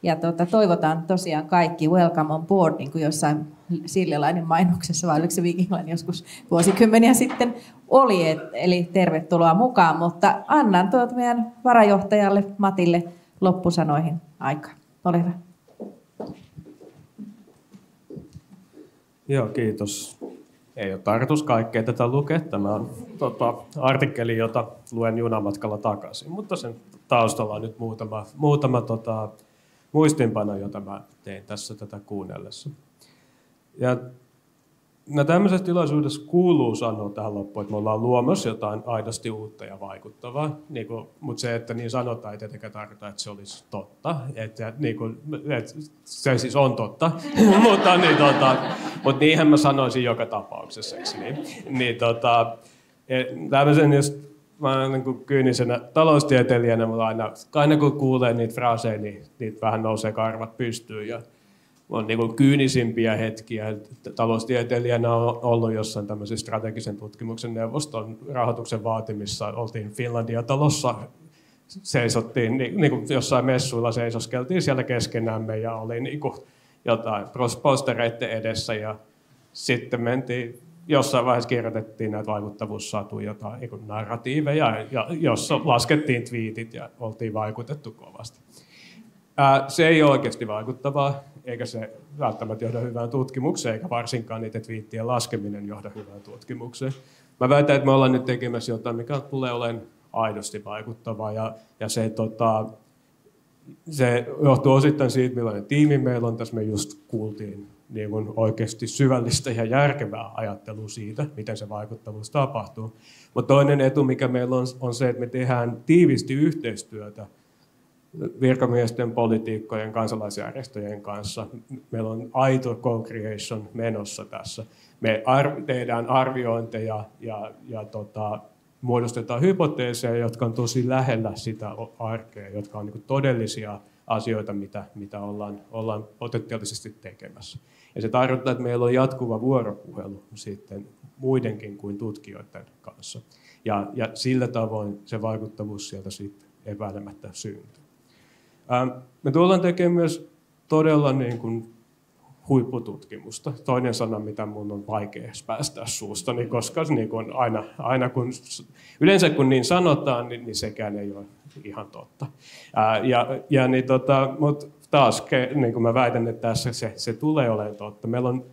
Ja toivotaan tosiaan kaikki welcome on board, niin kuin jossain Sillialainen mainoksessa, vai oliko se Viking Line joskus vuosikymmeniä sitten oli, eli tervetuloa mukaan. Mutta annan meidän varajohtajalle Matille loppusanoihin aikaa. Ole hyvä. Joo, kiitos. Ei ole tarkoitus kaikkea tätä lukea. Tämä on artikkeli, jota luen junamatkalla takaisin, mutta sen taustalla on nyt muutama muistinpano, jota mä tein tässä tätä kuunnellessa. Ja tämmöisessä tilaisuudessa kuuluu sanoa tähän loppuun, että me ollaan luomassa jotain aidosti uutta ja vaikuttavaa, mutta se, että niin sanotaan, ei tietenkään tarkoita, että se olisi totta. Että se siis on totta, mutta niinhän mä sanoisin joka tapauksessa. Tämmöisen just mä olen niin kyynisenä taloustieteilijänä, mutta aina kun kuulee niitä fraaseja, niin niitä vähän nousee karvat pystyyn. Ja on niin kyynisimpiä hetkiä. Taloustieteilijänä on ollut jossain tämmöisen strategisen tutkimuksen neuvoston rahoituksen vaatimissa. Oltiin Finlandia-talossa, seisottiin, niin kuin jossain messuilla seisoskeltiin siellä keskenämme ja oli niin kuin jotain postereiden edessä. Ja sitten mentiin, jossain vaiheessa kirjoitettiin näitä vaikuttavuussatuja, jotain niin narratiiveja, jossa laskettiin twiitit ja oltiin vaikutettu kovasti. Se ei ole oikeasti vaikuttavaa, eikä se välttämättä johda hyvään tutkimukseen, eikä varsinkaan niiden twiittien laskeminen johda hyvään tutkimukseen. Mä väitän, että me ollaan nyt tekemässä jotain, mikä tulee olemaan aidosti vaikuttavaa, ja se johtuu osittain siitä, millainen tiimi meillä on. Tässä me just kuultiin niin kuin oikeasti syvällistä ja järkevää ajattelua siitä, miten se vaikuttavuus tapahtuu. Mutta toinen etu, mikä meillä on se, että me tehdään tiiviisti yhteistyötä virkamiesten, poliitikkojen, kansalaisjärjestöjen kanssa. Meillä on aito co-creation menossa tässä. Me tehdään arviointeja ja muodostetaan hypoteeseja, jotka on tosi lähellä sitä arkea, jotka on niin kuin todellisia asioita, mitä ollaan potentiaalisesti tekemässä. Ja se tarkoittaa, että meillä on jatkuva vuoropuhelu sitten muidenkin kuin tutkijoiden kanssa. Ja sillä tavoin se vaikuttavuus sieltä sitten epäilemättä syntyy. Me tullaan tekemään myös todella niin kuin huippututkimusta. Toinen sana, mitä mun on vaikea päästää suustani, koska niin kuin yleensä kun niin sanotaan, niin sekään ei ole ihan totta. Mutta taas, niin kuin mä väitän, että tässä se tulee olemaan totta. Meillä on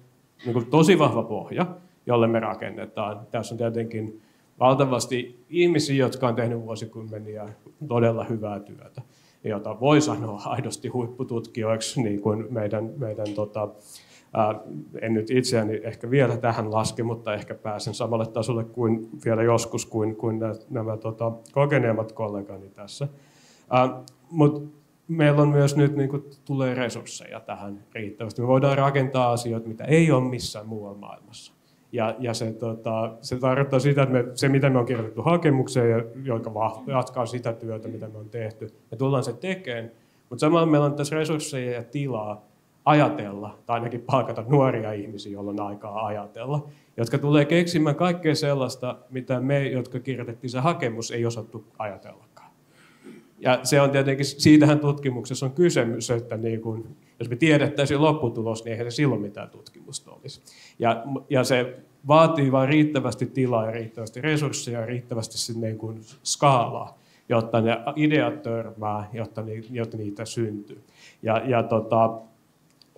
niin kuin tosi vahva pohja, jolle me rakennetaan. Tässä on tietenkin valtavasti ihmisiä, jotka on tehnyt vuosikymmeniä todella hyvää työtä, jota voi sanoa aidosti huippututkijoiksi, niin kuin meidän en nyt itseäni ehkä vielä tähän laske, mutta ehkä pääsen samalle tasolle kuin vielä joskus kuin nämä kokeneemmat kollegani tässä. Mutta meillä on myös nyt niin kuin tulee resursseja tähän riittävästi. Me voidaan rakentaa asioita, mitä ei ole missään muualla maailmassa. Ja se tarkoittaa sitä, että se mitä me on kirjoitettu hakemukseen, joka jatkaa sitä työtä, mitä me on tehty, me tullaan se tekemään. Mutta samalla meillä on tässä resursseja ja tilaa ajatella, tai ainakin palkata nuoria ihmisiä, joilla on aikaa ajatella, jotka tulee keksimään kaikkea sellaista, mitä me, jotka kirjoitettiin se hakemus, ei osattu ajatellakaan. Ja se on tietenkin, siitähän tutkimuksessa on kysymys, että niin kun, jos me tiedettäisiin lopputulos, niin eihän se silloin mitään tutkimusta olisi. Ja se vaatii vain riittävästi tilaa ja riittävästi resursseja ja riittävästi niin kuin skaalaa, jotta ne ideat törmää, jotta niitä syntyy.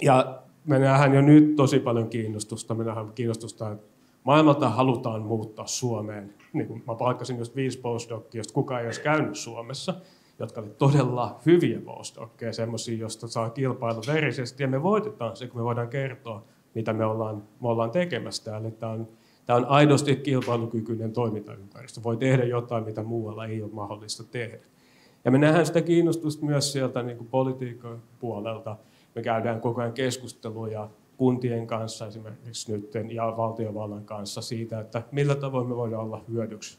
Ja me nähdään jo nyt tosi paljon kiinnostusta. Me nähdään kiinnostusta, että maailmalta halutaan muuttaa Suomeen. Niin kuin mä paikkasin just 5 postdocia, josta kukaan ei olisi käynyt Suomessa, jotka oli todella hyviä postdockeja, semmoisia, joista saa kilpailla verisesti. Ja me voitetaan se, kun me voidaan kertoa, mitä me ollaan tekemässä täällä. Tämä on aidosti kilpailukykyinen toimintaympäristö. Voi tehdä jotain, mitä muualla ei ole mahdollista tehdä. Ja me nähdään sitä kiinnostusta myös sieltä niin kuin politiikan puolelta. Me käydään koko ajan keskusteluja kuntien kanssa esimerkiksi nyt ja valtiovallan kanssa siitä, että millä tavoin me voidaan olla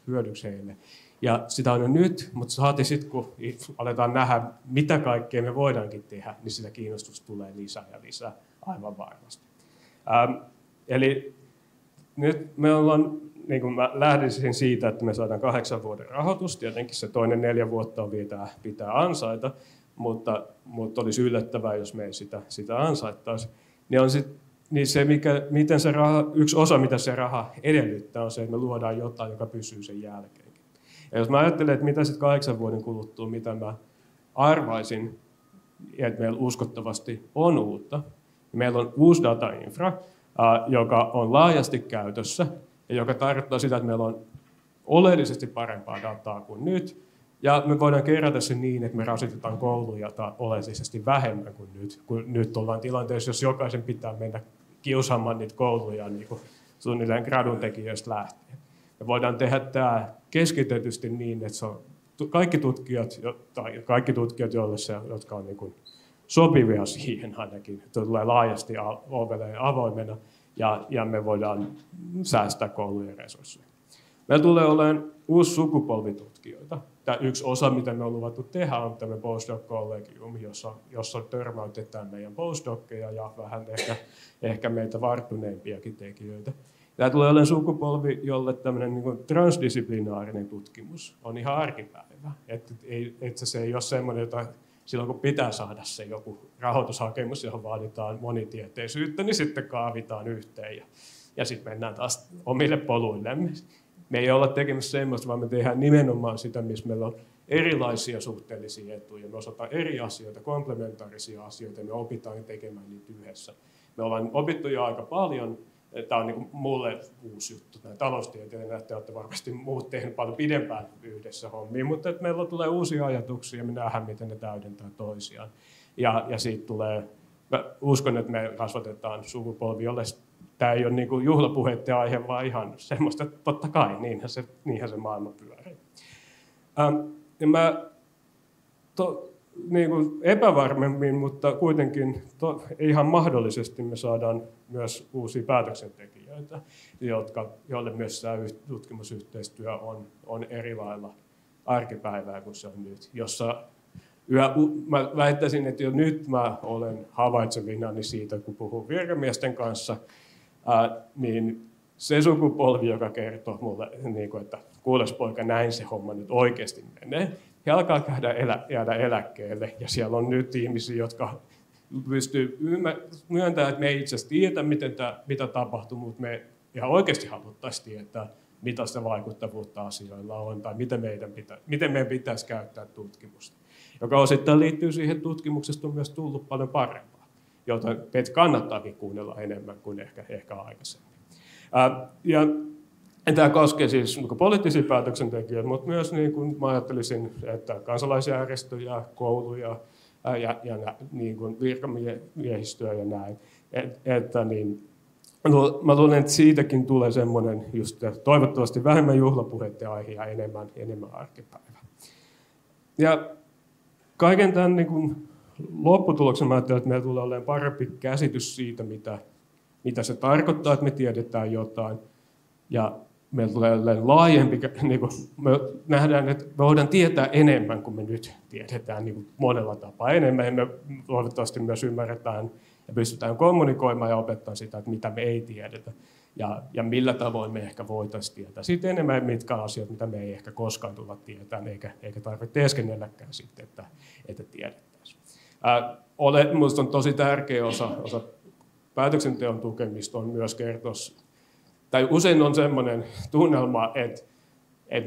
hyödyksi heille. Ja sitä on jo nyt, mutta saati sitten, kun aletaan nähdä, mitä kaikkea me voidaankin tehdä, niin sitä kiinnostusta tulee lisää ja lisää aivan varmasti. Eli nyt me ollaan, niin kuin mä lähdisin siitä, että me saadaan 8 vuoden rahoitus. Tietenkin se toinen 4 vuotta on pitää ansaita, mutta olisi yllättävää, jos me ei sitä ansaittaisi. Niin se, miten se raha, yksi osa, mitä se raha edellyttää, on se, että me luodaan jotain, joka pysyy sen jälkeenkin. Ja jos mä ajattelen, että mitä sitten 8 vuoden kuluttua, mitä mä arvaisin, että meillä uskottavasti on uutta. Meillä on uusi datainfra, joka on laajasti käytössä ja joka tarkoittaa sitä, että meillä on oleellisesti parempaa dataa kuin nyt. Ja me voidaan kerätä se niin, että me rasitetaan kouluja oleellisesti vähemmän kuin nyt. Kun nyt ollaan tilanteessa, jos jokaisen pitää mennä kiusaamaan niitä kouluja niin kuin suunnilleen gradun tekijöistä lähtien. Me voidaan tehdä tämä keskitetysti niin, että se on kaikki tutkijat jotka on niin kuin sopivia siihen ainakin, että tulee laajasti avoimena ja me voidaan säästää koulujen resursseja. Meillä tulee olemaan uusi sukupolvi tutkijoita. Tämä yksi osa, mitä me on luvattu tehdä, on tämä postdoc-kollegium, jossa törmäytetään meidän postdockeja ja vähän ehkä meitä varttuneimpiakin tekijöitä. Tämä tulee olemaan sukupolvi, jolle tämmöinen niin kuin transdisziplinaarinen tutkimus on ihan arkipäivä. Että se ei ole semmoinen, jota silloin kun pitää saada se joku rahoitushakemus, johon vaaditaan monitieteisyyttä, niin sitten kaavitaan yhteen ja sitten mennään taas omille poluillemme. Me ei olla tekemässä semmoista, vaan me tehdään nimenomaan sitä, missä meillä on erilaisia suhteellisia etuja. Me osataan eri asioita, komplementaarisia asioita, ja me opitaan tekemään niitä yhdessä. Me ollaan opittu jo aika paljon. Tämä on niin mulle uusi juttu, nämä taloustieteilijät, että te olette varmasti muut tehneet paljon pidempään yhdessä hommia, mutta että meillä tulee uusia ajatuksia ja me nähdään, miten ne täydentää toisiaan. Ja siitä tulee, mä uskon, että me kasvatetaan sukupolvi, jolle tämä ei ole niin kuin juhlapuheiden aihe, vaan ihan semmoista, että totta kai, niinhän se maailma pyörii. Ja mä niin kuin epävarmemmin, mutta kuitenkin ihan mahdollisesti me saadaan myös uusia päätöksentekijöitä, joille myös tämä tutkimusyhteistyö on eri lailla arkipäivää kuin se on nyt. Mä väittäisin, että jo nyt mä olen havaitsevinani siitä, kun puhun virkamiesten kanssa, niin se sukupolvi, joka kertoo mulle, että kuules poika, näin se homma nyt oikeasti menee, he alkaa jäädä eläkkeelle, ja siellä on nyt ihmisiä, jotka pystyy myöntämään, että me ei itse asiassa tiedä, mitä tapahtuu, mutta me ihan oikeasti haluttaisiin tietää, mitä sitä vaikuttavuutta asioilla on, tai miten meidän pitäisi käyttää tutkimusta. Joka osittain liittyy siihen, että tutkimuksesta on myös tullut paljon parempaa, jota meitä kannattaakin kuunnella enemmän kuin ehkä aikaisemmin. Ja tämä koskee siis poliittisia päätöksentekijöitä, mutta myös niin kuin mä ajattelisin, että kansalaisjärjestöjä, kouluja ja niin kuin virkamiehistöä ja näin. Mä luulen, että siitäkin tulee semmoinen just toivottavasti vähemmän juhlapuheiden aihe ja enemmän arkipäivä. Ja kaiken tämän niin kuin lopputuloksen mä ajattelen, että meillä tulee olemaan parempi käsitys siitä, mitä se tarkoittaa, että me tiedetään jotain. Ja meillä tulee olemaan laajempi, niin kuin me nähdään, että me voidaan tietää enemmän kuin me nyt tiedetään niin kuin monella tapaa enemmän. Ja me toivottavasti myös ymmärretään ja pystytään kommunikoimaan ja opettamaan sitä, että mitä me ei tiedetä. Ja millä tavoin me ehkä voitaisiin tietää. Sitten enemmän mitkä asiat, mitä me ei ehkä koskaan tulla tietämään, eikä tarvitse teeskennelläkään sitten, että tiedettäisiin. Minusta on tosi tärkeä osa päätöksenteon tukemista on myös kertoa, tai usein on sellainen tunnelma, että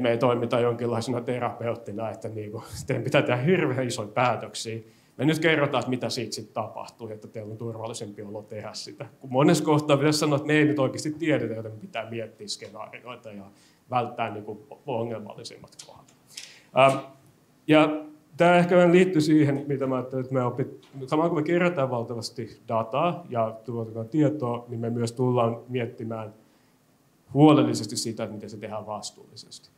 me ei toimita jonkinlaisena terapeuttina, että niinku, teidän pitää tehdä hirveän isoja päätöksiä. Me nyt kerrotaan, että mitä siitä sitten tapahtuu, että teillä on turvallisempi olo tehdä sitä. Kun monessa kohtaa pitäisi sanoa, että me ei nyt oikeasti tiedetä, joten pitää miettiä skenaarioita ja välttää niinku ongelmallisimmat kohdat. Ja tämä ehkä liittyy siihen, mitä mä ajattelin, että samaan kun me kerätään valtavasti dataa ja tuotetaan tietoa, niin me myös tullaan miettimään huolellisesti sitä, että miten se tehdään vastuullisesti.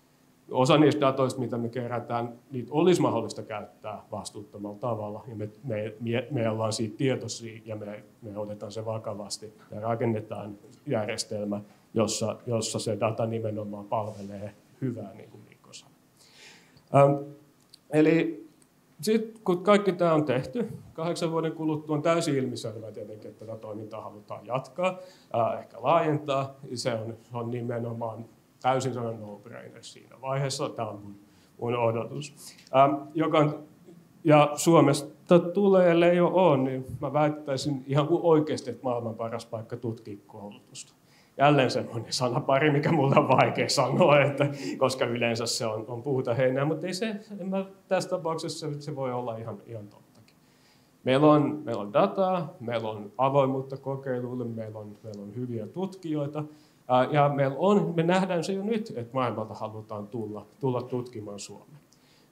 Osa niistä datoista, mitä me kerätään, niitä olisi mahdollista käyttää vastuuttomalla tavalla. Ja me ollaan siitä tietoisia ja me otetaan se vakavasti ja rakennetaan järjestelmä, jossa se data nimenomaan palvelee hyvää, niin kuin Mikko sanoi. Eli Sitten kun kaikki tämä on tehty, 8 vuoden kuluttua on täysin ilmiselvää tietenkin, että tätä toimintaa halutaan jatkaa, ehkä laajentaa. Se on nimenomaan täysin sellainen no-brainer siinä vaiheessa. Tämä on mun odotus. Ja Suomesta tulee, ellei jo ole, niin mä väittäisin ihan kuin oikeasti, että maailman paras paikka tutkia koulutusta. Jälleen semmoinen sanapari, mikä mulla on vaikea sanoa, koska yleensä se on puuta heinää, mutta ei tässä tapauksessa se voi olla ihan tottakin. Meillä on dataa, meillä on avoimuutta kokeiluille, meillä on hyviä tutkijoita, ja me nähdään se jo nyt, että maailmalta halutaan tulla tutkimaan Suomeen.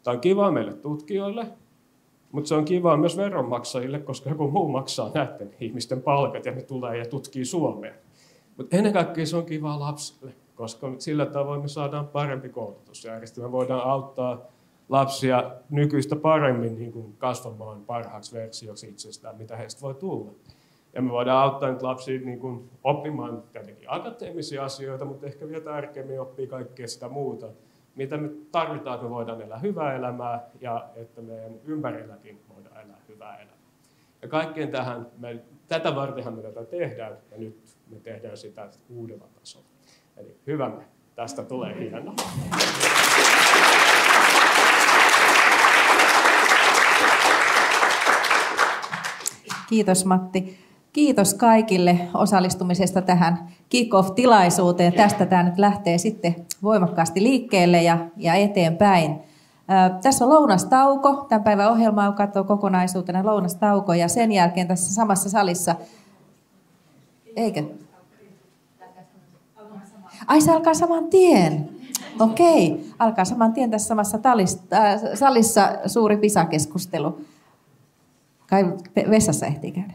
Tämä on kiva meille tutkijoille, mutta se on kiva myös veronmaksajille, koska joku muu maksaa näiden ihmisten palkat ja ne tulee ja tutkii Suomeen. Mutta ennen kaikkea se on kiva lapsille, koska sillä tavoin me saadaan parempi koulutusjärjestelmä. Voidaan auttaa lapsia nykyistä paremmin niin kuin kasvamaan parhaaksi versioksi itsestään, mitä heistä voi tulla. Ja me voidaan auttaa nyt lapsia niin kuin oppimaan tietenkin akateemisia asioita, mutta ehkä vielä tärkeämmin oppii kaikkea sitä muuta, mitä me tarvitaan, että me voidaan elää hyvää elämää ja että meidän ympärilläkin voidaan elää hyvää elämää. Ja kaikkeen tätä vartenhan me tätä tehdään, ja nyt me tehdään sitä uudella tasolla. Eli hyvä, tästä tulee hienoa. Kiitos Matti. Kiitos kaikille osallistumisesta tähän kick-off-tilaisuuteen. Tästä tämä nyt lähtee sitten voimakkaasti liikkeelle ja eteenpäin. Tässä on lounastauko. Tämän päivän ohjelmaa katsoo kokonaisuutena lounastauko ja sen jälkeen tässä samassa salissa... Eikö? Ai se alkaa saman tien. Okei, alkaa saman tien tässä samassa salissa suuri PISA-keskustelu. Kai vessassa ehtii käydä.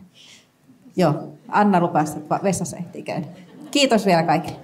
Joo, Anna lupasi, että vessassa ehtii käydä. Kiitos vielä kaikille.